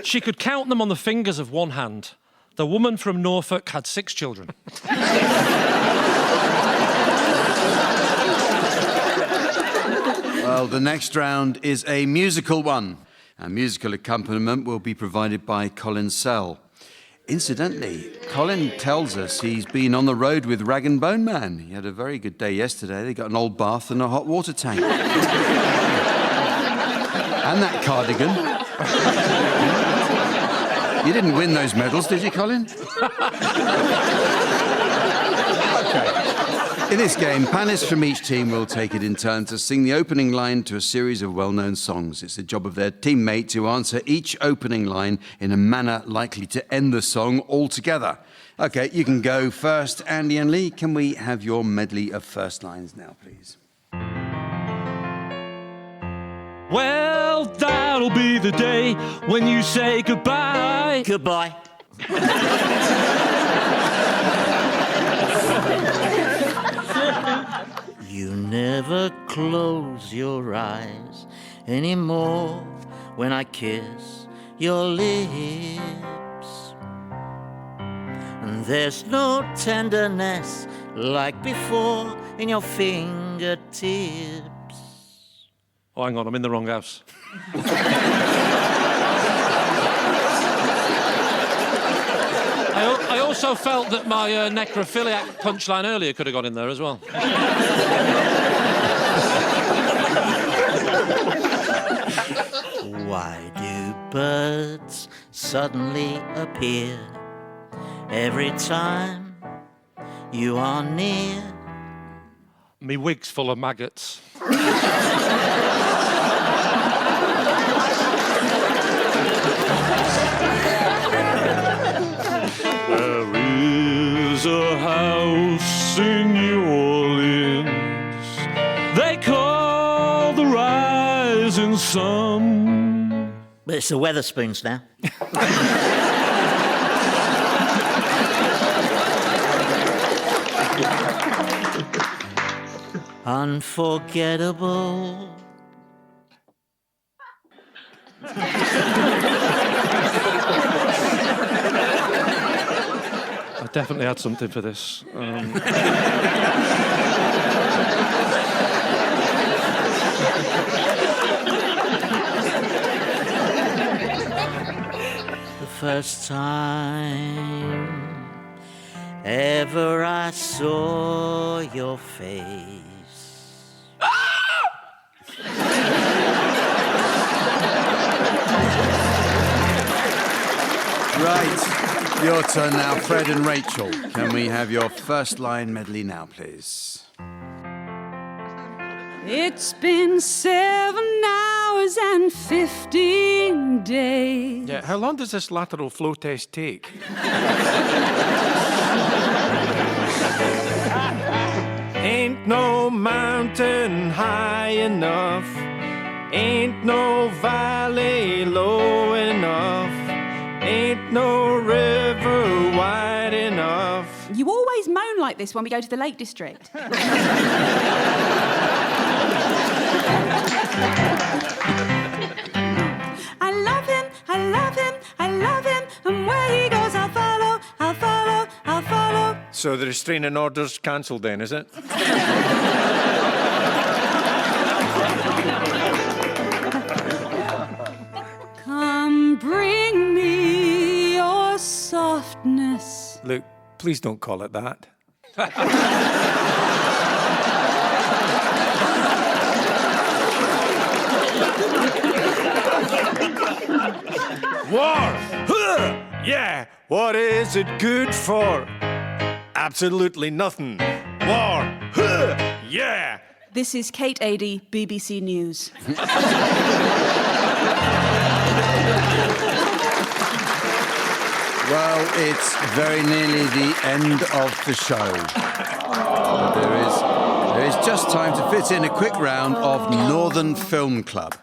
She could count them on the fingers of one hand. The woman from Norfolk had 6 children. Well, the next round is a musical one. Our musical accompaniment will be provided by Colin Sell. Incidentally, Colin tells us he's been on the road with Rag and Bone Man. He had a very good day yesterday. They got an old bath and a hot water tank. And that cardigan. You didn't win those medals, did you, Colin? Okay. In this game, panelists from each team will take it in turn to sing the opening line to a series of well-known songs. It's the job of their teammate to answer each opening line in a manner likely to end the song altogether. OK, you can go first. Andy and Lee, can we have your medley of first lines now, please? Well, that'll be the day when you say goodbye. Goodbye. You never close your eyes anymore when I kiss your lips. And there's no tenderness like before in your fingertips. Oh, hang on, I'm in the wrong house. I also felt that my necrophiliac punchline earlier could have gone in there as well. Why do birds suddenly appear every time you are near? Me wig's full of maggots. There is a house in New Orleans they call the Rising Sun. But it's the Weatherspoons now. Unforgettable. I definitely had something for this. The first time ever I saw your face. Right. Your turn now, Fred and Rachel. Can we have your first line medley now, please? It's been 7 hours and 15 days. Yeah, how long does this lateral flow test take? Ain't no mountain high enough, ain't no valley low enough, ain't no river wide enough. You always moan like this when we go to the Lake District. I love him, I love him, I love him, and where he goes I'll follow, I'll follow, I'll follow. So the restraining order's cancelled then, is it? Come bring me your softness. Look, please don't call it that. War! Huh! Yeah, what is it good for? Absolutely nothing. War! Huh! Yeah! This is Kate Adie, BBC News. Well, it's very nearly the end of the show. There is just time to fit in a quick round of Northern Film Club.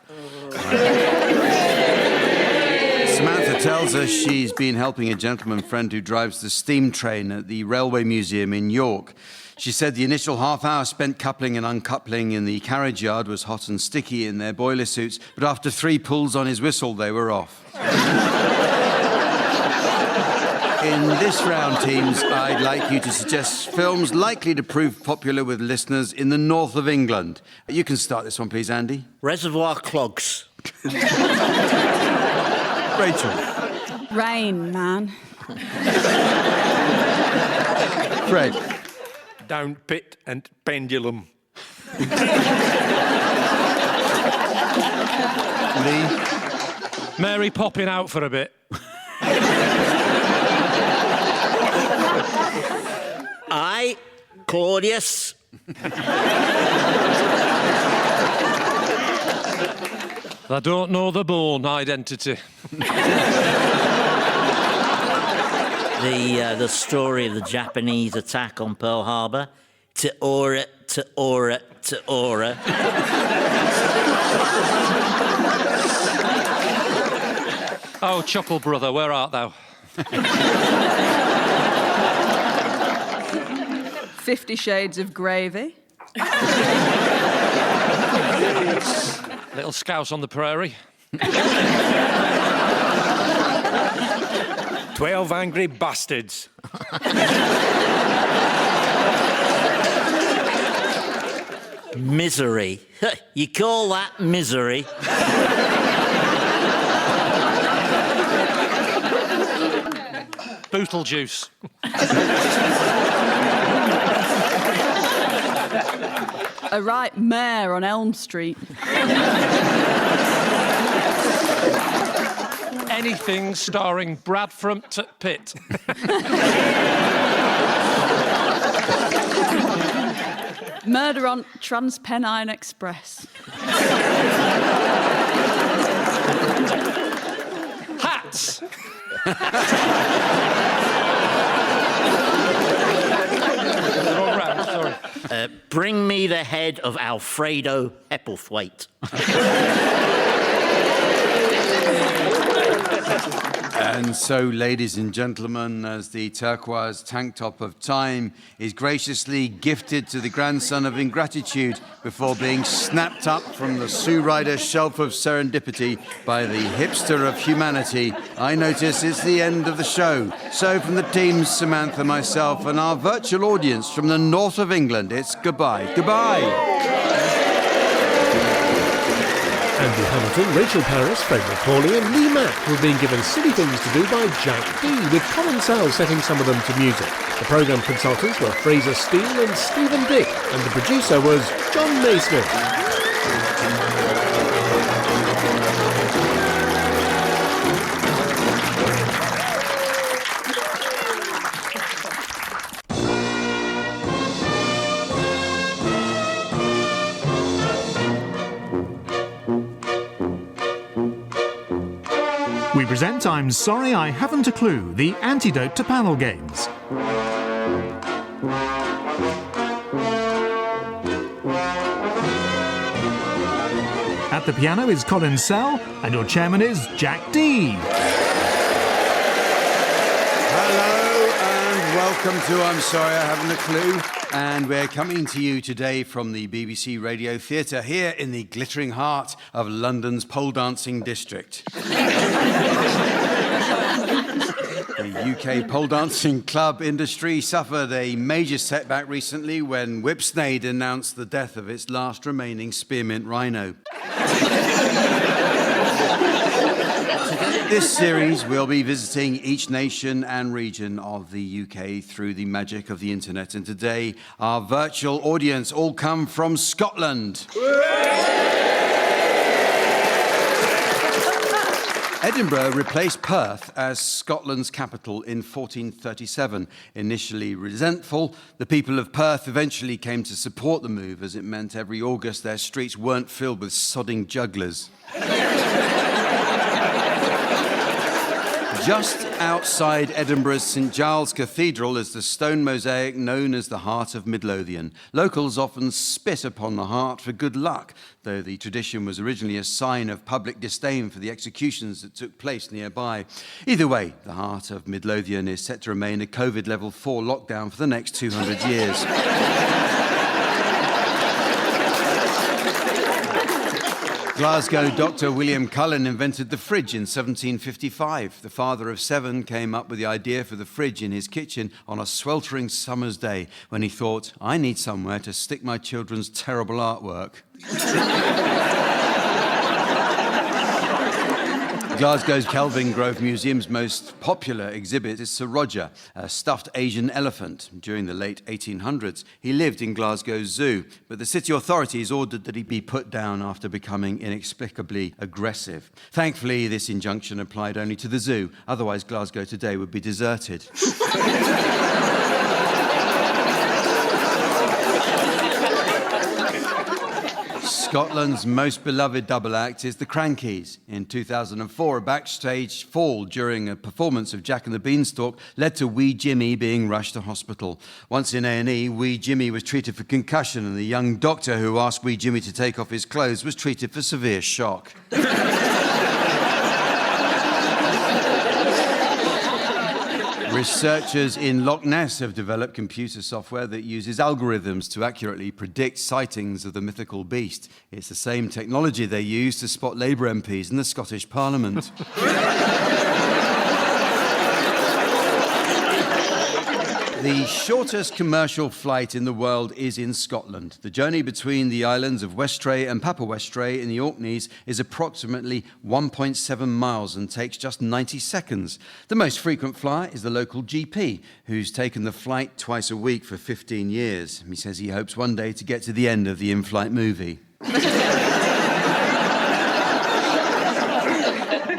Samantha tells us she's been helping a gentleman friend who drives the steam train at the Railway Museum in York. She said the initial half hour spent coupling and uncoupling in the carriage yard was hot and sticky in their boiler suits, but after 3 pulls on his whistle, they were off. In this round, teams, I'd like you to suggest films likely to prove popular with listeners in the north of England. You can start this one, please, Andy. Reservoir Clogs. Rachel. Rain, man. Fred. Down Pit and Pendulum. Lee. Mary popping out for a bit. I, Claudius. I don't know the bone identity. The story of the Japanese attack on Pearl Harbor. Te-ora, te-ora, te-ora. Oh, Chuckle brother, where art thou? 50 Shades of Gravy. Little scouse on the prairie. 12 Angry Bastards. Misery. You call that misery? Beetlejuice. A right mare on Elm Street. Anything starring Bradford Pitt. Murder on Transpennine Express. Hats. Wrong round, sorry. Bring me the head of Alfredo Hepplethwaite. And so, ladies and gentlemen, as the turquoise tank top of time is graciously gifted to the grandson of ingratitude before being snapped up from the Sue Ryder shelf of serendipity by the hipster of humanity, I notice it's the end of the show. So from the teams, Samantha, myself, and our virtual audience from the north of England, it's goodbye. Goodbye. Andy Hamilton, Rachel Paris, Fred McCauley and Lee Mack were being given silly things to do by Jack D, with Colin Sell setting some of them to music. The programme consultants were Fraser Steele and Stephen Dick, and the producer was John Naismith. present I'm Sorry I Haven't a Clue, the antidote to panel games. At the piano is Colin Sell, and your chairman is Jack D. Hello and welcome to I'm Sorry I Haven't a Clue. And we're coming to you today from the BBC Radio Theatre here in the glittering heart of London's pole dancing district. The UK pole dancing club industry suffered a major setback recently when Whipsnade announced the death of its last remaining spearmint rhino. This series will be visiting each nation and region of the UK through the magic of the internet. And today, our virtual audience all come from Scotland. Edinburgh replaced Perth as Scotland's capital in 1437. Initially resentful, the people of Perth eventually came to support the move, as it meant every August their streets weren't filled with sodding jugglers. Just outside Edinburgh's St Giles Cathedral is the stone mosaic known as the Heart of Midlothian. Locals often spit upon the heart for good luck, though the tradition was originally a sign of public disdain for the executions that took place nearby. Either way, the Heart of Midlothian is set to remain a COVID level 4 lockdown for the next 200 years. Glasgow Dr. William Cullen invented the fridge in 1755. The father of 7 came up with the idea for the fridge in his kitchen on a sweltering summer's day when he thought, I need somewhere to stick my children's terrible artwork. Glasgow's Kelvin Grove Museum's most popular exhibit is Sir Roger, a stuffed Asian elephant. During the late 1800s, he lived in Glasgow's zoo, but the city authorities ordered that he be put down after becoming inexplicably aggressive. Thankfully, this injunction applied only to the zoo, otherwise Glasgow today would be deserted. Scotland's most beloved double act is the Crankies. In 2004, a backstage fall during a performance of Jack and the Beanstalk led to Wee Jimmy being rushed to hospital. Once in A&E, Wee Jimmy was treated for concussion, and the young doctor who asked Wee Jimmy to take off his clothes was treated for severe shock. Researchers in Loch Ness have developed computer software that uses algorithms to accurately predict sightings of the mythical beast. It's the same technology they use to spot Labour MPs in the Scottish Parliament. The shortest commercial flight in the world is in Scotland. The journey between the islands of Westray and Papa Westray in the Orkneys is approximately 1.7 miles and takes just 90 seconds. The most frequent flyer is the local GP, who's taken the flight twice a week for 15 years. He says he hopes one day to get to the end of the in-flight movie.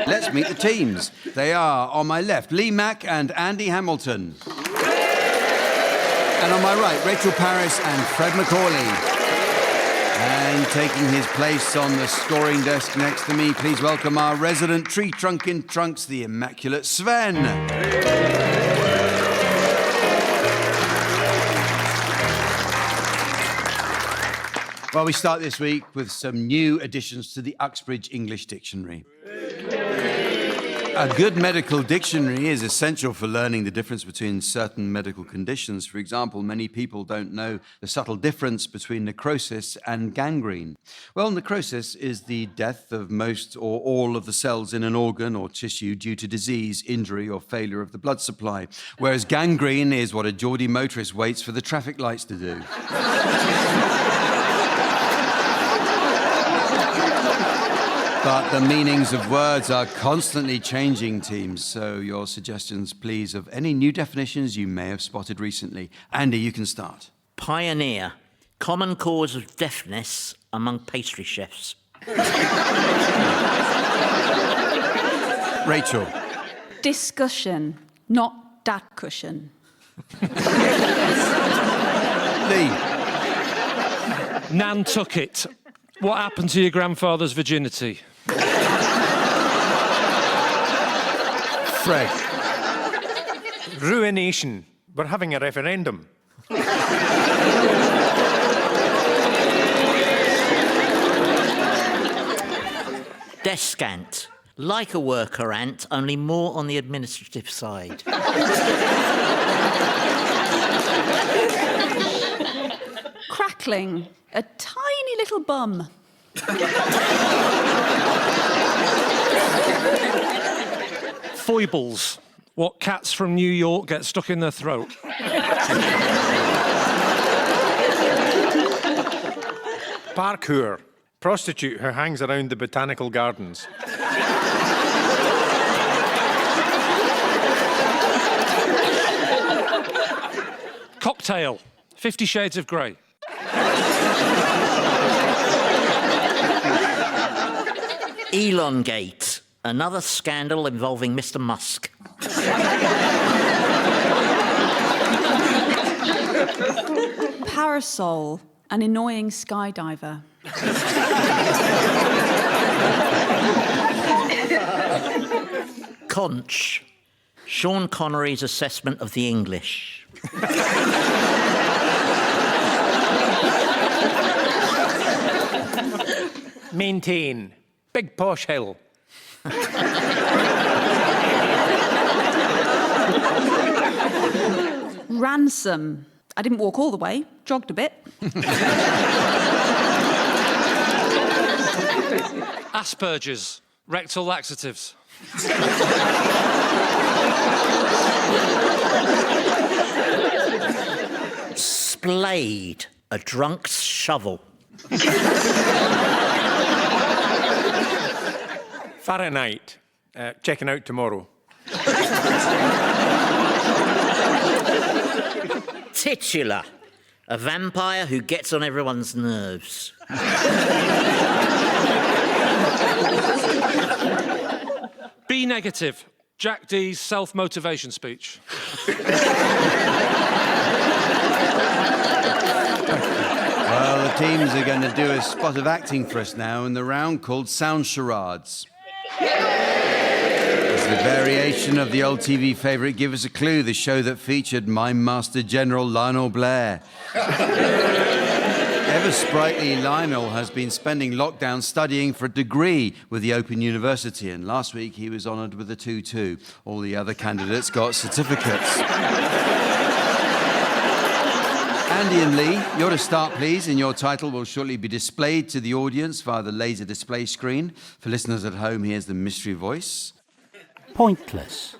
Let's meet the teams. They are, on my left, Lee Mack and Andy Hamilton. And on my right, Rachel Parris and Fred Macaulay. And taking his place on the scoring desk next to me, please welcome our resident tree trunk in trunks, the immaculate Sven. Well, we start this week with some new additions to the Uxbridge English Dictionary. A good medical dictionary is essential for learning the difference between certain medical conditions. For example, many people don't know the subtle difference between necrosis and gangrene. Well, necrosis is the death of most or all of the cells in an organ or tissue due to disease, injury, or failure of the blood supply, whereas gangrene is what a Geordie motorist waits for the traffic lights to do. But the meanings of words are constantly changing, teams, so your suggestions, please, of any new definitions you may have spotted recently. Andy, you can start. Pioneer. Common cause of deafness among pastry chefs. Rachel. Discussion, not dat cushion. Lee. Nantucket. What happened to your grandfather's virginity? Fred. Ruination. We're having a referendum. Descant. Like a worker ant, only more on the administrative side. Crackling. A tiny little bum. Foibles. What cats from New York get stuck in their throat. Parkour. Prostitute who hangs around the botanical gardens. Cocktail. 50 Shades of Grey. Elongate. Another scandal involving Mr. Musk. Parasol. An annoying skydiver. Conch. Sean Connery's assessment of the English. Maintain. Big posh hill. Ransom. I didn't walk all the way, jogged a bit. Asperger's. Rectal laxatives. Splayed. A drunk's shovel. Fahrenheit. Checking out tomorrow. Titular. A vampire who gets on everyone's nerves. B negative. Jack D's self-motivation speech. Well, the teams are going to do a spot of acting for us now in the round called Sound Charades. It's the variation of the old TV favourite Give Us a Clue, the show that featured Mime Master General Lionel Blair. Ever sprightly Lionel has been spending lockdown studying for a degree with the Open University, and last week he was honoured with a 2-2. All the other candidates got certificates. Andy and Lee, you're to start, please, and your title will shortly be displayed to the audience via the laser display screen. For listeners at home, here's the mystery voice. Pointless.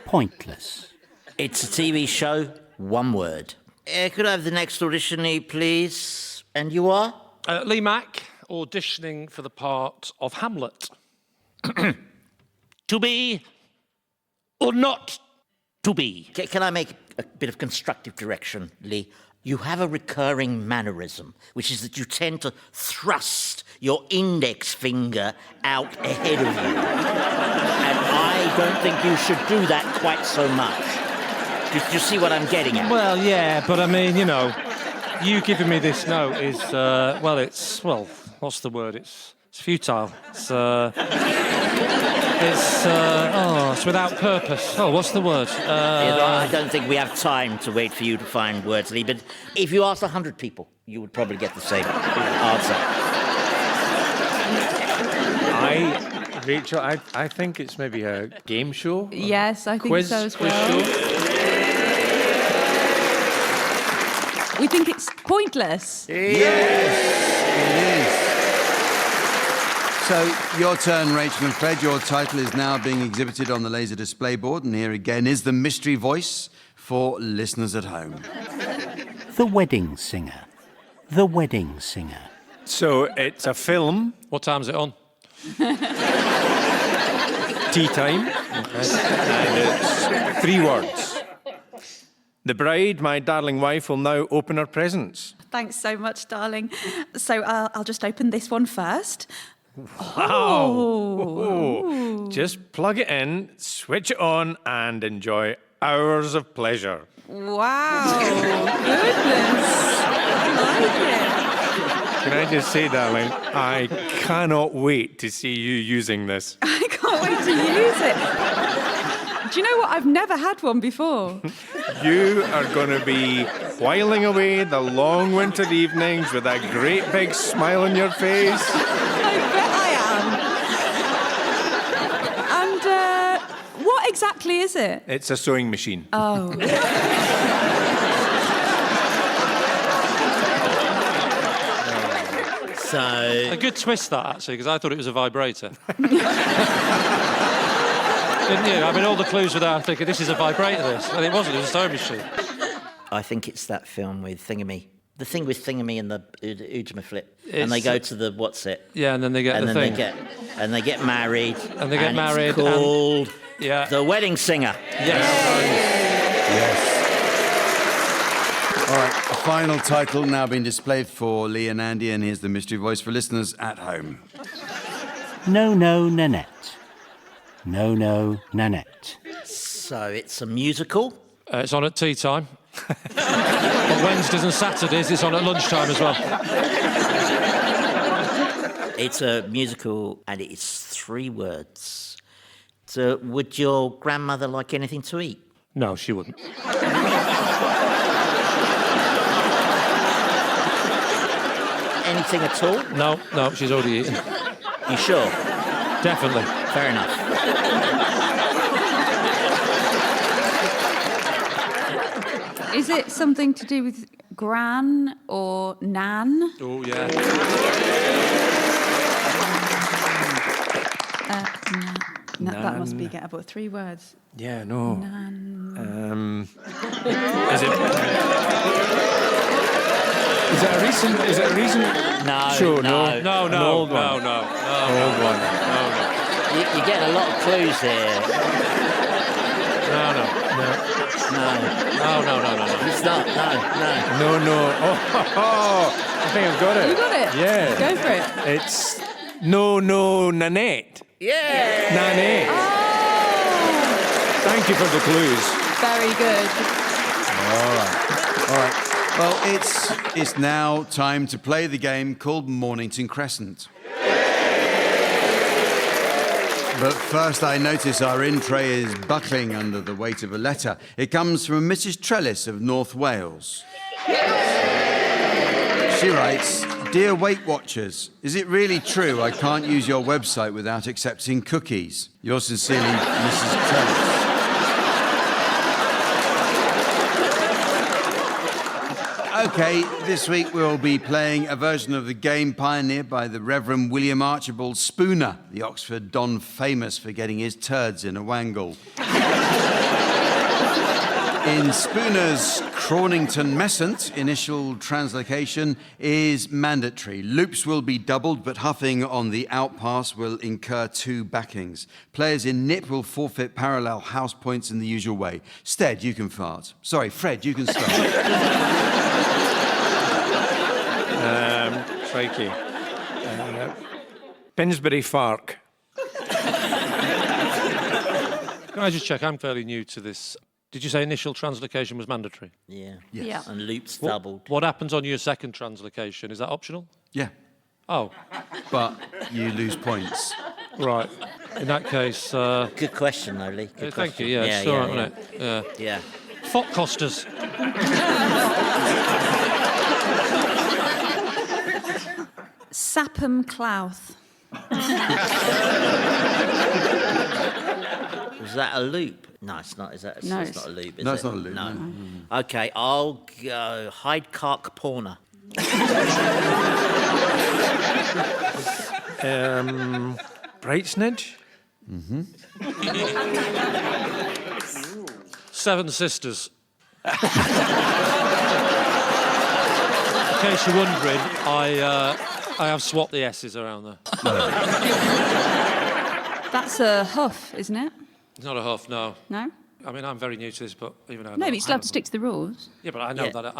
Pointless. It's a TV show, one word. Could I have the next audition, please? And you are? Lee Mack, auditioning for the part of Hamlet. To be or not to be? Can I make a bit of constructive direction, Lee? You have a recurring mannerism, which is that you tend to thrust your index finger out ahead of you. And I don't think you should do that quite so much. Do you see what I'm getting at? Well, yeah, but I mean, you know, you giving me this note is, what's the word? It's futile. It's without purpose. Oh, what's the word? I don't think we have time to wait for you to find words, Lee, but if you asked 100 people, you would probably get the same answer. Rachel, I think it's maybe a game show. Yes, I think quiz, so as quiz well. show. We think it's pointless. Yes, it is. So, your turn, Rachel and Fred. Your title is now being exhibited on the laser display board, and here again is the mystery voice for listeners at home. The Wedding Singer. The Wedding Singer. So, it's a film. What time's it on? Tea time. And it's 3 words. The bride, my darling wife, will now open her presents. Thanks so much, darling. So I'll just open this one first. Wow. Oh. Just plug it in, switch it on, and enjoy hours of pleasure. Wow. Goodness. I like it. Can I just say, darling, I cannot wait to see you using this. I can't wait to use it. Do you know what? I've never had one before. You are going to be whiling away the long winter evenings with a great big smile on your face. I bet I am. And what exactly is it? It's a sewing machine. Oh. So... A good twist, that, actually, because I thought it was a vibrator. Didn't you? I mean, all the clues were there. I'm thinking, this is a vibrator, this. And it wasn't. It was a sewing machine. I think it's that film with Thingamy. The thing with Thingamy and the Ujima flip. And they go to the what's it? Yeah, and then they get and the then thing. They get married. And they get married. It's called yeah. The Wedding Singer. Yes. All right, a final title now being displayed for Lee and Andy, and here's the mystery voice for listeners at home. No, no, Nanette. No, no, Nanette. So it's a musical? It's on at tea time. On Wednesdays and Saturdays, it's on at lunchtime as well. It's a musical, and it's 3 words. So would your grandmother like anything to eat? No, she wouldn't. Anything at all? No, she's already eaten. You sure? Definitely. Fair enough. Is it something to do with gran or nan? Oh, yeah. That must be gettable. 3 words. Yeah, no. Nan. Is it a recent show? No. An old one. No. Old one. You're getting a lot of clues here. No. It's not. No. No. Oh, I think I've got it. You got it? Yeah. Go for it. It's No, Nanette. Yeah. Nanette. Oh. Thank you for the clues. Very good. All right. Well, it's now time to play the game called Mornington Crescent. But first, I notice our in tray is buckling under the weight of a letter. It comes from Mrs. Trellis of North Wales. She writes, "Dear Weight Watchers, is it really true I can't use your website without accepting cookies? Yours sincerely, Mrs. Trellis." OK, this week we'll be playing a version of the game pioneered by the Reverend William Archibald Spooner, the Oxford Don famous for getting his turds in a wangle. In Spooner's Cronington Messant, initial translocation is mandatory. Loops will be doubled, but huffing on the outpass will incur 2 backings. Players in Nip will forfeit parallel house points in the usual way. Stead, you can fart. Sorry, Fred, you can start. Crikey. Pinsbury Fark. Can I just check? I'm fairly new to this. Did you say initial translocation was mandatory? Yeah. Yes. Yeah. And loops doubled. What happens on your second translocation? Is that optional? Yeah, Oh, but you lose points. right. In that case... Good question, though, Lee. Good thank question. you, yeah, it's all right, isn't it? Yeah. Fot costers. Sapham Clouth. Was that a loop? No, it's not. Is that? No, it's not a loop. Is No, it? it's not a loop, No. no. Okay, I'll go Hyde-Cark Porner. Brightsnidge? Seven Sisters. In case you're wondering, I have swapped the S's around there. That's a huff, isn't it? It's not a huff, no. No? I mean, I'm very new to this, but even though... No, but you still have to stick to the rules. Yeah, but I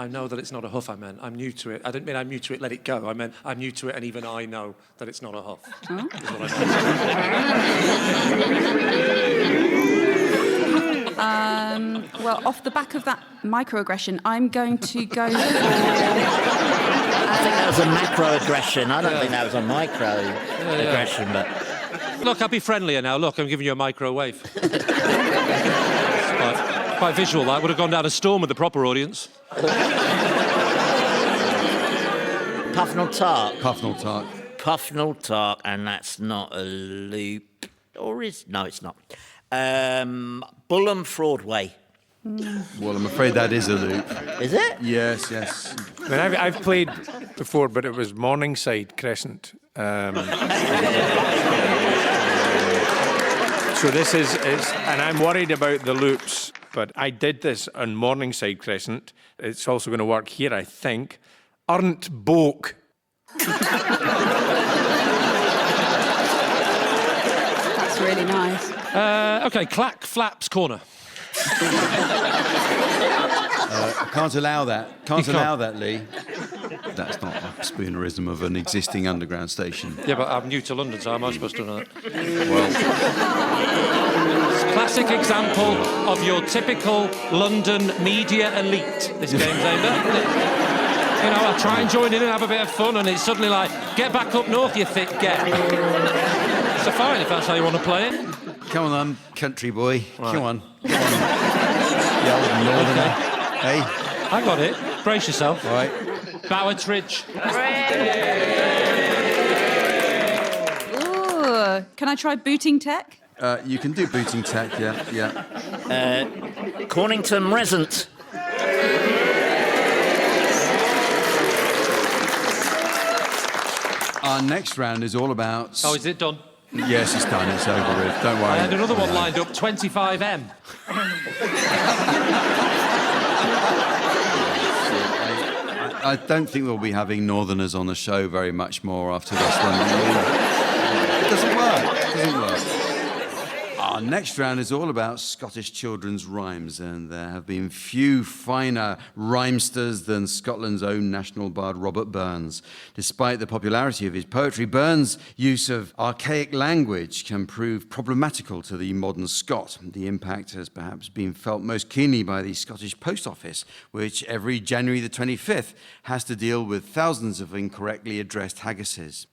know that it's not a huff, I meant. I'm new to it. I didn't mean I'm new to it, let it go. I meant I'm new to it, and even I know that it's not a huff. Oh. Is what I meant. Well, off the back of that microaggression, I'm going to go for... I think that was a macroaggression. I don't think that was a microaggression, but... Look, I'll be friendlier now. Look, I'm giving you a microwave. Quite visual, that. Would have gone down a storm with the proper audience. Puffnell Tark. Puffnell Tark. Puffnell Tark, and that's not a loop. Or is... No, it's not. Bulham Fraudway. Well, I'm afraid that is a loop. Is it? Yes, yes. I mean, I've played before, but it was Morningside Crescent. So this is, and I'm worried about the loops, but I did this on Morningside Crescent. It's also going to work here, I think. Arnt Boak. That's really nice. OK, Clack Flaps Corner. I can't allow that. Can't allow that, Lee. That's not a spoonerism of an existing underground station. Yeah, but I'm new to London, so how am I supposed to know that? Well, it's a classic example of your typical London media elite. This game's aimed at. You know, I try and join in and have a bit of fun, and it's suddenly like, get back up north, you thick get. So fine, if that's how you want to play it. come on, country boy. Right. Come on. You old northerner. Hey? I got it. Brace yourself. Right. Bowitridge. Ooh, can I try booting tech? You can do booting tech, yeah. Cornington Resent. Our next round is all about... Oh, is it done? Yes, it's done. It's over with. Don't worry. I had another one lined up, 25M. I don't think we'll be having Northerners on the show very much more after this one. It doesn't work. Our next round is all about Scottish children's rhymes, and there have been few finer rhymesters than Scotland's own national bard Robert Burns. Despite the popularity of his poetry, Burns' use of archaic language can prove problematical to the modern Scot. The impact has perhaps been felt most keenly by the Scottish Post Office, which every January the 25th has to deal with thousands of incorrectly addressed haggises.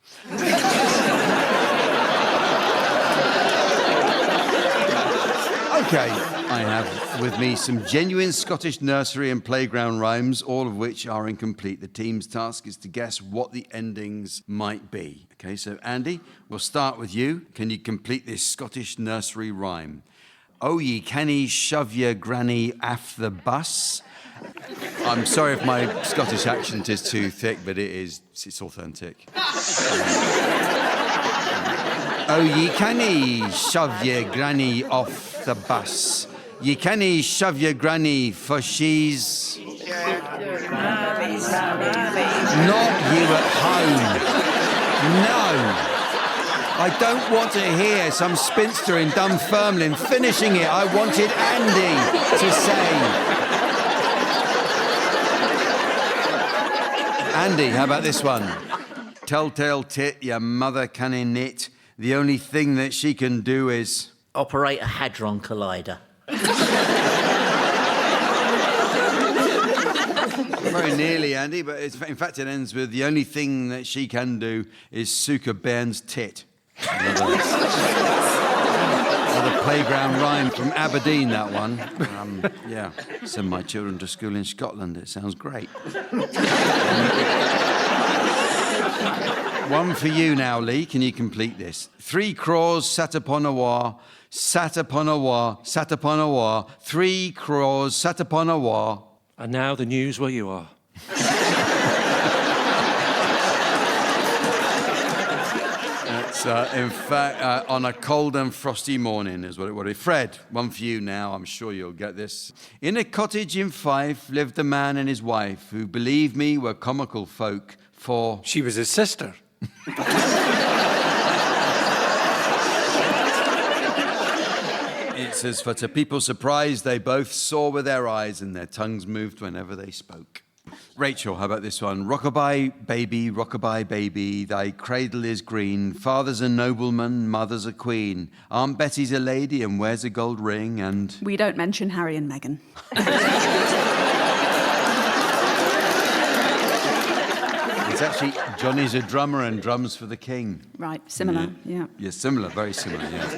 OK, I have with me some genuine Scottish nursery and playground rhymes, all of which are incomplete. The team's task is to guess what the endings might be. OK, so Andy, we'll start with you. Can you complete this Scottish nursery rhyme? Oh, ye canny shove your granny aff the bus. I'm sorry if my Scottish accent is too thick, but it's authentic. Oh, ye canny shove your granny off the bus. Ye canny shove your granny, for she's... Not you at home. No. I don't want to hear some spinster in Dunfermline finishing it. I wanted Andy to say. Andy, how about this one? Telltale tit, your mother canna knit. The only thing that she can do is... Operate a Hadron Collider. Very nearly, Andy, but in fact it ends with the only thing that she can do is Suka Bairn's tit. Another playground rhyme from Aberdeen, that one. Yeah, send my children to school in Scotland. It sounds great. One for you now, Lee. Can you complete this? 3 craws sat upon a war, sat upon a war, sat upon a war. 3 craws sat upon a war. And now the news where you are. It's, in fact, on a cold and frosty morning is what it would be. Fred, one for you now. I'm sure you'll get this. In a cottage in Fife lived a man and his wife who, believe me, were comical folk, for... She was his sister. It says, for to people's surprise, they both saw with their eyes and their tongues moved whenever they spoke. Rachel, how about this one? Rockabye, baby, thy cradle is green. Father's a nobleman, mother's a queen. Aunt Betty's a lady and wears a gold ring and... We don't mention Harry and Meghan. It's actually, Johnny's a drummer and drums for the king. Right, similar, yeah. Yeah, similar, very similar, yeah.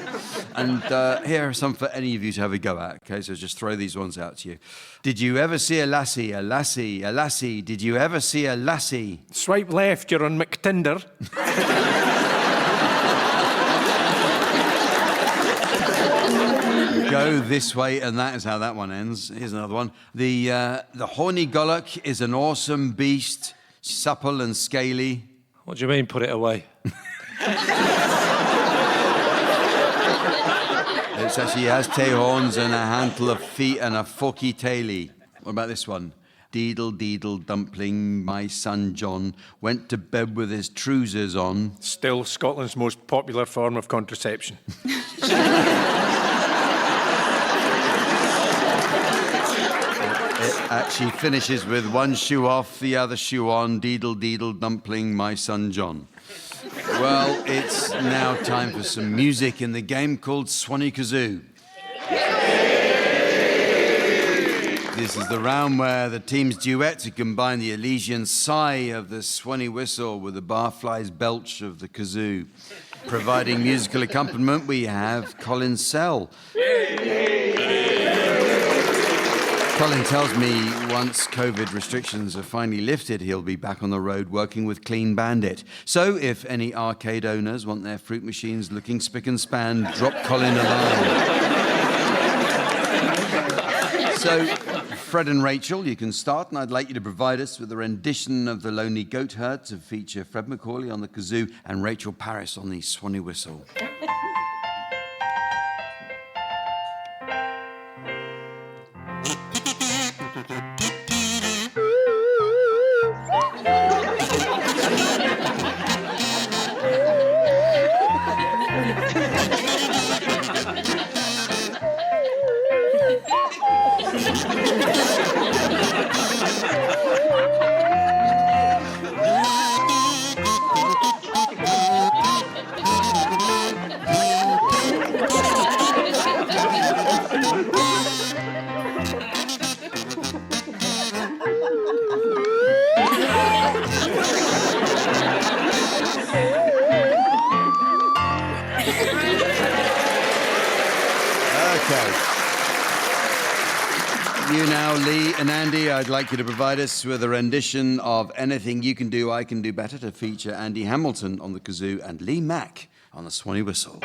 And here are some for any of you to have a go at, okay? So just throw these ones out to you. Did you ever see a lassie, a lassie, a lassie? Did you ever see a lassie? Swipe left, you're on McTinder. Go this way, and that is how that one ends. Here's another one. The horny gollock is an awesome beast, supple and scaly. What do you mean, put it away? It says he has tail horns and a handful of feet and a forky taily. What about this one? Deedle, deedle, dumpling, my son John went to bed with his trousers on. Still Scotland's most popular form of contraception. It actually finishes with one shoe off, the other shoe on, deedle, deedle, dumpling, my son John. Well, it's now time for some music in the game called Swanee Kazoo. This is the round where the teams duet to combine the Elysian sigh of the Swanee whistle with the barfly's belch of the kazoo. Providing musical accompaniment, we have Colin Sell. Colin tells me once COVID restrictions are finally lifted, he'll be back on the road working with Clean Bandit. So if any arcade owners want their fruit machines looking spick and span, drop Colin a line. So, Fred and Rachel, you can start, and I'd like you to provide us with a rendition of The Lonely Goat Herd to feature Fred Macaulay on the kazoo and Rachel Parris on the Swanee whistle. You now, Lee and Andy, I'd like you to provide us with a rendition of Anything You Can Do, I Can Do Better to feature Andy Hamilton on the kazoo and Lee Mack on the Swanee whistle.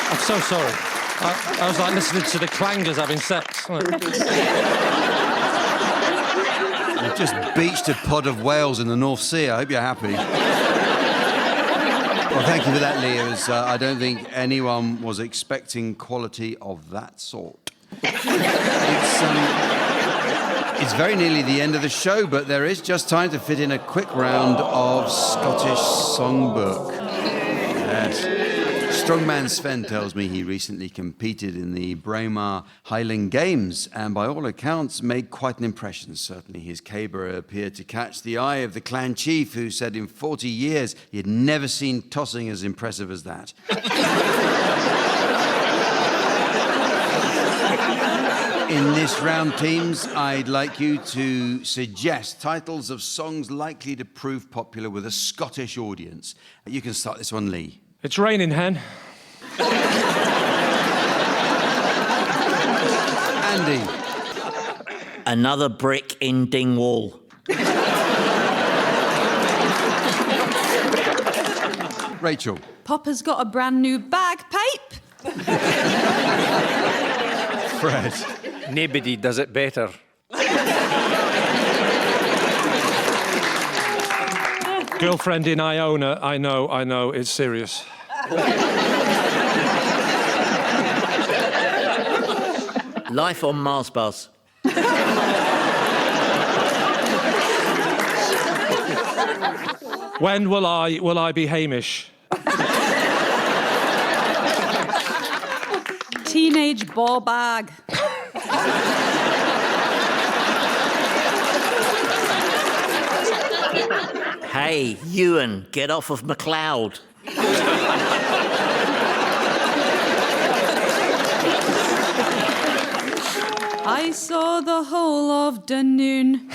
I'm so sorry. I was like listening to the clangers having sex. You've just beached a pod of whales in the North Sea. I hope you're happy. Well, thank you for that, Lee. I don't think anyone was expecting quality of that sort. It's very nearly the end of the show, but there is just time to fit in a quick round of Scottish Songbook. Yes. Strongman Sven tells me he recently competed in the Breadmaker Highland Games and by all accounts made quite an impression. Certainly his caber appeared to catch the eye of the clan chief, who said in 40 years he had never seen tossing as impressive as that. In this round, teams, I'd like you to suggest titles of songs likely to prove popular with a Scottish audience. You can start this one, Lee. It's raining, Hen. Andy. Another brick in Dingwall. Rachel. Popper's got a brand new bagpipe. Fred. Nobody does it better. Girlfriend in Iona, I know, it's serious. Life on Mars bus. When will I be Hamish? Teenage ball bag. Hey, Ewan, get off of McLeod. I saw the whole of Dunoon.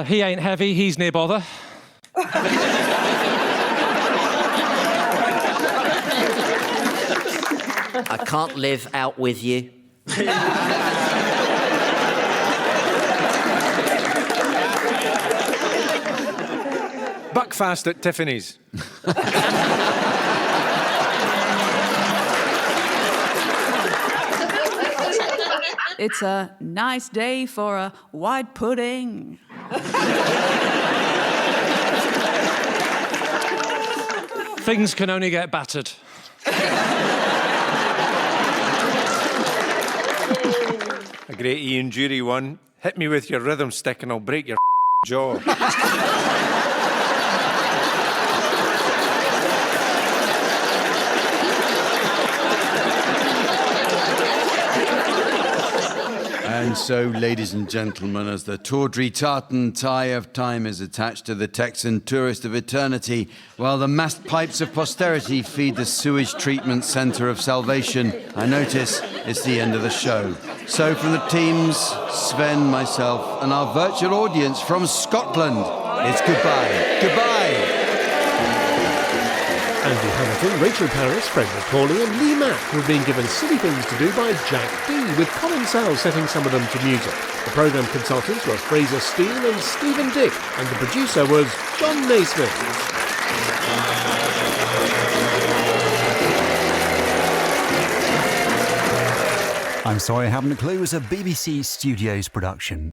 He ain't heavy, he's near bother. I can't live out with you. Buckfast at Tiffany's. It's a nice day for a white pudding. Things can only get battered. A great Ian Dury one. Hit me with your rhythm stick and I'll break your jaw. And so, ladies and gentlemen, as the tawdry tartan tie of time is attached to the Texan tourist of eternity, while the massed pipes of posterity feed the sewage treatment centre of salvation, I notice it's the end of the show. So from the teams, Sven, myself, and our virtual audience from Scotland, it's goodbye. Goodbye! Andy Hamilton, Rachel Paris, Fred McCauley and Lee Mack have been given silly things to do by Jack D, with Colin Sell setting some of them to music. The programme consultants were Fraser Steele and Stephen Dick, and the producer was John Naismith. I'm Sorry I Haven't a Clue is a BBC Studios production.